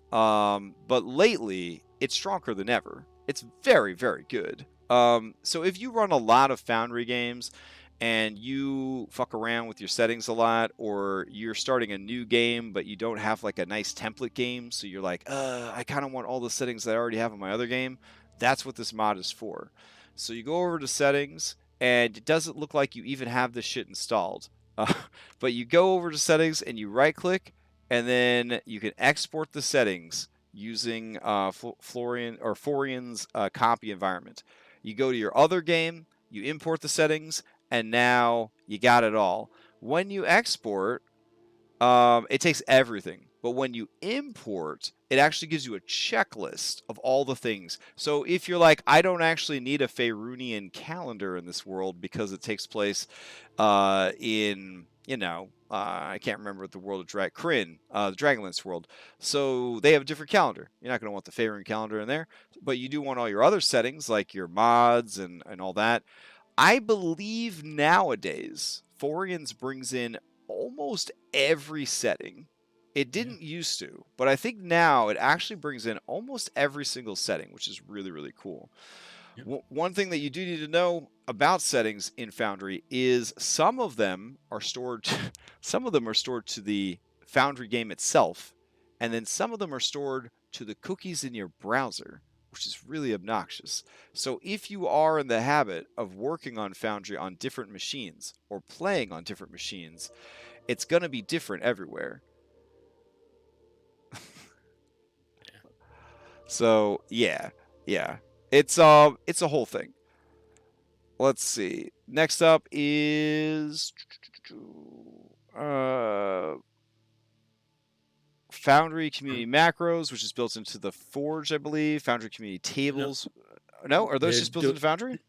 Speaker 1: but lately, it's stronger than ever. It's very, very good. So if you run a lot of Foundry games, and you fuck around with your settings a lot, or you're starting a new game, but you don't have like a nice template game, so you're like, I kind of want all the settings that I already have in my other game, that's what this mod is for. So you go over to settings, and it doesn't look like you even have this shit installed. But you go over to settings, and you right-click, and then you can export the settings using Forien's copy environment. You go to your other game, you import the settings, and now you got it all. When you export, it takes everything. But when you import, it actually gives you a checklist of all the things. So if you're like, I don't actually need a Faerunian calendar in this world because it takes place in, I can't remember what the world of Kryn, the Dragonlance world. So they have a different calendar. You're not going to want the Faerun calendar in there, but you do want all your other settings like your mods and all that. I believe nowadays Forien's brings in almost every setting. It didn't used to, but I think now it actually brings in almost every single setting, which is really, really cool.
Speaker 2: Yep.
Speaker 1: One thing that you do need to know about settings in Foundry is some of them are stored to the Foundry game itself, and then some of them are stored to the cookies in your browser, which is really obnoxious. So if you are in the habit of working on Foundry on different machines or playing on different machines, it's going to be different everywhere. So yeah. It's a whole thing. Let's see. Next up is Foundry Community Macros, which is built into the Forge, I believe. Foundry Community Tables. No, are those just built into Foundry?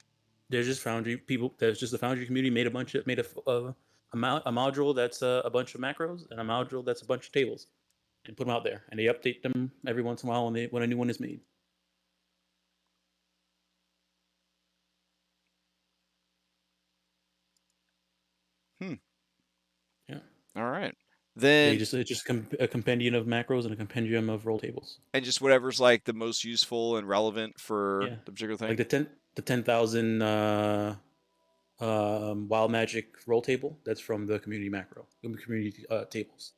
Speaker 2: They're just Foundry people. There's just the Foundry community made a module that's a bunch of macros and a module that's a bunch of tables, and put them out there. And they update them every once in a while when a new one is made. Yeah.
Speaker 1: All right. Then
Speaker 2: it's just a compendium of macros and a compendium of roll tables.
Speaker 1: And just whatever's like the most useful and relevant for the particular thing.
Speaker 2: Like the 10,000 wild magic roll table. That's from the community macro, community tables.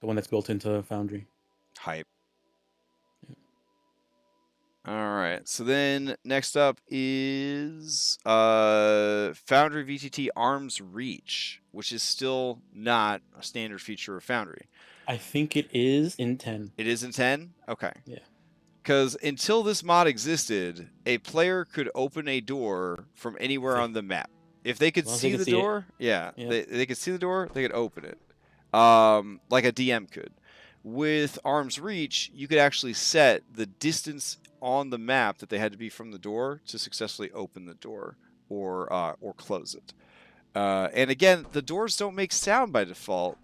Speaker 2: The one that's built into Foundry.
Speaker 1: Hype. All right. So then next up is Foundry VTT Arms Reach, which is still not a standard feature of Foundry.
Speaker 2: I think it is in 10.
Speaker 1: It is in 10? Okay.
Speaker 2: Yeah.
Speaker 1: Because until this mod existed, a player could open a door from anywhere on the map. If they could see the door, they could see the door, they could open it. Like a DM could. With Arms Reach, you could actually set the distance on the map that they had to be from the door to successfully open the door or close it. And again, the doors don't make sound by default.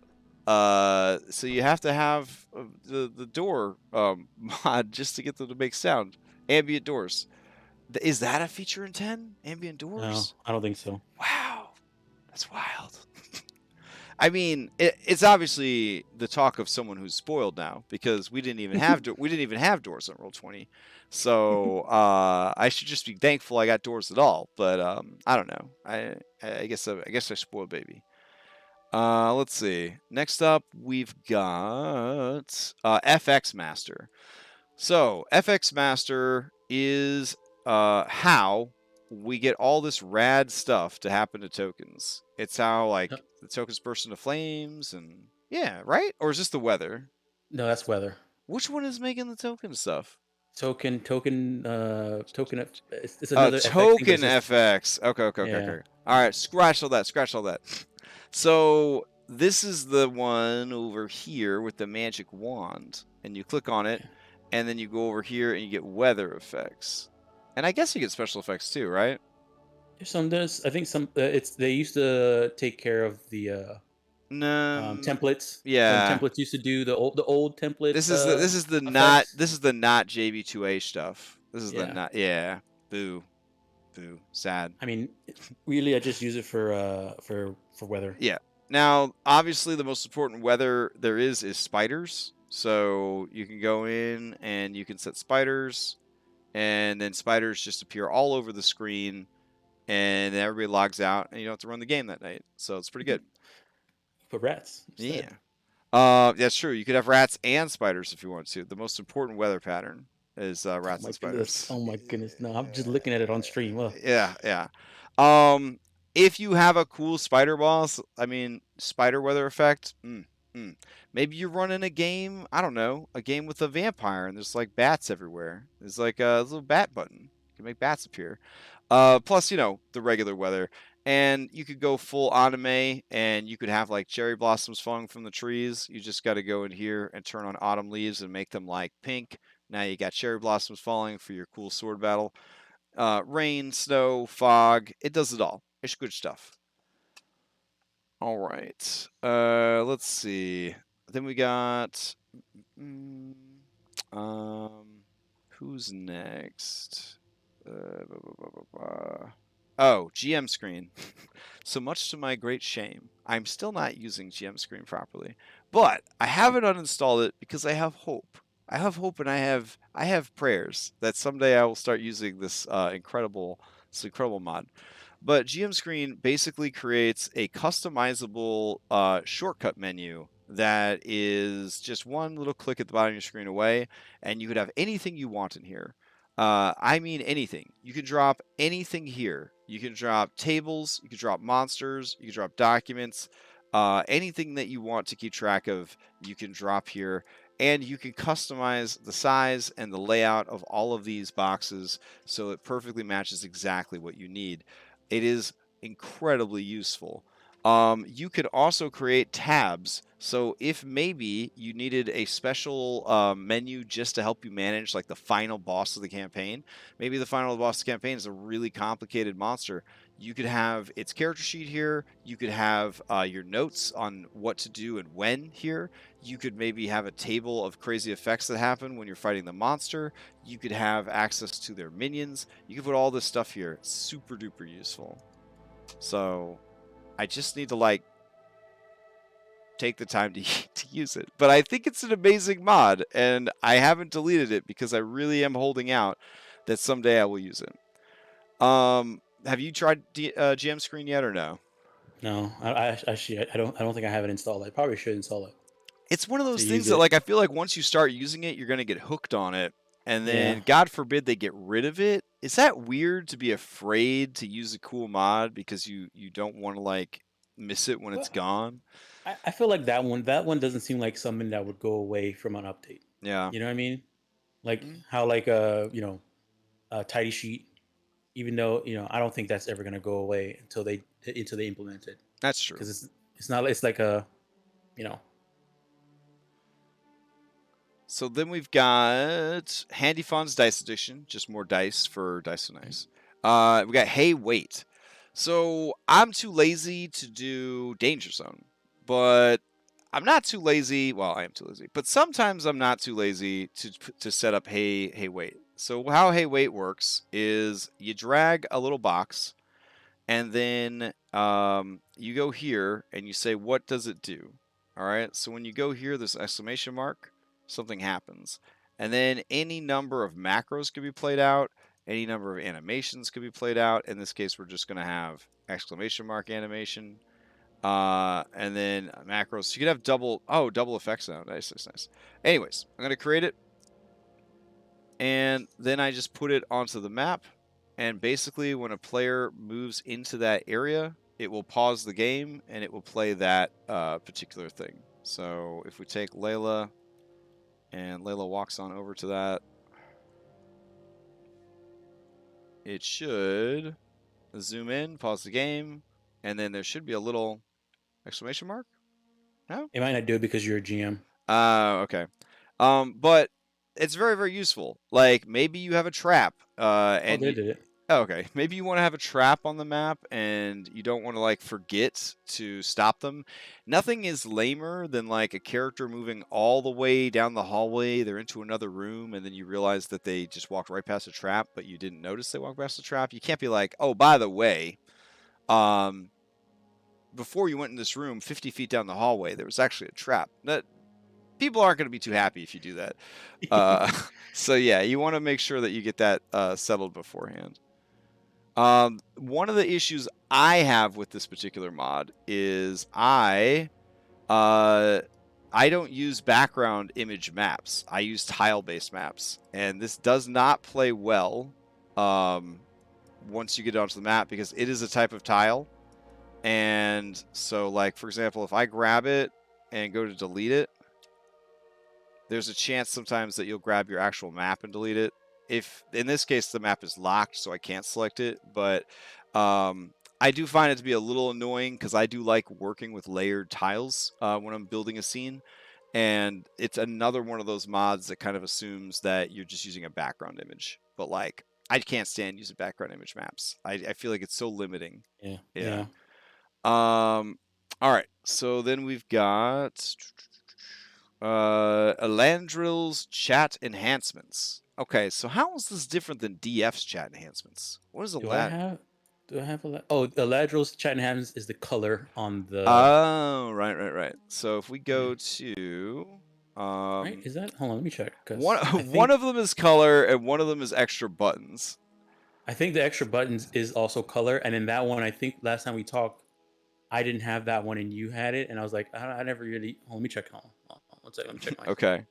Speaker 1: So you have to have the door mod just to get them to make sound. Ambient doors. Is that a feature in 10? Ambient doors?
Speaker 2: No, I don't think so.
Speaker 1: Wow. That's wild. I mean, it's obviously the talk of someone who's spoiled now because we didn't even have doors on Roll20. So I should just be thankful I got doors at all. But I don't know. I guess I spoiled baby. Let's see. Next up, we've got FX Master. So FX Master is how we get all this rad stuff to happen to tokens. It's how the tokens burst into flames and right? Or is this the weather?
Speaker 2: No, that's weather.
Speaker 1: Which one is making the token stuff?
Speaker 2: Token. It's another
Speaker 1: token FX. Okay. All right, scratch all that. So this is the one over here with the magic wand, and you click on it, and then you go over here and you get weather effects, and I guess you get special effects too, right?
Speaker 2: I think some. They used to take care of the templates.
Speaker 1: Yeah,
Speaker 2: templates used to do the old template.
Speaker 1: This is the not JV2A stuff. This is the not. Yeah, boo, sad.
Speaker 2: I mean, really, I just use it for weather.
Speaker 1: Yeah. Now, obviously, the most important weather there is spiders. So you can go in and you can set spiders, and then spiders just appear all over the screen, and then everybody logs out, and you don't have to run the game that night. So it's pretty good.
Speaker 2: Put rats instead.
Speaker 1: Yeah. That's true. You could have rats and spiders if you want to. The most important weather pattern is rats and spiders.
Speaker 2: Oh my goodness! No, I'm just looking at it on stream. Ugh.
Speaker 1: Yeah. If you have a cool spider boss, spider weather effect, maybe you're running a game, I don't know, a game with a vampire, and there's like bats everywhere. There's like a little bat button. You can make bats appear. Plus, the regular weather. And you could go full anime, and you could have like cherry blossoms falling from the trees. You just got to go in here and turn on autumn leaves and make them like pink. Now you got cherry blossoms falling for your cool sword battle. Rain, snow, fog, it does it all. It's good stuff. All right. Let's see. Then we got who's next? Oh, GM screen. So much to my great shame, I'm still not using GM screen properly. But I haven't uninstalled it because I have hope. I have hope, and I have prayers that someday I will start using this incredible mod. But GM Screen basically creates a customizable shortcut menu that is just one little click at the bottom of your screen away, and you could have anything you want in here. I mean anything. You can drop anything here. You can drop tables, you can drop monsters, you can drop documents, anything that you want to keep track of, you can drop here. And you can customize the size and the layout of all of these boxes so it perfectly matches exactly what you need. It is incredibly useful. You could also create tabs. So if maybe you needed a special menu just to help you manage like the final boss of the campaign, maybe the final boss of the campaign is a really complicated monster. You could have its character sheet here. You could have your notes on what to do and when here. You could maybe have a table of crazy effects that happen when you're fighting the monster. You could have access to their minions. You can put all this stuff here. It's super duper useful. So I just need to like take the time to use it. But I think it's an amazing mod, and I haven't deleted it because I really am holding out that someday I will use it. Have you tried GM Screen yet or no?
Speaker 2: No, I don't think I have it installed. I probably should install it.
Speaker 1: It's one of those things that like I feel like once you start using it, you're gonna get hooked on it, and then God forbid they get rid of it. Is that weird to be afraid to use a cool mod because you don't want to like miss it when it's gone?
Speaker 2: I feel like that one doesn't seem like something that would go away from an update.
Speaker 1: Yeah.
Speaker 2: You know what I mean? Like how like you know, a tidy sheet, even though, you know, I don't think that's ever going to go away until they implement it.
Speaker 1: That's true.
Speaker 2: Because it's like a, you know.
Speaker 1: So then we've got Handy Funds Dice Edition, just more dice for Dice So Nice. We got Hey Wait. So I'm too lazy to do Danger Zone, but I'm not too lazy. Well, I am too lazy, but sometimes I'm not too lazy to set up Hey Wait. So how Hey Wait works is you drag a little box, and then you go here and you say, what does it do? All right. So when you go here, this exclamation mark, something happens. And then any number of macros could be played out. Any number of animations could be played out. In this case, we're just going to have exclamation mark animation. And then macros. So you could have double effects now. Nice. Anyways, I'm going to create it. And then I just put it onto the map. And basically, when a player moves into that area, it will pause the game and it will play that particular thing. So if we take Layla, and Layla walks on over to that, it should zoom in, pause the game, and then there should be a little exclamation mark. No?
Speaker 2: It might not do it because you're a GM.
Speaker 1: Okay. But it's very, very useful. Like, maybe you have a trap. And
Speaker 2: they did it.
Speaker 1: Okay, maybe you want to have a trap on the map and you don't want to like forget to stop them. Nothing is lamer than like a character moving all the way down the hallway, they're into another room, and then you realize that they just walked right past a trap, but you didn't notice they walked past the trap. You can't be like, oh, by the way, before you went in this room 50 feet down the hallway, there was actually a trap. People aren't going to be too happy if you do that. So yeah, you want to make sure that you get that settled beforehand. One of the issues I have with this particular mod is I don't use background image maps. I use tile-based maps, and this does not play well once you get onto the map because it is a type of tile. And so, like, for example, if I grab it and go to delete it, there's a chance sometimes that you'll grab your actual map and delete it. If in this case the map is locked, so I can't select it, but I do find it to be a little annoying because I do like working with layered tiles when I'm building a scene. And it's another one of those mods that kind of assumes that you're just using a background image. But like, I can't stand using background image maps. I feel like it's so limiting.
Speaker 2: Yeah.
Speaker 1: All right. So then we've got Illandril's Chat Enhancements. Okay, so how is this different than DF's Chat Enhancements? What is
Speaker 2: Do I have a oh, Illandril's Chat Enhancements is the color on the
Speaker 1: Oh, right. So if we go to
Speaker 2: right, is that, hold on, let me check,
Speaker 1: one of them is color and one of them is extra buttons.
Speaker 2: I think the extra buttons is also color, and in that one, I think last time we talked, I didn't have that one and you had it, and I was like, I never really. Let me check. Hold on, one second. Let me check.
Speaker 1: Okay.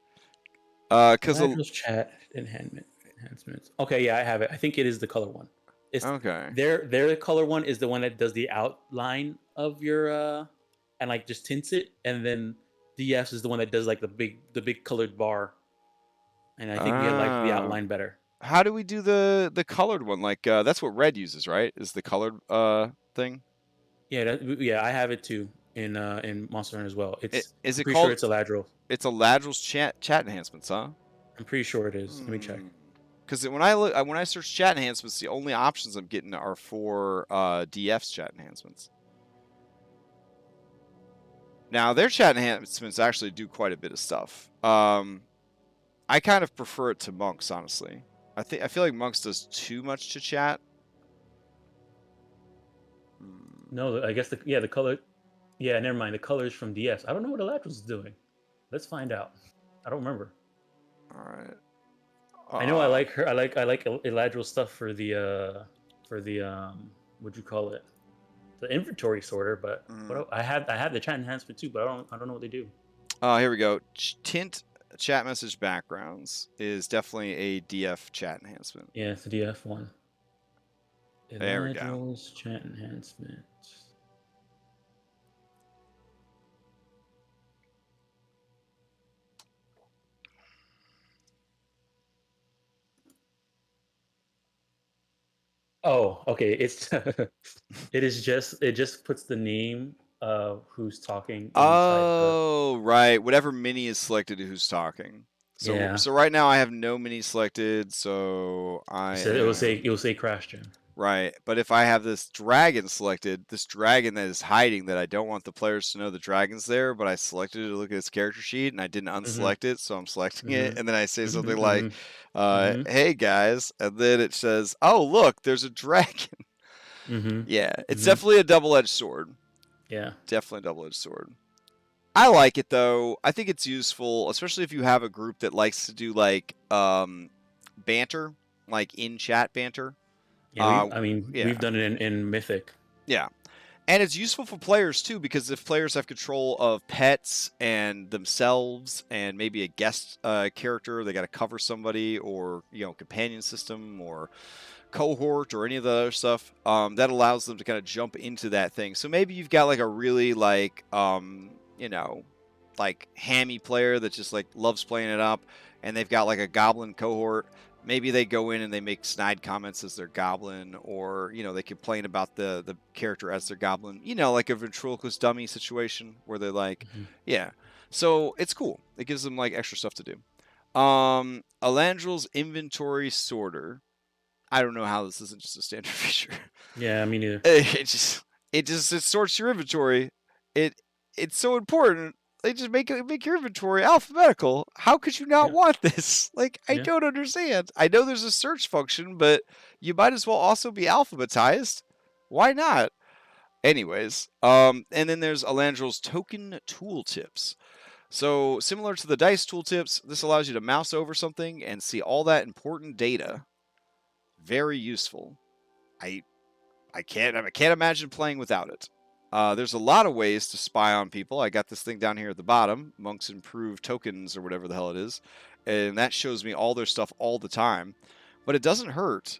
Speaker 1: Because
Speaker 2: Chat enhancements. Okay, yeah, I have it. I think it is the color one. It's
Speaker 1: okay.
Speaker 2: Their color one is the one that does the outline of your and like just tints it, and then DS is the one that does like the big colored bar. And I think we like the outline better.
Speaker 1: How do we do the colored one? Like that's what red uses, right? Is the colored thing?
Speaker 2: Yeah, I have it too in Monster Hunter as well.
Speaker 1: Is it
Speaker 2: pretty
Speaker 1: called?
Speaker 2: Sure it's Illandril.
Speaker 1: It's Illandril's chat enhancements, huh?
Speaker 2: I'm pretty sure it is. Let me check.
Speaker 1: Because when I search chat enhancements, the only options I'm getting are for DF's chat enhancements. Now their chat enhancements actually do quite a bit of stuff. I kind of prefer it to Monk's, honestly. I feel like Monk's does too much to chat.
Speaker 2: No, I guess the color. Yeah, never mind. The colors from DS. I don't know what Illandril's doing. Let's find out. I don't remember.
Speaker 1: All right.
Speaker 2: I know I like her. I like Illandril's stuff for the what'd you call it? The inventory sorter. But I have the chat enhancement too, but I don't know what they do.
Speaker 1: Here we go. Tint chat message backgrounds is definitely a DF chat enhancement.
Speaker 2: Yeah, it's the DF one.
Speaker 1: There we go.
Speaker 2: Chat enhancement. Oh, okay. It just puts the name of who's talking.
Speaker 1: Oh, right. Whatever mini is selected, who's talking. So right now I have no mini selected, so
Speaker 2: it will say Crash Gen.
Speaker 1: Right, but if I have this dragon selected, this dragon that is hiding, that I don't want the players to know the dragon's there, but I selected it to look at its character sheet and I didn't unselect it, so I'm selecting it, and then I say something like, "Hey guys," and then it says, "Oh look, there's a dragon." Yeah, it's definitely a double-edged sword.
Speaker 2: Yeah,
Speaker 1: definitely a double-edged sword. I like it though. I think it's useful, especially if you have a group that likes to do like banter, like in-chat banter.
Speaker 2: Yeah, we've done it in Mythic.
Speaker 1: Yeah. And it's useful for players too, because if players have control of pets and themselves and maybe a guest character, they got to cover somebody, or companion system or cohort or any of the other stuff, that allows them to kind of jump into that thing. So maybe you've got like a really like hammy player that just like loves playing it up, and they've got like a goblin cohort. Maybe they go in and they make snide comments as their goblin, or they complain about the character as their goblin. Like a ventriloquist dummy situation where they're like, yeah. So it's cool. It gives them like extra stuff to do. Illandril's inventory sorter. I don't know how this isn't just a standard feature.
Speaker 2: Yeah, me neither.
Speaker 1: It sorts your inventory. It's so important. They just make your inventory alphabetical. How could you not want this? Like, I don't understand. I know there's a search function, but you might as well also be alphabetized. Why not? Anyways, and then there's Illandril's token tooltips. So similar to the dice tooltips, this allows you to mouse over something and see all that important data. Very useful. I can't imagine playing without it. There's a lot of ways to spy on people. I got this thing down here at the bottom, Monk's Improved Tokens or whatever the hell it is, and that shows me all their stuff all the time. But it doesn't hurt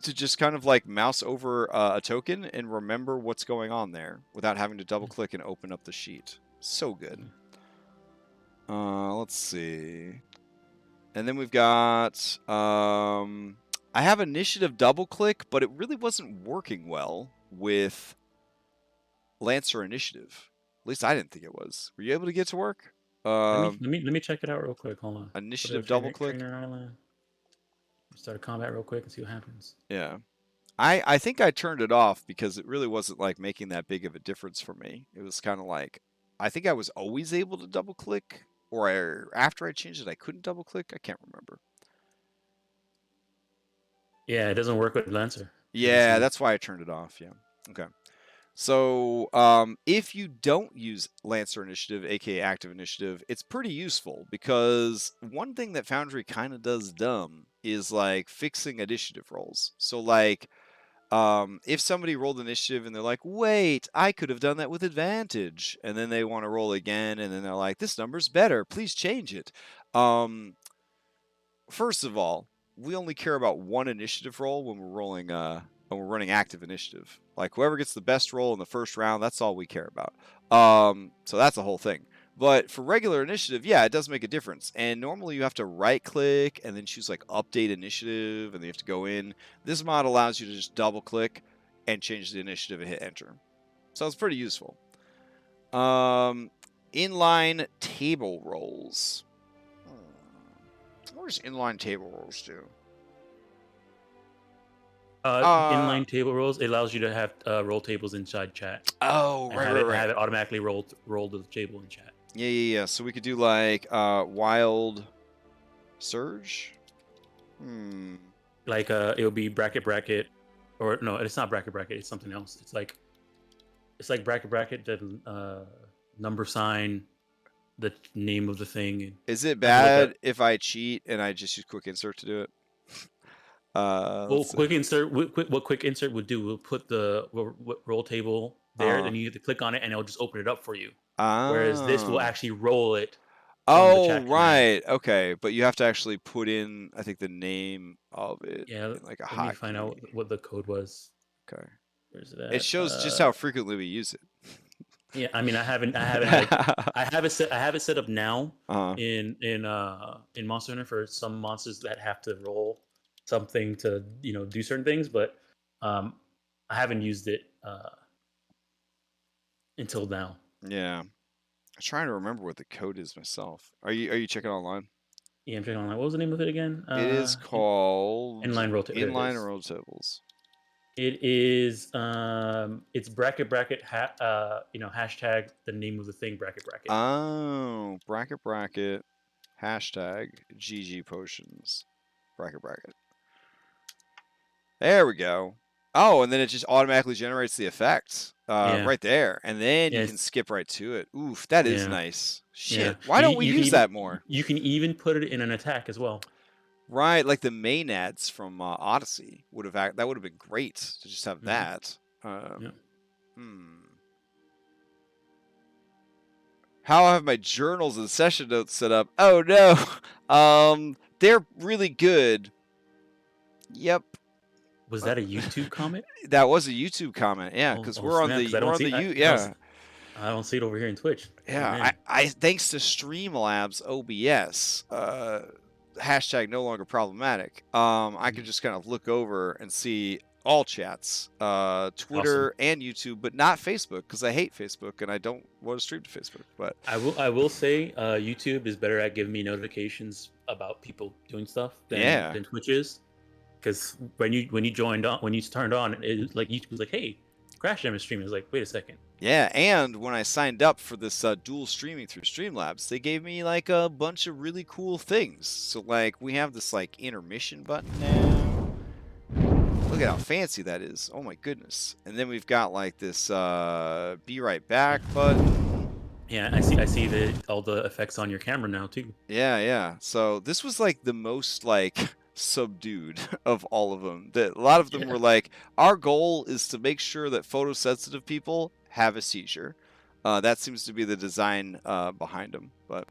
Speaker 1: to just kind of like mouse over a token and remember what's going on there without having to double click and open up the sheet. So good. Let's see. And then we've got I have initiative double click, but it really wasn't working well. with Lancer Initiative. At least I didn't think it was. Were you able to get to work?
Speaker 2: Let me check it out real quick. Hold on.
Speaker 1: Initiative double click.
Speaker 2: Trainer Island. Start a combat real quick and see what happens.
Speaker 1: Yeah. I think I turned it off because it really wasn't like making that big of a difference for me. It was kind of like, I think I was always able to double click, or after I changed it, I couldn't double click. I can't remember.
Speaker 2: Yeah, it doesn't work with Lancer.
Speaker 1: Yeah, that's why I turned it off. Yeah. Okay. So if you don't use Lancer Initiative, aka Active Initiative, it's pretty useful because one thing that Foundry kind of does dumb is like fixing initiative rolls. So like, if somebody rolled initiative and they're like, wait, I could have done that with advantage, and then they want to roll again, and then they're like, this number's better, please change it. First of all, we only care about one initiative roll when we're rolling when we're running active initiative. Like whoever gets the best roll in the first round, that's all we care about. So that's the whole thing. But for regular initiative, yeah, it does make a difference. And normally you have to right click and then choose like update initiative, and then you have to go in. This mod allows you to just double click and change the initiative and hit enter. So it's pretty useful. Inline table rolls. What does inline table rolls do?
Speaker 2: Inline table rolls, it allows you to have roll tables inside chat.
Speaker 1: Oh, right.
Speaker 2: Have it automatically roll to the table in chat.
Speaker 1: Yeah. So we could do like wild surge.
Speaker 2: Like it'll be bracket, or no, it's not bracket. It's something else. It's like bracket, then number sign, the name of the thing.
Speaker 1: Is it bad if I cheat and I just use quick insert to do it?
Speaker 2: Well, quick insert. What quick insert would do? We'll put the roll table there, then you have to click on it, and it'll just open it up for you. Whereas this will actually roll it.
Speaker 1: Oh, right. Okay, but you have to actually put in, I think, the name of it.
Speaker 2: Yeah,
Speaker 1: like a
Speaker 2: let me find out what the code was.
Speaker 1: Okay.
Speaker 2: Where's it at?
Speaker 1: It shows just how frequently we use it.
Speaker 2: Yeah, I mean, I haven't. I have it set up now in Monster Hunter for some monsters that have to roll something to do certain things, but I haven't used it until now.
Speaker 1: Yeah, I'm trying to remember what the code is myself. Are you checking online?
Speaker 2: Yeah, I'm checking online. What was the name of it again?
Speaker 1: It is called
Speaker 2: Inline Roll Tables.
Speaker 1: Inline Roll Tables.
Speaker 2: It is it's bracket hashtag the name of the thing bracket.
Speaker 1: Oh, bracket hashtag GG potions bracket. There we go. Oh, and then it just automatically generates the effects right there, and then you can skip right to it. Oof, that is nice. Shit,
Speaker 2: yeah.
Speaker 1: Why don't we use that more?
Speaker 2: You can even put it in an attack as well.
Speaker 1: Right, like the main ads from Odyssey would have that would have been great to just have that. How I have my journals and session notes set up? Oh no, they're really good. Yep.
Speaker 2: Was that a YouTube comment?
Speaker 1: That was a YouTube comment, yeah, because we're on the
Speaker 2: I don't see it over here in Twitch.
Speaker 1: Yeah, I thanks to Streamlabs OBS, hashtag no longer problematic. I could just kind of look over and see all chats, Twitter and YouTube, but not Facebook because I hate Facebook and I don't want to stream to Facebook. But
Speaker 2: I will say YouTube is better at giving me notifications about people doing stuff than Twitch is. Because when you turned on, it like YouTube was like, "Hey, Crash Jam is streaming." I was like, "Wait a second."
Speaker 1: Yeah, and when I signed up for this dual streaming through Streamlabs, they gave me like a bunch of really cool things. So like we have this like intermission button now. Look at how fancy that is! Oh my goodness! And then we've got like this be right back button.
Speaker 2: Yeah, I see all the effects on your camera now too.
Speaker 1: Yeah. So this was like the most like subdued of all of them. A lot of them were like, our goal is to make sure that photosensitive people have a seizure. That seems to be the design behind them. But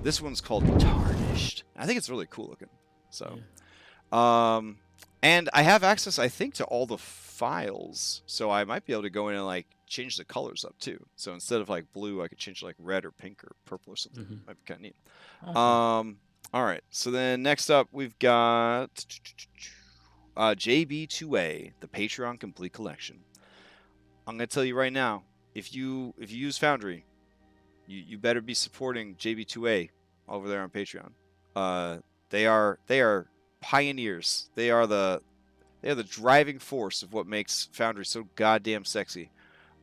Speaker 1: this one's called Tarnished. I think it's really cool looking. So, and I have access, I think, to all the files. So I might be able to go in and like change the colors up too. So instead of like blue, I could change like red or pink or purple or something. Might be kind of neat. Awesome. All right, so then next up we've got JB2A, the Patreon Complete Collection. I'm gonna tell you right now, if you use Foundry, you better be supporting JB2A over there on Patreon. They are pioneers. They are the driving force of what makes Foundry so goddamn sexy.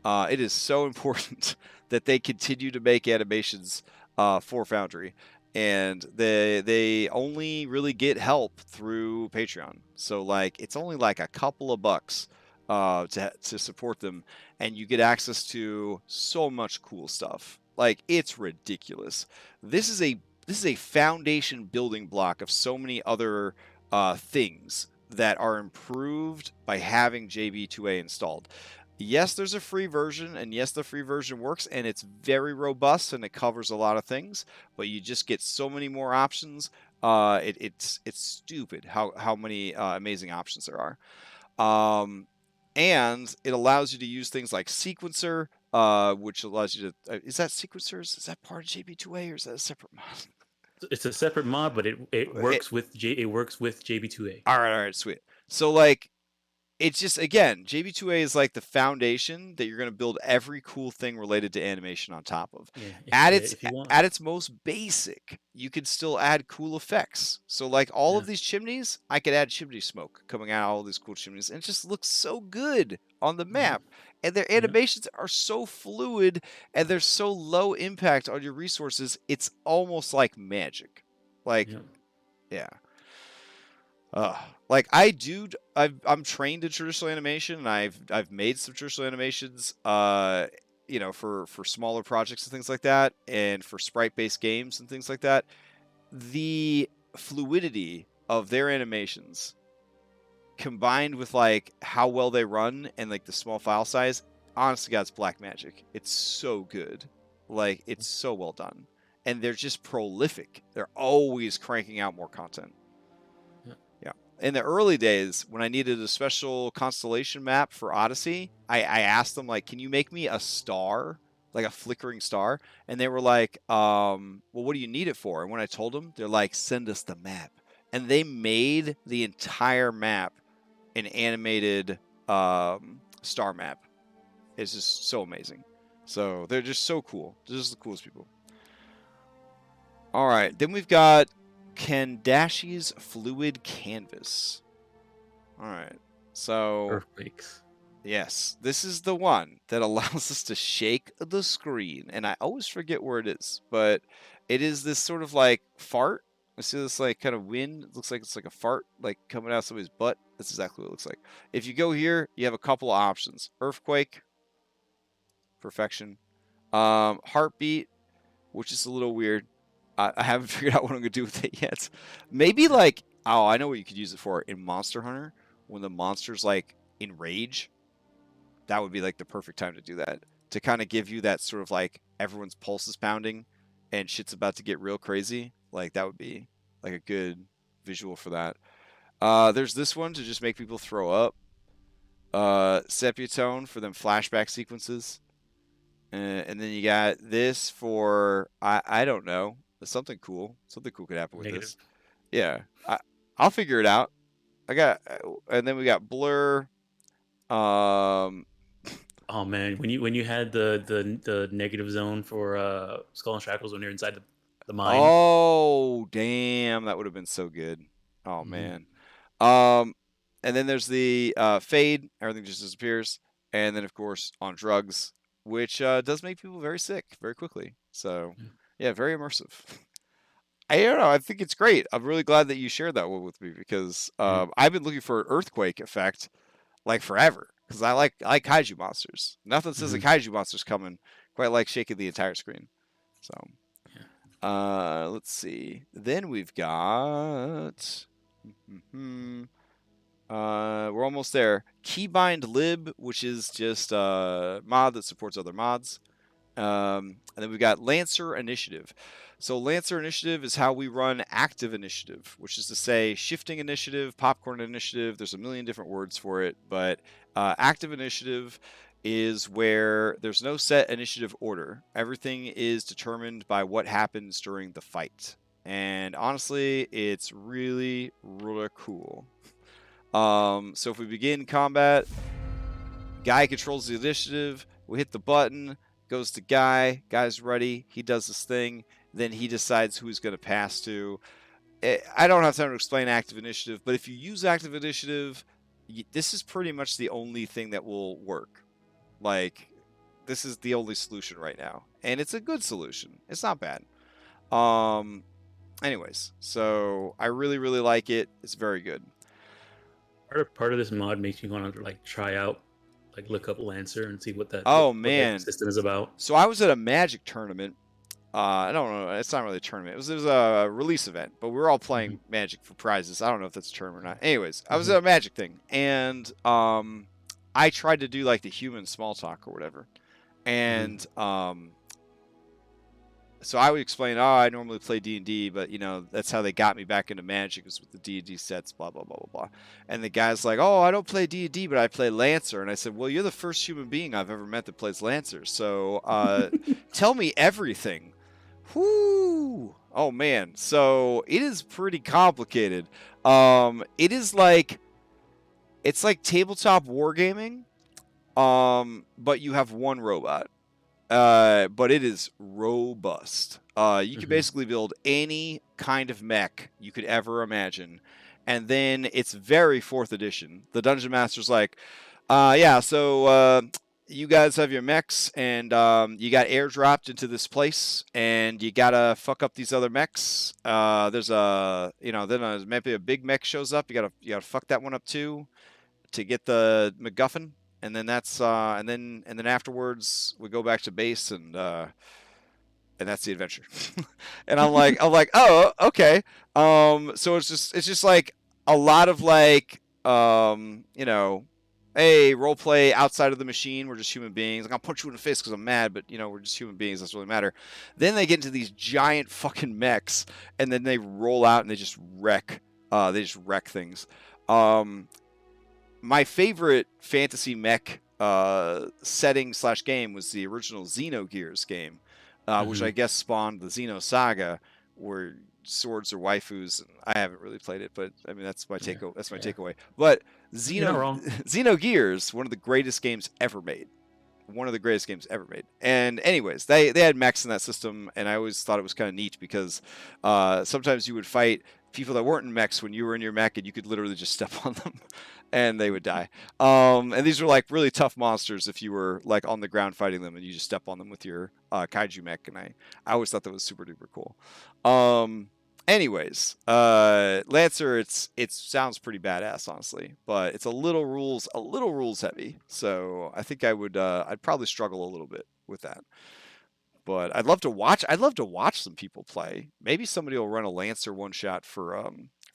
Speaker 1: It is so important that they continue to make animations for Foundry, and they only really get help through Patreon. So like it's only like a couple of bucks to support them, and you get access to so much cool stuff. Like it's ridiculous. This is a foundation building block of so many other things that are improved by having JB2A installed. Yes, there's a free version, and yes, the free version works, and it's very robust, and it covers a lot of things, but you just get so many more options. It's stupid how many amazing options there are. And it allows you to use things like Sequencer, which allows you to... is that Sequencers? Is that part of JB2A, or is that a separate mod?
Speaker 2: It's a separate mod, but it works with JB2A.
Speaker 1: All right, sweet. So like, it's just, again, JB2A is like the foundation that you're going to build every cool thing related to animation on top of.
Speaker 2: Yeah,
Speaker 1: at its most basic, you could still add cool effects. So like all of these chimneys, I could add chimney smoke coming out of all these cool chimneys, and it just looks so good on the map. And their animations are so fluid, and they're so low impact on your resources, it's almost like magic. Like, yeah. Like I'm trained in traditional animation, and I've made some traditional animations, you know, for smaller projects and things like that, and for sprite-based games and things like that. The fluidity of their animations, combined with like how well they run and like the small file size, honestly, God, it's black magic. It's so good, like it's so well done, and they're just prolific. They're always cranking out more content. In the early days, when I needed a special constellation map for Odyssey, I asked them, like, can you make me a star, like a flickering star? And they were like, well, what do you need it for? And when I told them, they're like, send us the map. And they made the entire map an animated star map. It's just so amazing. So they're just so cool. They're just the coolest people. All right, then we've got Kandashi's Fluid Canvas. All right, so
Speaker 2: Earthquakes.
Speaker 1: Yes, this is the one that allows us to shake the screen, and I always forget where it is, but it is this sort of like fart. I see this like kind of wind. It looks like it's like a fart, like coming out of somebody's butt. That's exactly what it looks like. If you go here, you have a couple of options: earthquake, perfection, heartbeat, which is a little weird. I haven't figured out what I'm going to do with it yet. Maybe like, oh, I know what you could use it for. In Monster Hunter, when the monster's like in rage, that would be like the perfect time to do that. To kind of give you that sort of like everyone's pulse is pounding and shit's about to get real crazy. Like that would be like a good visual for that. There's this one to just make people throw up. Sepia tone for them flashback sequences. And then you got this for, I don't know. Something cool. Something cool could happen with this. Yeah. I'll figure it out. And then we got blur.
Speaker 2: Oh man, when you had the negative zone for Skull and Shackles when you're inside the mine.
Speaker 1: Oh damn, that would have been so good. Oh man. And then there's the fade. Everything just disappears. And then of course on drugs, which does make people very sick very quickly. So yeah, very immersive. I don't know. I think it's great. I'm really glad that you shared that one with me because I've been looking for an earthquake effect like forever because I like kaiju monsters. Nothing says a kaiju monster's coming quite like shaking the entire screen. So let's see. Then we've got we're almost there. Keybind lib, which is just a mod that supports other mods. And then we've got Lancer Initiative. So Lancer Initiative is how we run Active Initiative, which is to say Shifting Initiative, Popcorn Initiative. There's a million different words for it, but Active Initiative is where there's no set initiative order. Everything is determined by what happens during the fight. And honestly, it's really, really cool. So if we begin combat, Guy controls the initiative. We hit the button, goes to Guy. Guy's ready. He does his thing. Then he decides who he's going to pass to. I don't have time to explain active initiative, but if you use active initiative, this is pretty much the only thing that will work. Like, this is the only solution right now, and it's a good solution. It's not bad. Anyways, so I really, really like it. It's very good.
Speaker 2: Part of this mod makes me want to like try out, like look up Lancer and see what that
Speaker 1: what
Speaker 2: that system is about.
Speaker 1: So I was at a Magic tournament. I don't know. It's not really a tournament. It was a release event, but we were all playing Magic for prizes. I don't know if that's a tournament or not. Anyways, I was at a Magic thing, and I tried to do like the human small talk or whatever, and so I would explain, oh, I normally play D&D, but, you know, that's how they got me back into Magic, was with the D&D sets, blah, blah, blah, blah, blah. And the guy's like, oh, I don't play D&D, but I play Lancer. And I said, well, you're the first human being I've ever met that plays Lancer. So tell me everything. Whoo! Oh, man. So it is pretty complicated. It is like, it's like tabletop wargaming, but you have one robot. But it is robust. You can basically build any kind of mech you could ever imagine. And then it's very 4th edition. The Dungeon Master's like, yeah, so you guys have your mechs, and you got airdropped into this place, and you gotta fuck up these other mechs. There's a, you know, then maybe a big mech shows up. You gotta fuck that one up too to get the MacGuffin. And then that's and then afterwards we go back to base, and that's the adventure. And I'm like, oh, okay. So it's just like a lot of like you know, hey, role play outside of the machine. We're just human beings. Like, I'll punch you in the face because I'm mad, but you know, we're just human beings. Doesn't really matter. Then they get into these giant fucking mechs, and then they roll out and they just wreck. They just wreck things. My favorite fantasy mech setting / game was the original Xenogears game, which I guess spawned the Xeno Saga, where swords are waifus. And I haven't really played it, but I mean that's my takeaway. But Xenogears, one of the greatest games ever made. One of the greatest games ever made. And anyways, they had mechs in that system, and I always thought it was kind of neat because sometimes you would fight people that weren't in mechs when you were in your mech, and you could literally just step on them and they would die. And these were like really tough monsters if you were like on the ground fighting them and you just step on them with your kaiju mech. And I always thought that was super duper cool. Anyways, Lancer, it sounds pretty badass, honestly, but it's a little rules heavy. So I think I'd probably struggle a little bit with that. But I'd love to watch some people play. Maybe somebody will run a Lancer one shot for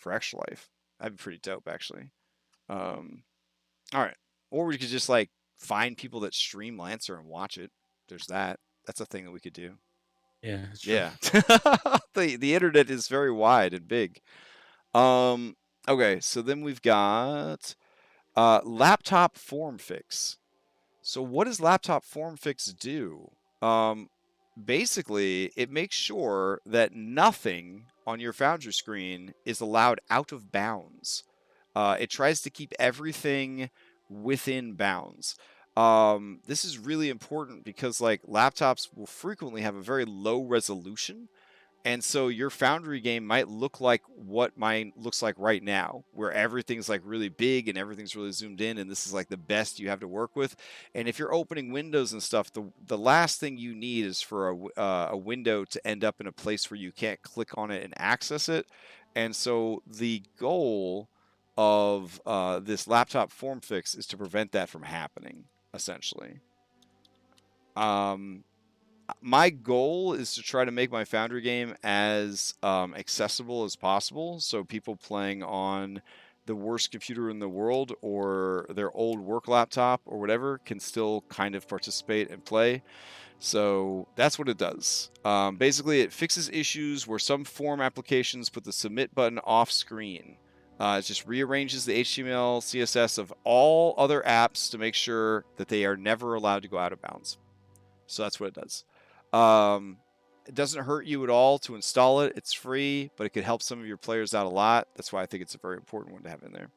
Speaker 1: Extra Life. That'd be pretty dope, actually. All right. Or we could just like find people that stream Lancer and watch it. There's that. That's a thing that we could do.
Speaker 2: Yeah.
Speaker 1: Yeah. The internet is very wide and big. Okay, so then we've got laptop form fix. So what does laptop form fix do? Basically, it makes sure that nothing on your Foundry screen is allowed out of bounds. It tries to keep everything within bounds. This is really important because like laptops will frequently have a very low resolution. And so your Foundry game might look like what mine looks like right now, where everything's like really big and everything's really zoomed in, and this is like the best you have to work with. And if you're opening windows and stuff, the last thing you need is for a window to end up in a place where you can't click on it and access it. And so the goal of this laptop form fix is to prevent that from happening, essentially. My goal is to try to make my Foundry game as accessible as possible, so people playing on the worst computer in the world or their old work laptop or whatever can still kind of participate and play. So that's what it does. Basically, it fixes issues where some form applications put the submit button off screen. It just rearranges the HTML, CSS of all other apps to make sure that they are never allowed to go out of bounds. So that's what it does. It doesn't hurt you at all to install it. It's free, but it could help some of your players out a lot. That's why I think it's a very important one to have in there.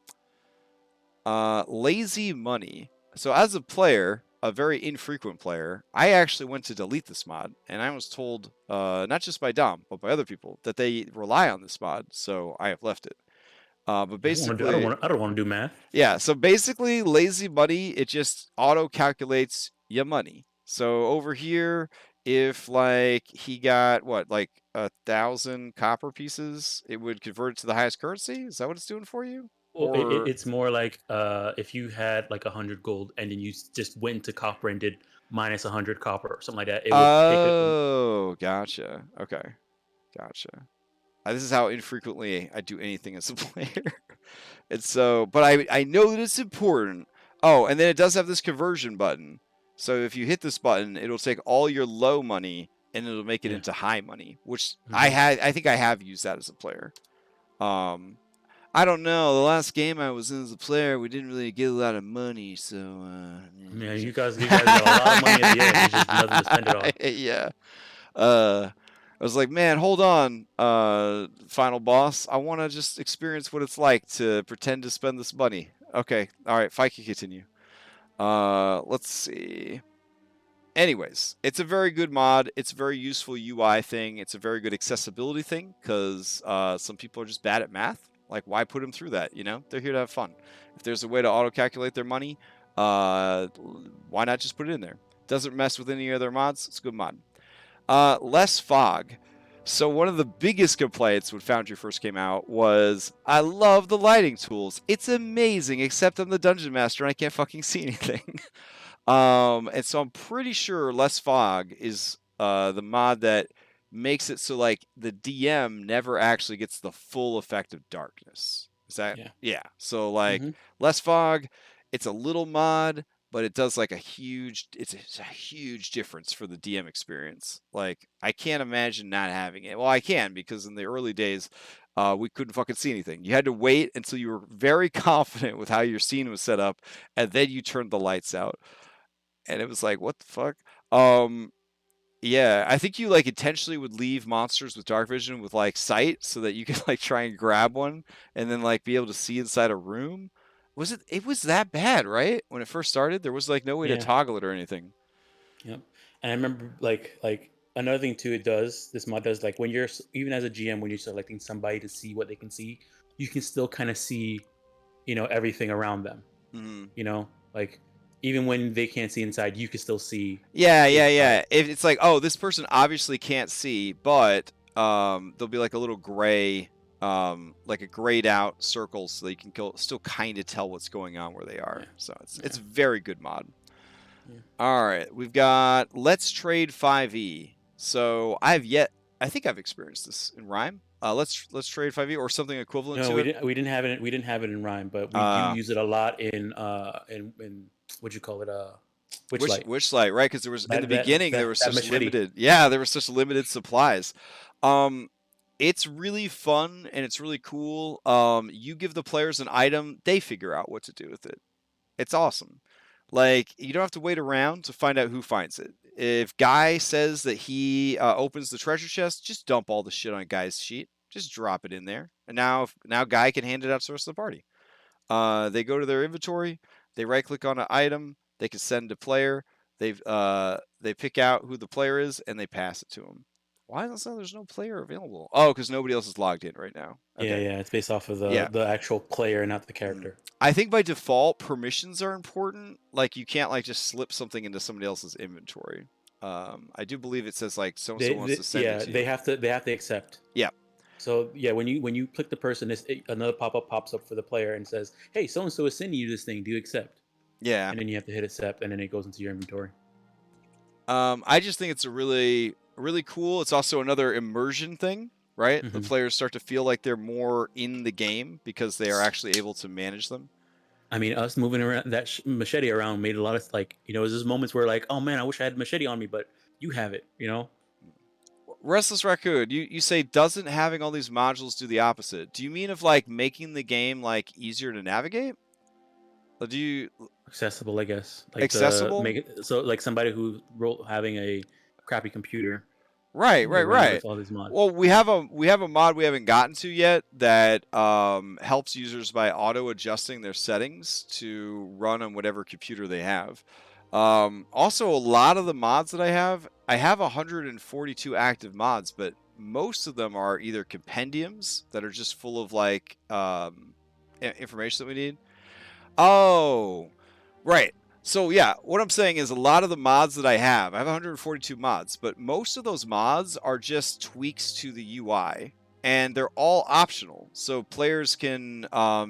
Speaker 1: Lazy money. So as a player, a very infrequent player, I actually went to delete this mod, and I was told, not just by Dom, but by other people, that they rely on this mod, so I have left it. But basically,
Speaker 2: I don't want to do math.
Speaker 1: yeah. So basically, lazy money, it just auto calculates your money. So over here, if like he got what, like 1,000 copper pieces, it would convert it to the highest currency. Is that what it's doing for you?
Speaker 2: Well,
Speaker 1: Or
Speaker 2: it's more like if you had like 100 gold and then you just went into copper and did minus 100 copper or something like that, it would take it.
Speaker 1: oh, gotcha. Okay, gotcha. This is how infrequently I do anything as a player. And so, but I know that it's important. Oh, and then it does have this conversion button. So if you hit this button, it'll take all your low money and it'll make it into high money, which I think I have used that as a player. I don't know. The last game I was in as a player, we didn't really get a lot of money, so
Speaker 2: yeah, you guys got a lot of money at the end. It's just nothing to spend it on.
Speaker 1: Yeah. I was like, man, hold on, final boss. I want to just experience what it's like to pretend to spend this money. Okay, all right, I can continue. Let's see. Anyways, it's a very good mod. It's a very useful UI thing. It's a very good accessibility thing because some people are just bad at math. Like, why put them through that? You know, they're here to have fun. If there's a way to auto-calculate their money, why not just put it in there? Doesn't mess with any other mods. It's a good mod. Less fog. So one of the biggest complaints when Foundry first came out was, I love the lighting tools. It's amazing, except I'm the Dungeon Master and I can't fucking see anything. And so I'm pretty sure Less Fog is the mod that makes it so like the DM never actually gets the full effect of darkness. Is that? Yeah. So like Less Fog, it's a little mod, but it does like it's a huge difference for the DM experience. Like, I can't imagine not having it. Well, I can, because in the early days, we couldn't fucking see anything. You had to wait until you were very confident with how your scene was set up, and then you turned the lights out. And it was like, what the fuck? Yeah, I think you like intentionally would leave monsters with dark vision with like sight so that you could like try and grab one and then like be able to see inside a room. It was that bad, right? When it first started, there was like no way to toggle it or anything.
Speaker 2: Yep. And I remember like another thing too, this mod does, like when you're, even as a GM, when you're selecting somebody to see what they can see, you can still kind of see, you know, everything around them. You know, like even when they can't see inside, you can still see.
Speaker 1: Yeah. If it's like, oh, this person obviously can't see, but there'll be like a little gray, like a grayed out circle, so that you can still kind of tell what's going on where they are. So it's a very good mod. All right, we've got Let's Trade 5e. So I think I've experienced this in Rime. Let's Trade 5e or something equivalent to it.
Speaker 2: We didn't have it in Rime, but we do use it a lot in what you call it,
Speaker 1: Witchlight, right? Because there was in the beginning there was such limited. Yeah, there were such limited supplies. It's really fun and it's really cool. You give the players an item, they figure out what to do with it. It's awesome. Like, you don't have to wait around to find out who finds it. If Guy says that he opens the treasure chest, just dump all the shit on Guy's sheet. Just drop it in there. And now Guy can hand it out to the rest of the party. They go to their inventory. They right-click on an item. They can send to player. They pick out who the player is, and they pass it to them. Why is it there's no player available? Oh, because nobody else is logged in right now.
Speaker 2: Okay. Yeah, it's based off of the actual player, not the character.
Speaker 1: I think by default, permissions are important. Like, you can't like just slip something into somebody else's inventory. I do believe it says like so-and-so wants to send it to you.
Speaker 2: They have to accept.
Speaker 1: Yeah.
Speaker 2: So yeah, when you click the person, another pop-up pops up for the player and says, "Hey, so-and-so is sending you this thing. Do you accept?"
Speaker 1: Yeah.
Speaker 2: And then you have to hit accept, and then it goes into your inventory.
Speaker 1: I just think it's a really cool. It's also another immersion thing, right? The players start to feel like they're more in the game because they are actually able to manage them.
Speaker 2: I mean, us moving around that machete around made a lot of, like, you know, there's moments where like, oh man, I wish I had machete on me, but you have it, you know.
Speaker 1: Restless Raccoon, you say doesn't having all these modules do the opposite? Do you mean of like making the game like easier to navigate? Or do you
Speaker 2: accessible? I guess like
Speaker 1: accessible.
Speaker 2: Make it so like somebody who having a crappy computer.
Speaker 1: Right,
Speaker 2: You're
Speaker 1: right,
Speaker 2: running
Speaker 1: right.
Speaker 2: with all these mods.
Speaker 1: Well, we have a mod we haven't gotten to yet that helps users by auto adjusting their settings to run on whatever computer they have. Also, a lot of the mods that I have 142 active mods, but most of them are either compendiums that are just full of like information that we need. Oh, right. So yeah, what I'm saying is a lot of the mods that I have 142 mods, but most of those mods are just tweaks to the UI, and they're all optional. So players can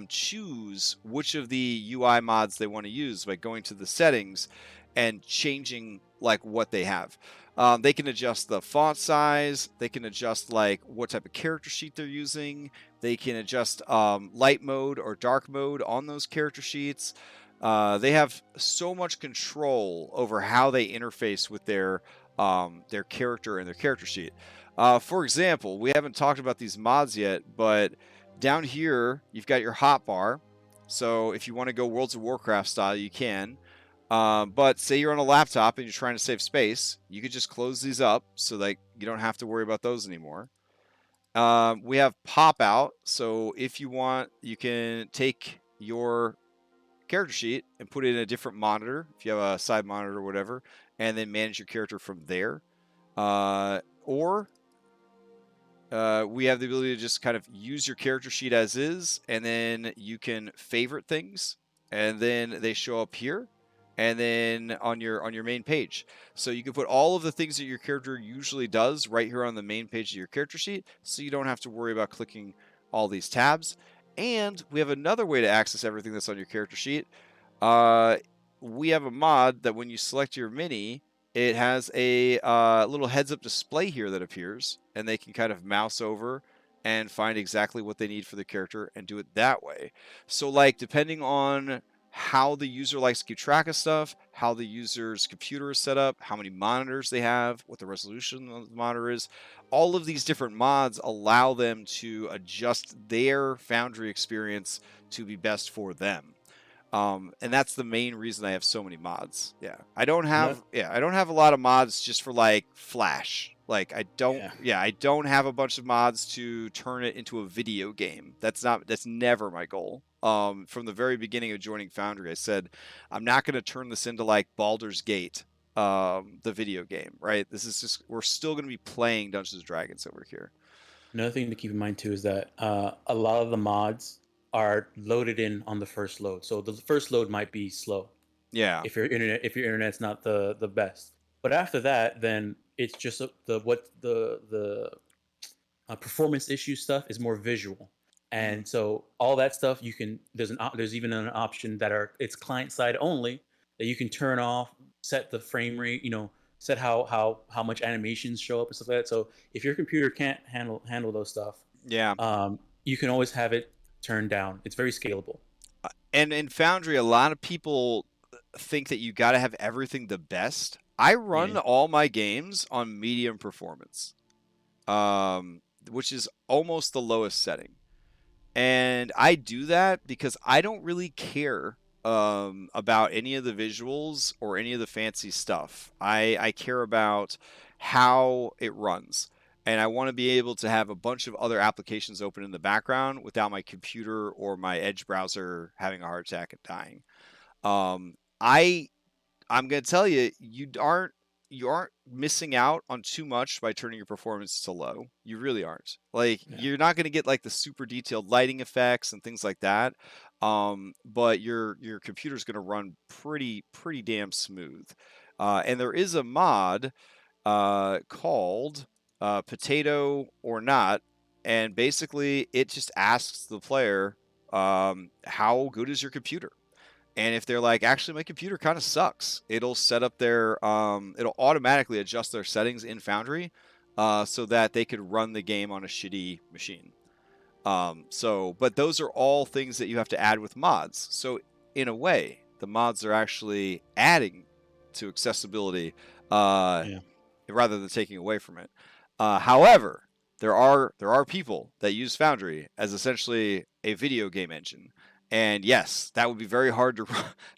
Speaker 1: choose which of the UI mods they want to use by going to the settings and changing like what they have. They can adjust the font size. They can adjust like what type of character sheet they're using. They can adjust light mode or dark mode on those character sheets. They have so much control over how they interface with their character and their character sheet. For example, we haven't talked about these mods yet, but down here you've got your hotbar. So if you want to go Worlds of Warcraft style, you can. But say you're on a laptop and you're trying to save space, you could just close these up so that you don't have to worry about those anymore. We have pop out. So if you want, you can take your character sheet and put it in a different monitor if you have a side monitor or whatever, and then manage your character from there. Or we have the ability to just kind of use your character sheet as is, and then you can favorite things, and then they show up here, and then on your main page. So you can put all of the things that your character usually does right here on the main page of your character sheet, so you don't have to worry about clicking all these tabs. And we have another way to access everything that's on your character sheet. We have a mod that when you select your mini, it has a little heads-up display here that appears, and they can kind of mouse over and find exactly what they need for the character and do it that way. So, like, depending on how the user likes to keep track of stuff, how the user's computer is set up, how many monitors they have, what the resolution of the monitor is, all of these different mods allow them to adjust their Foundry experience to be best for them. And that's the main reason I have so many mods. I don't have a lot of mods just for like Flash. Like I don't have a bunch of mods to turn it into a video game. That's never my goal. From the very beginning of joining Foundry, I said I'm not going to turn this into like Baldur's Gate, the video game, right? This is just, we're still going to be playing Dungeons & Dragons over here.
Speaker 2: Another thing to keep in mind too is that a lot of the mods are loaded in on the first load, so the first load might be slow.
Speaker 1: Yeah.
Speaker 2: If your internet's not the best, but after that, then it's just the performance issue stuff is more visual, and so all that stuff you can there's even an option it's client side only that you can turn off, set the frame rate, set how much animations show up and stuff like that. So if your computer can't handle those stuff, you can always have it turned down. It's very scalable.
Speaker 1: And in Foundry, a lot of people think that you got to have everything the best. I run all my games on medium performance, which is almost the lowest setting. And I do that because I don't really care about any of the visuals or any of the fancy stuff. I care about how it runs. And I want to be able to have a bunch of other applications open in the background without my computer or my Edge browser having a heart attack and dying. I'm going to tell you, you aren't missing out on too much by turning your performance to low. You really aren't. Like, you're not going to get like the super detailed lighting effects and things like that. But your computer's going to run pretty damn smooth. And there is a mod called Potato or Not, and basically it just asks the player how good is your computer. And if they're like, actually, my computer kind of sucks, it'll set up it'll automatically adjust their settings in Foundry so that they could run the game on a shitty machine. But those are all things that you have to add with mods. So in a way, the mods are actually adding to accessibility rather than taking away from it. However, there are people that use Foundry as essentially a video game engine. And yes, that would be very hard to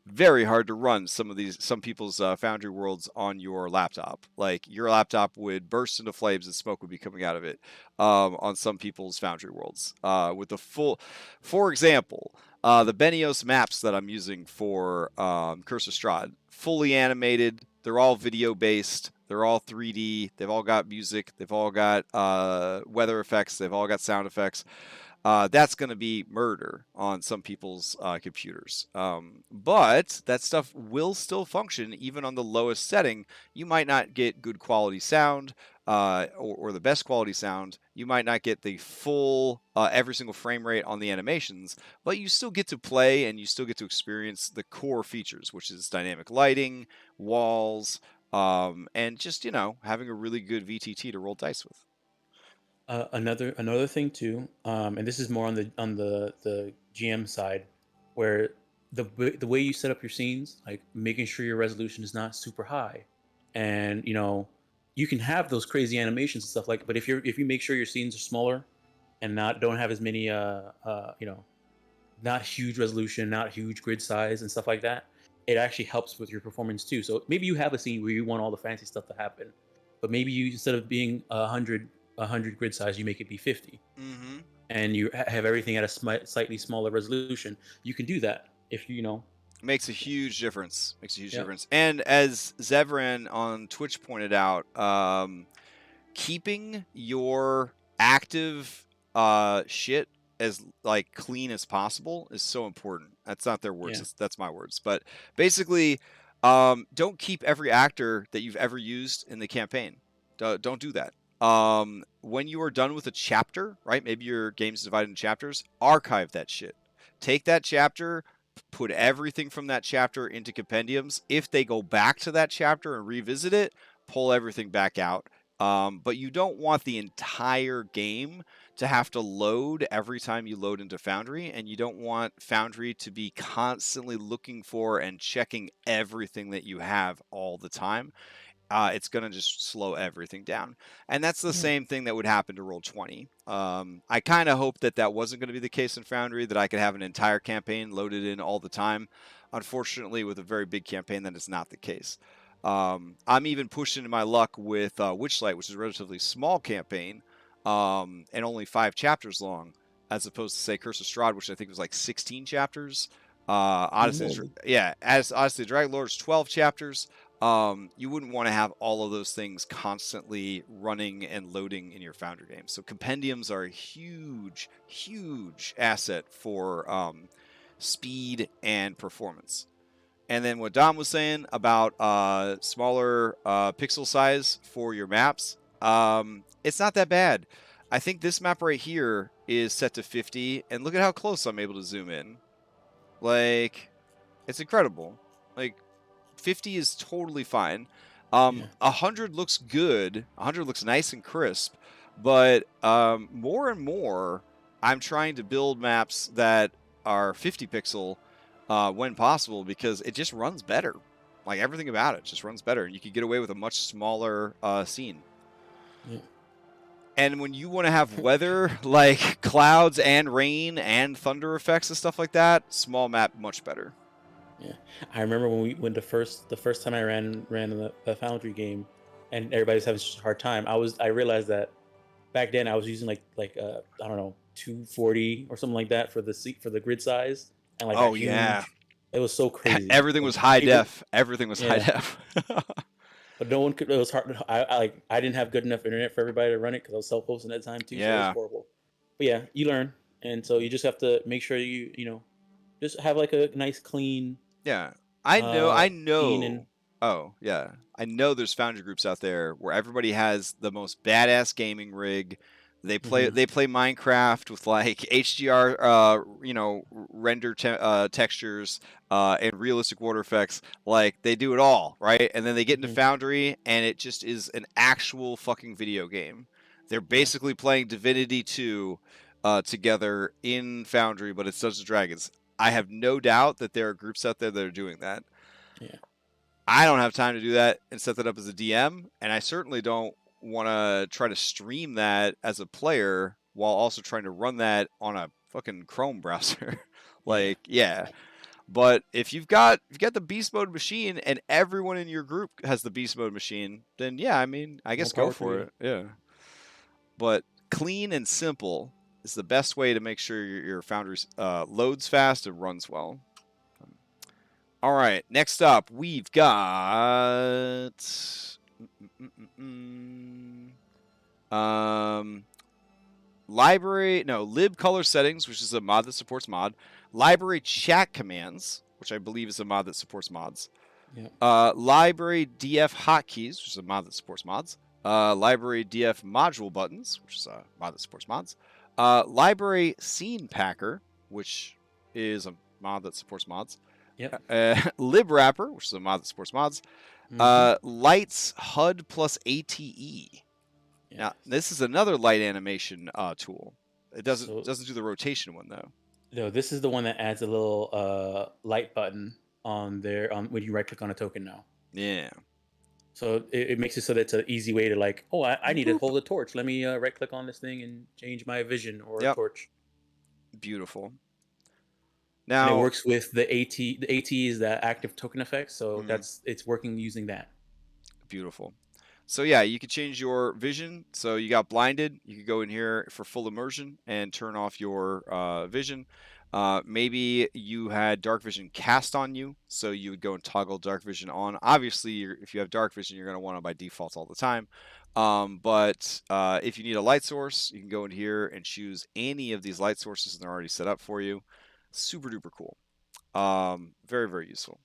Speaker 1: very hard to run some people's Foundry worlds on your laptop. Like your laptop would burst into flames and smoke would be coming out of it on some people's Foundry worlds. With the full, for example, the Benios maps that I'm using for Curse of Strahd, fully animated. They're all video based. They're all 3D. They've all got music. They've all got weather effects. They've all got sound effects. That's going to be murder on some people's computers. But that stuff will still function even on the lowest setting. You might not get good quality sound or the best quality sound. You might not get the full every single frame rate on the animations, but you still get to play and you still get to experience the core features, which is dynamic lighting, walls, and just, having a really good VTT to roll dice with.
Speaker 2: Another thing too, and this is more on the GM side, where the way you set up your scenes, like making sure your resolution is not super high, and you can have those crazy animations and stuff like. But if you make sure your scenes are smaller, and don't have as many not huge resolution, not huge grid size and stuff like that, it actually helps with your performance too. So maybe you have a scene where you want all the fancy stuff to happen, but maybe you, instead of being 100 grid size, you make it be 50, and you have everything at a slightly smaller resolution. You can do that if
Speaker 1: Makes a huge difference. And as Zevran on Twitch pointed out, keeping your active shit as clean as possible is so important. That's not their words. That's my words. But basically, don't keep every actor that you've ever used in the campaign. Don't do that. When you are done with a chapter, right? Maybe your game's divided into chapters. Archive that shit. Take that chapter, put everything from that chapter into compendiums. If they go back to that chapter and revisit it, pull everything back out. But you don't want the entire game to have to load every time you load into Foundry, and you don't want Foundry to be constantly looking for and checking everything that you have all the time. It's going to just slow everything down. And that's the same thing that would happen to Roll20. I kind of hoped that wasn't going to be the case in Foundry, that I could have an entire campaign loaded in all the time. Unfortunately, with a very big campaign, that is not the case. I'm even pushing my luck with Witchlight, which is a relatively small campaign and only 5 chapters long, as opposed to, say, Curse of Strahd, which I think was 16 chapters. Odyssey the Dragon Lord is 12 chapters. You wouldn't want to have all of those things constantly running and loading in your Foundry game. So compendiums are a huge, huge asset for speed and performance. And then what Dom was saying about smaller pixel size for your maps, it's not that bad. I think this map right here is set to 50, and look at how close I'm able to zoom in. It's incredible. 50 is totally fine. 100 looks good. 100 looks nice and crisp. But more and more, I'm trying to build maps that are 50 pixel when possible, because it just runs better. Everything about it just runs better, and you can get away with a much smaller scene. Yeah. And when you want to have weather like clouds and rain and thunder effects and stuff like that, small map, much better.
Speaker 2: Yeah, I remember when the first time I ran the Foundry game, and everybody's having such a hard time. I realized that back then I was using I don't know, 240 or something like that for the grid size, and it was so crazy.
Speaker 1: Everything was high def. Everything was high def.
Speaker 2: But no one could. It was hard. I didn't have good enough internet for everybody to run it because I was self-hosting at that time too. So it was horrible. But yeah, you learn, and so you just have to make sure you just have a nice clean.
Speaker 1: Yeah, I know. Oh, yeah. I know there's Foundry groups out there where everybody has the most badass gaming rig. They play Minecraft with HDR render textures and realistic water effects. They do it all, right? And then they get into Foundry and it just is an actual fucking video game. They're basically playing Divinity 2 together in Foundry, but it's Dungeons & Dragons. I have no doubt that there are groups out there that are doing that.
Speaker 2: Yeah.
Speaker 1: I don't have time to do that and set that up as a DM, and I certainly don't want to try to stream that as a player while also trying to run that on a fucking Chrome browser. Like, yeah. But if you've got the beast mode machine and everyone in your group has the beast mode machine, then yeah, I mean, I guess go for it. Yeah. But clean and simple is the best way to make sure your Foundry loads fast and runs well. All right, next up we've got lib color settings, which is a mod that supports mod. Library chat commands, which I believe is a mod that supports mods.
Speaker 2: Yeah.
Speaker 1: Library DF hotkeys, which is a mod that supports mods. Library DF module buttons, which is a mod that supports mods. Library scene packer, which is a mod that supports mods.
Speaker 2: Yep.
Speaker 1: Lib wrapper, which is a mod that supports mods. LightsHUD+ATE. Yes. Now, this is another light animation tool. It doesn't do the rotation one though.
Speaker 2: No, this is the one that adds a little light button on there when you right click on a token now.
Speaker 1: Yeah.
Speaker 2: So it makes it so that it's an easy way to like, oh, I need to hold a torch. Let me right click on this thing and change my vision or a torch.
Speaker 1: Beautiful. Now
Speaker 2: and it works with the AT. The AT is the active token effect, so it's working using that.
Speaker 1: Beautiful. So yeah, you could change your vision. So you got blinded. You could go in here for full immersion and turn off your vision. Maybe you had dark vision cast on you, so you would go and toggle dark vision on. Obviously, if you have dark vision, you're going to want it by default all the time. But if you need a light source, you can go in here and choose any of these light sources, and they're already set up for you. Super duper cool. Very, very useful.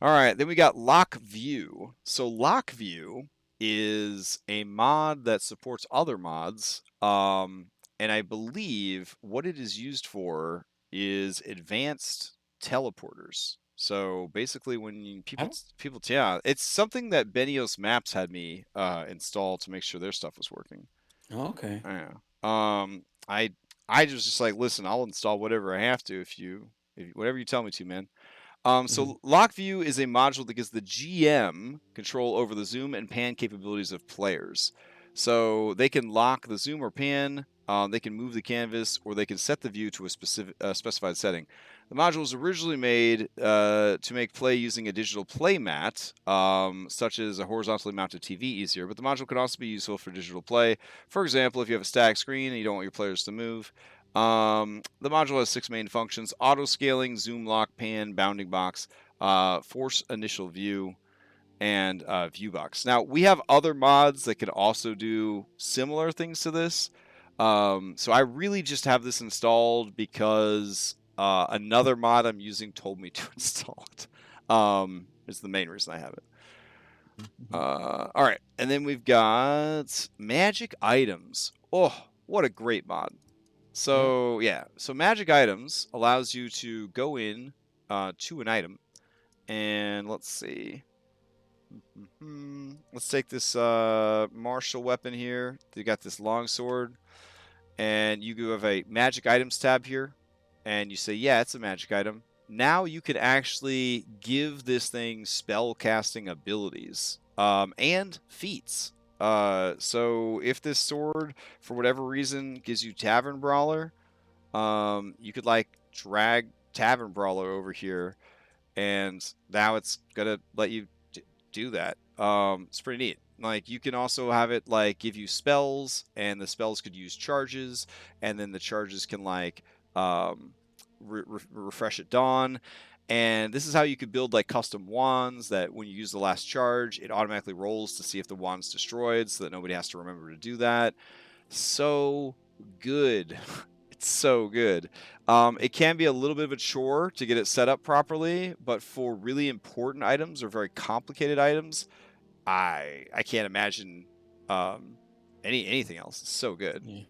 Speaker 1: All right, then we got Lock View. So Lock View is a mod that supports other mods. And I believe what it is used for is advanced teleporters. So basically when people, yeah, it's something that Benios Maps had me install to make sure their stuff was working.
Speaker 2: Oh, okay.
Speaker 1: Yeah. I was just like, listen, I'll install whatever I have to if whatever you tell me to, man. So Lock View is a module that gives the GM control over the zoom and pan capabilities of players. So they can lock the zoom or pan, they can move the canvas, or they can set the view to a specified setting. The module was originally made to make play using a digital play mat, such as a horizontally mounted TV easier, but the module can also be useful for digital play. For example, if you have a static screen and you don't want your players to move. The module has 6 main functions: auto scaling, zoom lock, pan, bounding box, force initial view, and view box. Now, we have other mods that can also do similar things to this. So I really just have this installed because another mod I'm using told me to install it. Is the main reason I have it. All right, and then we've got magic items. Oh, what a great mod. So yeah, so magic items allows you to go in to an item, and let's see. Let's take this martial weapon here. You got this longsword, and you have a magic items tab here, and you say, yeah, it's a magic item. Now you can actually give this thing spell casting abilities and feats. So if this sword, for whatever reason, gives you Tavern Brawler, you could like drag Tavern Brawler over here, and now it's gonna let you do that. It's pretty neat. Like you can also have it like give you spells, and the spells could use charges, and then the charges can like refresh at dawn. And this is how you could build like custom wands that when you use the last charge, it automatically rolls to see if the wand's destroyed so that nobody has to remember to do that. So good. It's so good. It can be a little bit of a chore to get it set up properly, but for really important items or very complicated items, I can't imagine anything else. It's so good.
Speaker 2: Yeah.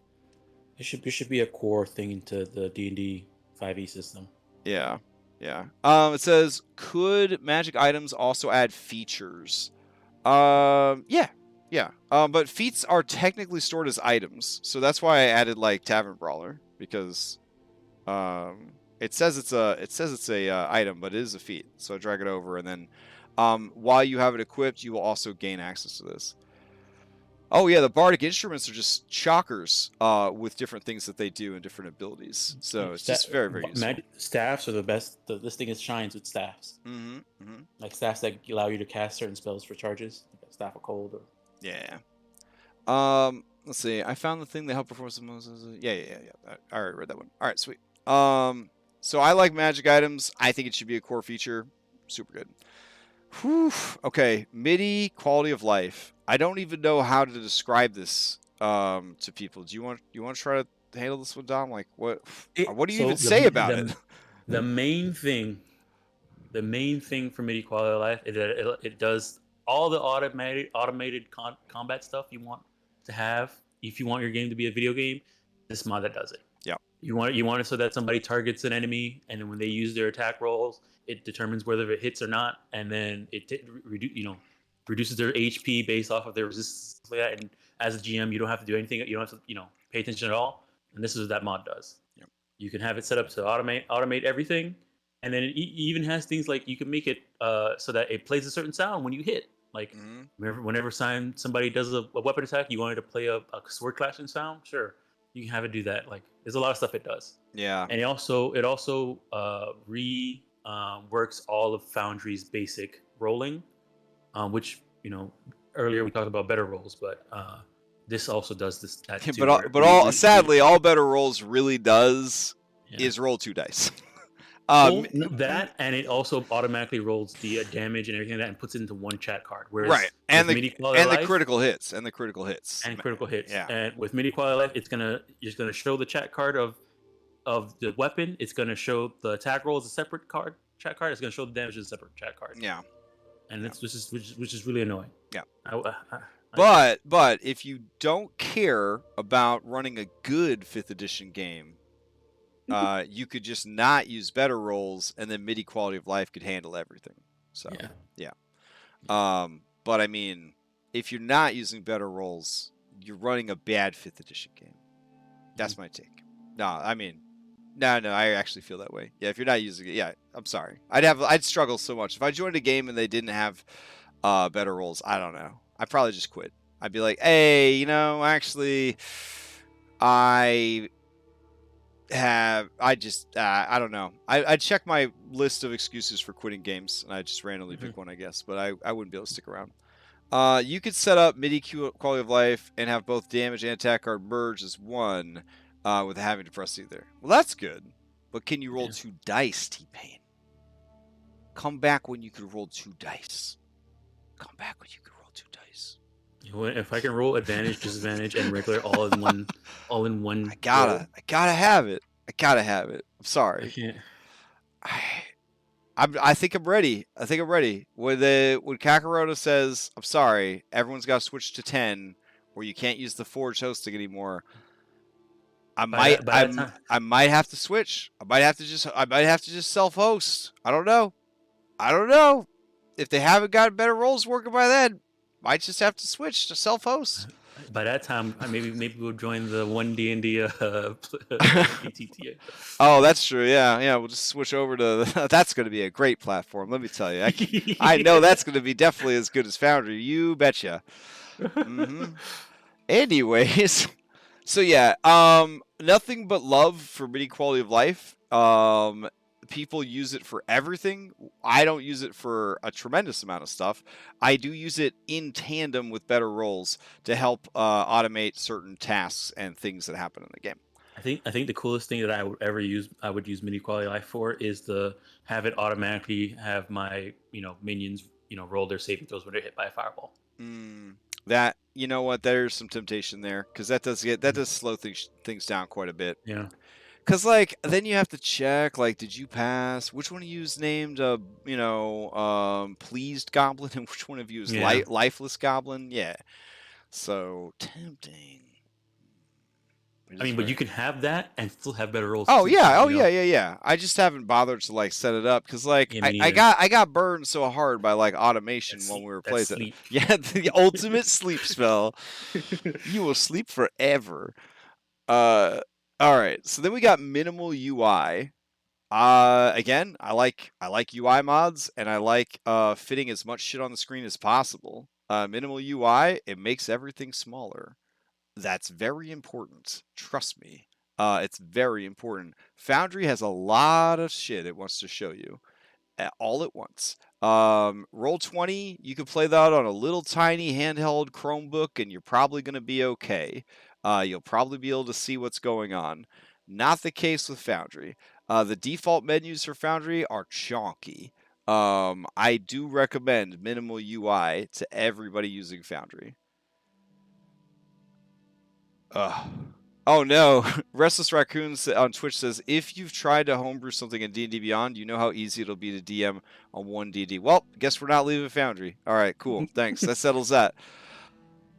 Speaker 2: It should be a core thing into the D&D 5e system.
Speaker 1: Yeah. Yeah. It says, could magic items also add features? Yeah. Yeah. But feats are technically stored as items, so that's why I added like Tavern Brawler, because it says it's a item, but it is a feat. So I drag it over, and then while you have it equipped, you will also gain access to this. Oh yeah, the bardic instruments are just shockers with different things that they do and different abilities. So it's just very, very useful.
Speaker 2: Staffs are the best. This thing shines with staffs.
Speaker 1: Mm-hmm, mm-hmm.
Speaker 2: Like staffs that allow you to cast certain spells for charges. Like Staff of Cold or...
Speaker 1: Yeah. Let's see. I found the thing that helped perform some. Yeah. I already read that one. All right, sweet. So I like magic items. I think it should be a core feature. Super good. Whew. Okay, MIDI quality of life. I don't even know how to describe this to people. Do you want to try to handle this one, Dom? Like what do you even say about it?
Speaker 2: The main thing for MIDI quality of life is that it does all the automated combat stuff you want to have. If you want your game to be a video game, this mod that does it.
Speaker 1: Yeah.
Speaker 2: You want it so that somebody targets an enemy, and then when they use their attack rolls, it determines whether it hits or not, and then it reduces their HP based off of their resistance. Like that. And as a GM, you don't have to do anything. You don't have to pay attention at all. And this is what that mod does.
Speaker 1: Yep. You
Speaker 2: can have it set up to automate everything, and then it even has things like you can make it so that it plays a certain sound when you hit. Like whenever somebody does a weapon attack, you wanted to play a sword clashing sound. Sure, you can have it do that. Like there's a lot of stuff it does.
Speaker 1: Yeah.
Speaker 2: And it also works all of Foundry's basic rolling, which earlier we talked about better rolls, but this also does this. That too,
Speaker 1: but sadly, all better rolls really does is roll 2 dice.
Speaker 2: That, and it also automatically rolls the damage and everything like that and puts it into one chat card. Whereas
Speaker 1: right, and the critical hits.
Speaker 2: Yeah. And with MIDI quality of life, it's gonna show the chat card of the weapon. It's gonna show the attack roll as a separate chat card. It's gonna show the damage as a separate chat card.
Speaker 1: Yeah.
Speaker 2: And which is really annoying.
Speaker 1: Yeah. But if you don't care about running a good 5th edition game, you could just not use better rolls, and then MIDI quality of life could handle everything. So yeah. But I mean, if you're not using better rolls, you're running a bad 5th edition game. That's my take. No, I actually feel that way. Yeah, if you're not using it, yeah, I'm sorry. I'd struggle so much if I joined a game and they didn't have better rolls. I don't know. I'd probably just quit. I'd be like, hey, actually, I don't know. I'd check my list of excuses for quitting games, and I'd just randomly pick one, I guess. But I wouldn't be able to stick around. You could set up MIDI quality of life and have both damage and attack card merge as one without having to press either. Well, that's good. But can you roll 2 dice, T-Pain? Come back when you can roll 2 dice. Come back when you can roll 2 dice.
Speaker 2: If I can roll advantage, disadvantage, and regular all in one.
Speaker 1: I gotta have it. I'm sorry.
Speaker 2: I can't.
Speaker 1: I think I'm ready. When Kakarota says, "I'm sorry, everyone's got to switch to 10, or you can't use the forge hosting anymore," I might have to switch. I might have to just self-host. I don't know. If they haven't got better rolls working by then, might just have to switch to self-host.
Speaker 2: By that time, maybe we'll join the one D&D VTT.
Speaker 1: Oh, that's true. Yeah. We'll just switch over to. That's going to be a great platform. Let me tell you. I know that's going to be definitely as good as Foundry. You betcha. Anyways, so yeah, nothing but love for MIDI quality of life. People use it for everything. I don't use it for a tremendous amount of stuff. I do use it in tandem with better rolls to help automate certain tasks and things that happen in the game.
Speaker 2: I think the coolest thing that I would use MIDI quality of life for is to have it automatically have my minions roll their saving throws when they're hit by a fireball.
Speaker 1: That there's some temptation there, because that does slow things down quite a bit.
Speaker 2: Yeah.
Speaker 1: Because, then you have to check, did you pass? Which one of you is named, Pleased Goblin, and which one of you is Lifeless Goblin? Yeah. So, tempting.
Speaker 2: But you can have that and still have better rolls.
Speaker 1: Oh, yeah. Yeah. I just haven't bothered to, set it up, because, I got burned so hard by, automation when we were playing it. Yeah, the ultimate sleep spell. You will sleep forever. All right, so then we got minimal UI. Again, I like UI mods, and I like fitting as much shit on the screen as possible. Minimal UI, it makes everything smaller. That's very important. Trust me. It's very important. Foundry has a lot of shit it wants to show you all at once. Roll20, you can play that on a little tiny handheld Chromebook, and you're probably going to be okay. You'll probably be able to see what's going on. Not the case with Foundry. The default menus for Foundry are chonky. I do recommend minimal UI to everybody using Foundry. Oh no, Restless Raccoons on Twitch says, if you've tried to homebrew something in D&D Beyond, you know how easy it'll be to DM on 1DD. Well, guess we're not leaving Foundry. All right, cool. Thanks. That settles that.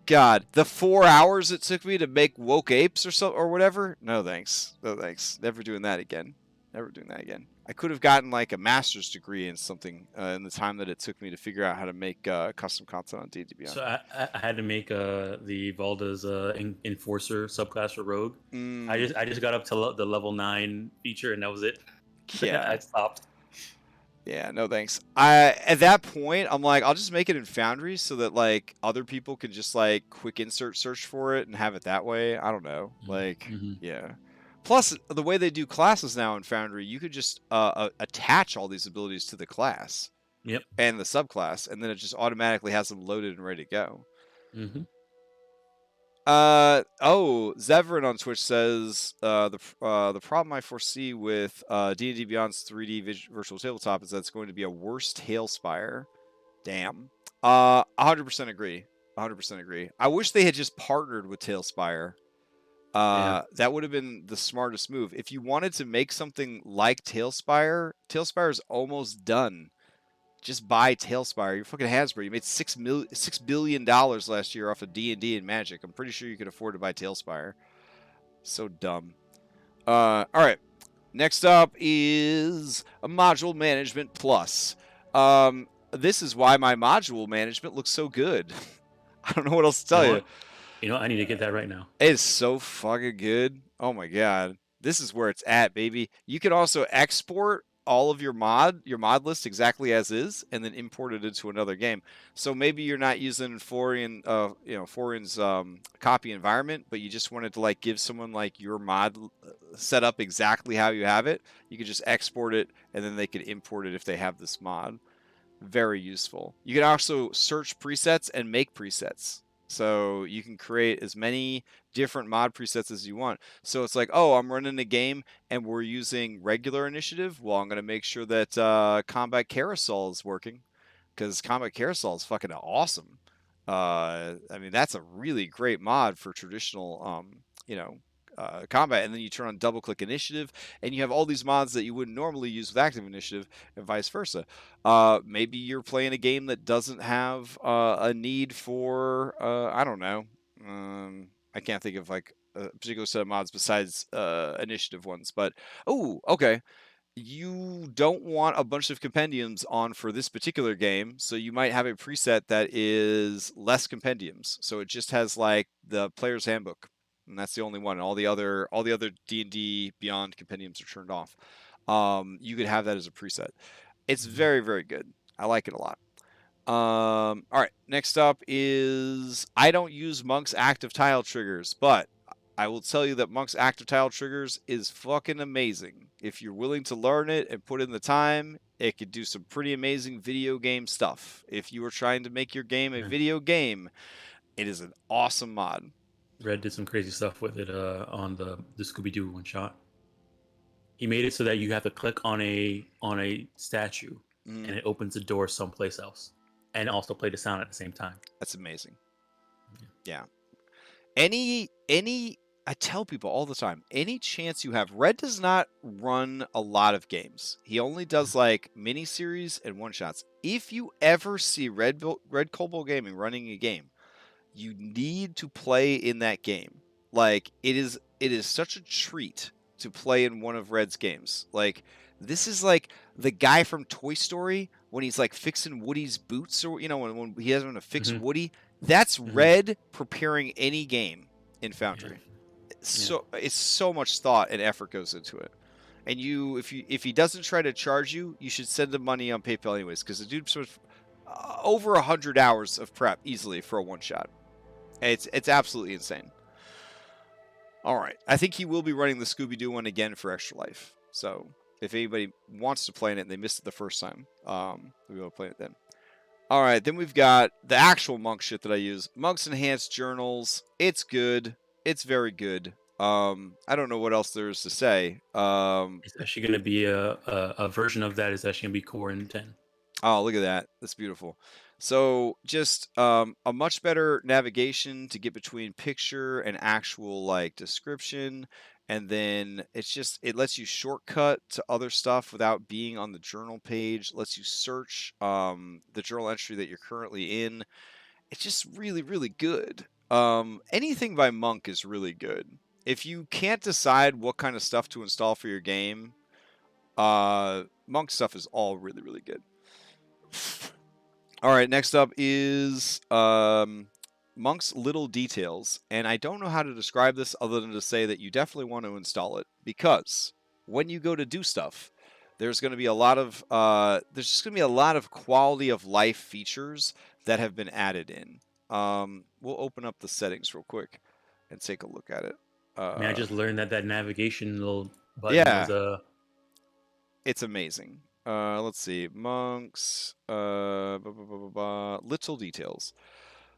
Speaker 1: God, the 4 hours it took me to make woke apes or whatever? No thanks. No thanks. Never doing that again. Never doing that again. I could have gotten like a master's degree in something in the time that it took me to figure out how to make custom content on D&D Beyond.
Speaker 2: So I had to make the Valda's Enforcer subclass for Rogue. I just got up to the level 9 feature, and that was it.
Speaker 1: Yeah.
Speaker 2: I stopped.
Speaker 1: Yeah, no thanks. At that point, I'm like, I'll just make it in Foundry so that like other people can just like quick insert search for it and have it that way. I don't know. Like, yeah. Plus, the way they do classes now in Foundry, you could just attach all these abilities to the class.
Speaker 2: Yep.
Speaker 1: And the subclass, and then it just automatically has them loaded and ready to go. Zevran on Twitch says the problem I foresee with D&D Beyond's 3D virtual tabletop is that it's going to be a worse Tailspire. Damn. 100% agree. 100% agree. I wish they had just partnered with Tailspire. That would have been the smartest move. If you wanted to make something like Tailspire, Tailspire is almost done. Just buy Tailspire. You're fucking Hasbro. You made $6 billion last year off of D&D and Magic. I'm pretty sure you could afford to buy Tailspire. So dumb. All right. Next up is a Module Management Plus. This is why my module management looks so good. I don't know what else to tell you.
Speaker 2: You know, I need to get that right now.
Speaker 1: It is so fucking good. Oh my god. This is where it's at, baby. You can also export all of your mod list exactly as is, and then import it into another game. So maybe you're not using Forien, Forien's copy environment, but you just wanted to like give someone like your mod set up exactly how you have it. You could just export it, and then they could import it if they have this mod. Very useful. You can also search presets and make presets. So you can create as many different mod presets as you want. So it's like, oh, I'm running a game and we're using regular initiative. Well, I'm going to make sure that Combat Carousel is working, because Combat Carousel is fucking awesome. I mean, that's a really great mod for traditional, combat. And then you turn on double-click initiative, and you have all these mods that you wouldn't normally use with active initiative, and vice versa. Maybe you're playing a game that doesn't have a need for, I don't know. I can't think of like a particular set of mods besides initiative ones. But, oh, okay. You don't want a bunch of compendiums on for this particular game, so you might have a preset that is less compendiums. So it just has like the player's handbook, and that's the only one. All the other D&D Beyond compendiums are turned off. You could have that as a preset. It's very, very good. I like it a lot. All right, next up is, I don't use Monk's active tile triggers, but I will tell you that Monk's active tile triggers is fucking amazing. If you're willing to learn it and put in the time, it could do some pretty amazing video game stuff. If you were trying to make your game a video game, it is an awesome mod.
Speaker 2: Red did some crazy stuff with it on the Scooby-Doo one shot. He made it so that you have to click on a statue and it opens the door someplace else, and also play the sound at the same time.
Speaker 1: That's amazing. Yeah. I tell people all the time, any chance you have, Red does not run a lot of games. He only does like miniseries and one-shots. If you ever see Red Kobold Gaming running a game, you need to play in that game. Like, it is such a treat to play in one of Red's games. Like, this is like the guy from Toy Story when he's like fixing Woody's boots, or when he has to fix Woody. That's Red preparing any game in Foundry. So it's so much thought and effort goes into it. And if he doesn't try to charge you, you should send him money on PayPal anyways, because the dude over 100 hours of prep easily for a one-shot. It's absolutely insane. All right, I think he will be running the Scooby-Doo one again for Extra Life. So if anybody wants to play in it and they missed it the first time, we'll be able to play it then. All right, then we've got the actual Monk shit that I use. Monk's Enhanced Journals. It's good. It's very good. I don't know what else there is to say.
Speaker 2: It's actually going to be a version of that is actually going to be Core in 10.
Speaker 1: Oh, look at that. That's beautiful. So just a much better navigation to get between picture and actual like description. And then it lets you shortcut to other stuff without being on the journal page. Lets you search the journal entry that you're currently in. It's just really, really good. Anything by Monk is really good. If you can't decide what kind of stuff to install for your game, Monk stuff is all really, really good. All right, next up is Monk's Little Details. And I don't know how to describe this other than to say that you definitely want to install it, because when you go to do stuff, there's going to be a lot of there's just going to be a lot of quality of life features that have been added in. We'll open up the settings real quick and take a look at it.
Speaker 2: I just learned that navigation little button is
Speaker 1: it's amazing. Let's see, Monks, Little Details.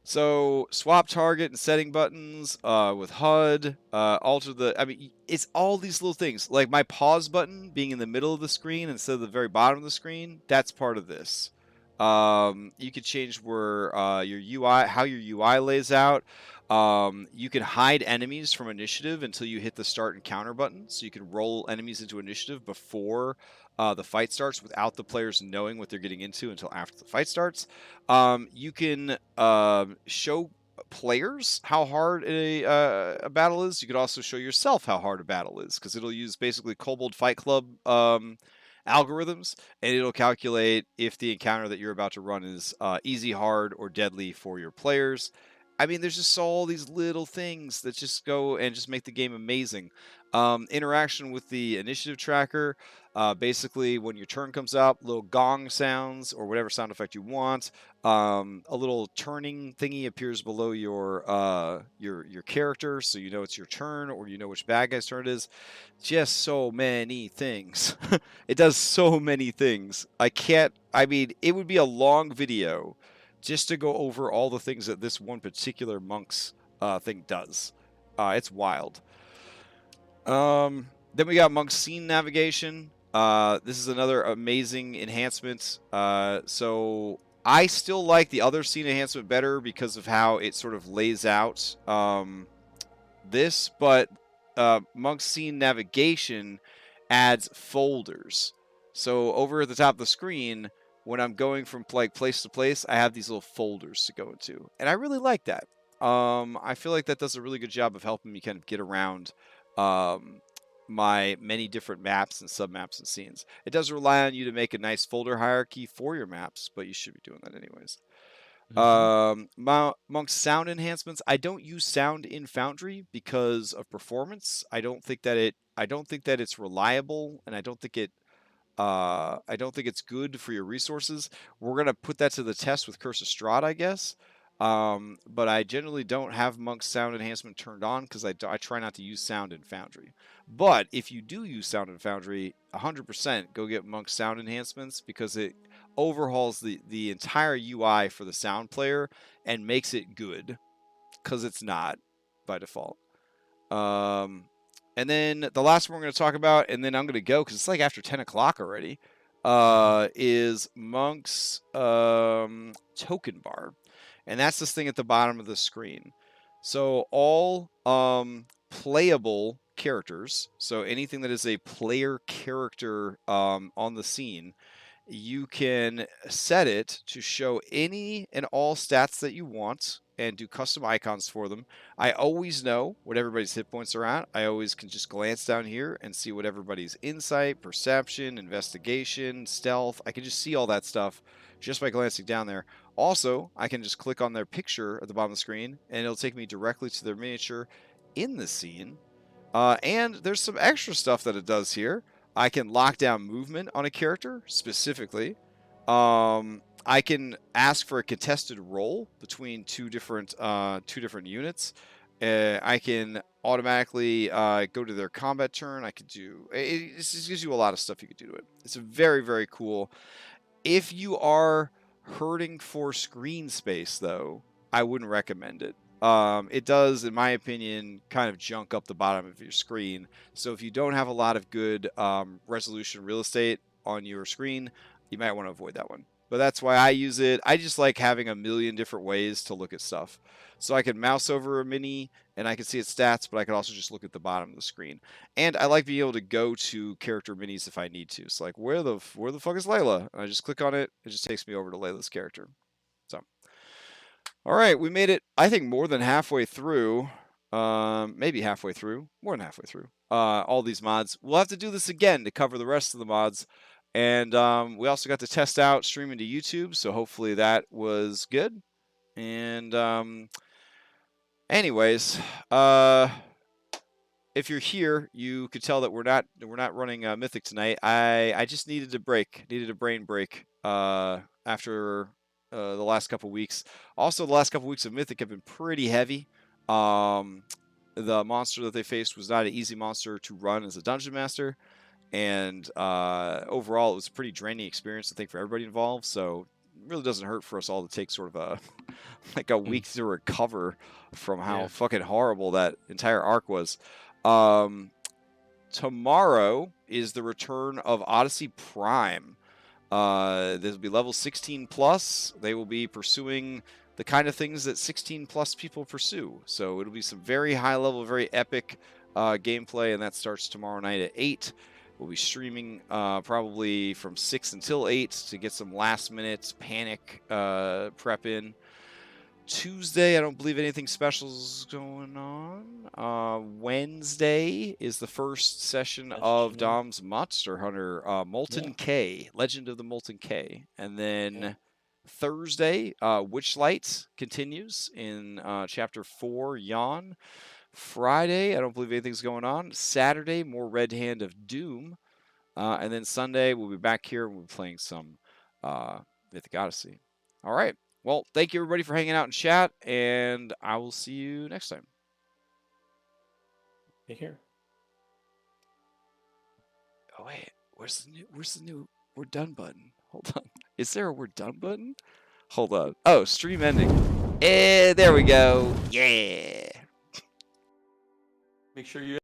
Speaker 1: So swap target and setting buttons with HUD, alter the, I mean, it's all these little things. Like my pause button being in the middle of the screen instead of the very bottom of the screen, that's part of this. You can change where your UI, how your UI lays out. You can hide enemies from initiative until you hit the start and counter button. So you can roll enemies into initiative before the fight starts without the players knowing what they're getting into until after the fight starts. You can show players how hard a battle is. You could also show yourself how hard a battle is, because it'll use basically Kobold Fight Club algorithms, and it'll calculate if the encounter that you're about to run is easy, hard, or deadly for your players. I mean, there's just all these little things that just go and just make the game amazing. Interaction with the initiative tracker. Basically, when your turn comes up, little gong sounds or whatever sound effect you want. A little turning thingy appears below your character, so you know it's your turn, or you know which bad guy's turn it is. Just so many things. It does so many things. I mean, it would be a long video just to go over all the things that this one particular Monk's thing does. It's wild. Then we got Monk's Scene Navigation. This is another amazing enhancement. So I still like the other Scene Enhancement better because of how it sort of lays out this, but Monk's Scene Navigation adds folders. So over at the top of the screen, when I'm going from like place to place, I have these little folders to go into, and I really like that. I feel like that does a really good job of helping me kind of get around my many different maps and submaps and scenes. It does rely on you to make a nice folder hierarchy for your maps, but you should be doing that anyways. Monk's sound enhancements. I don't use sound in Foundry because of performance. I don't think that it's reliable, and I don't think it's good for your resources. We're gonna put that to the test with Curse of Strahd, I guess. But I generally don't have Monk's sound enhancement turned on because I try not to use sound in Foundry. But if you do use sound in Foundry, 100% go get Monk's sound enhancements, because it overhauls the entire UI for the sound player and makes it good, because it's not by default. And then the last one we're going to talk about, and then I'm going to go because it's like after 10 o'clock already, is Monk's token bar. And that's this thing at the bottom of the screen. So all playable characters, so anything that is a player character on the scene, you can set it to show any and all stats that you want and do custom icons for them. I always know what everybody's hit points are at. I always can just glance down here and see what everybody's insight, perception, investigation, stealth. I can just see all that stuff just by glancing down there. Also, I can just click on their picture at the bottom of the screen, and it'll take me directly to their miniature in the scene. And there's some extra stuff that it does here. I can lock down movement on a character specifically. I can ask for a contested roll between two different units. I can automatically go to their combat turn. I could do it. Just gives you a lot of stuff you could do to it. It's very, very cool. If you are hurting for screen space, though, I wouldn't recommend it. It does, in my opinion, kind of junk up the bottom of your screen. So if you don't have a lot of good resolution real estate on your screen, you might want to avoid that one. But that's why I use it. I just like having a million different ways to look at stuff. So I can mouse over a mini and I can see its stats, but I can also just look at the bottom of the screen. And I like being able to go to character minis if I need to. So like, where the fuck is Layla? And I just click on it. It just takes me over to Layla's character. So, all right, we made it, I think, more than halfway through. Maybe halfway through. More than halfway through. All these mods. We'll have to do this again to cover the rest of the mods. And we also got to test out streaming to YouTube, so hopefully that was good. And anyways, if you're here, you could tell that we're not running Mythic tonight. I just needed a break, needed a brain break after the last couple weeks. Also, the last couple weeks of Mythic have been pretty heavy. The monster that they faced was not an easy monster to run as a dungeon master. And overall, it was a pretty draining experience, I think, for everybody involved. So it really doesn't hurt for us all to take sort of a week to recover from how fucking horrible that entire arc was. Tomorrow is the return of Odyssey Prime. This will be level 16 plus. They will be pursuing the kind of things that 16 plus people pursue. So it'll be some very high level, very epic gameplay, and that starts tomorrow night at 8. We'll be streaming probably from 6 until 8 to get some last-minute panic prep in. Tuesday, I don't believe anything special is going on. Wednesday is the first session of Dom's Monster Hunter, Molten K, Legend of the Molten K. And then Thursday, Witchlight continues in Chapter 4, Yawn. Friday, I don't believe anything's going on. Saturday, more Red Hand of Doom. And then Sunday, we'll be back here and we'll be playing some Mythic Odyssey. All right. Well, thank you, everybody, for hanging out in chat, and I will see you next time.
Speaker 2: Take care.
Speaker 1: Oh, wait. Where's the new we're done button? Hold on. Is there a we're done button? Hold on. Oh, stream ending. There we go. Yeah.
Speaker 2: Make sure you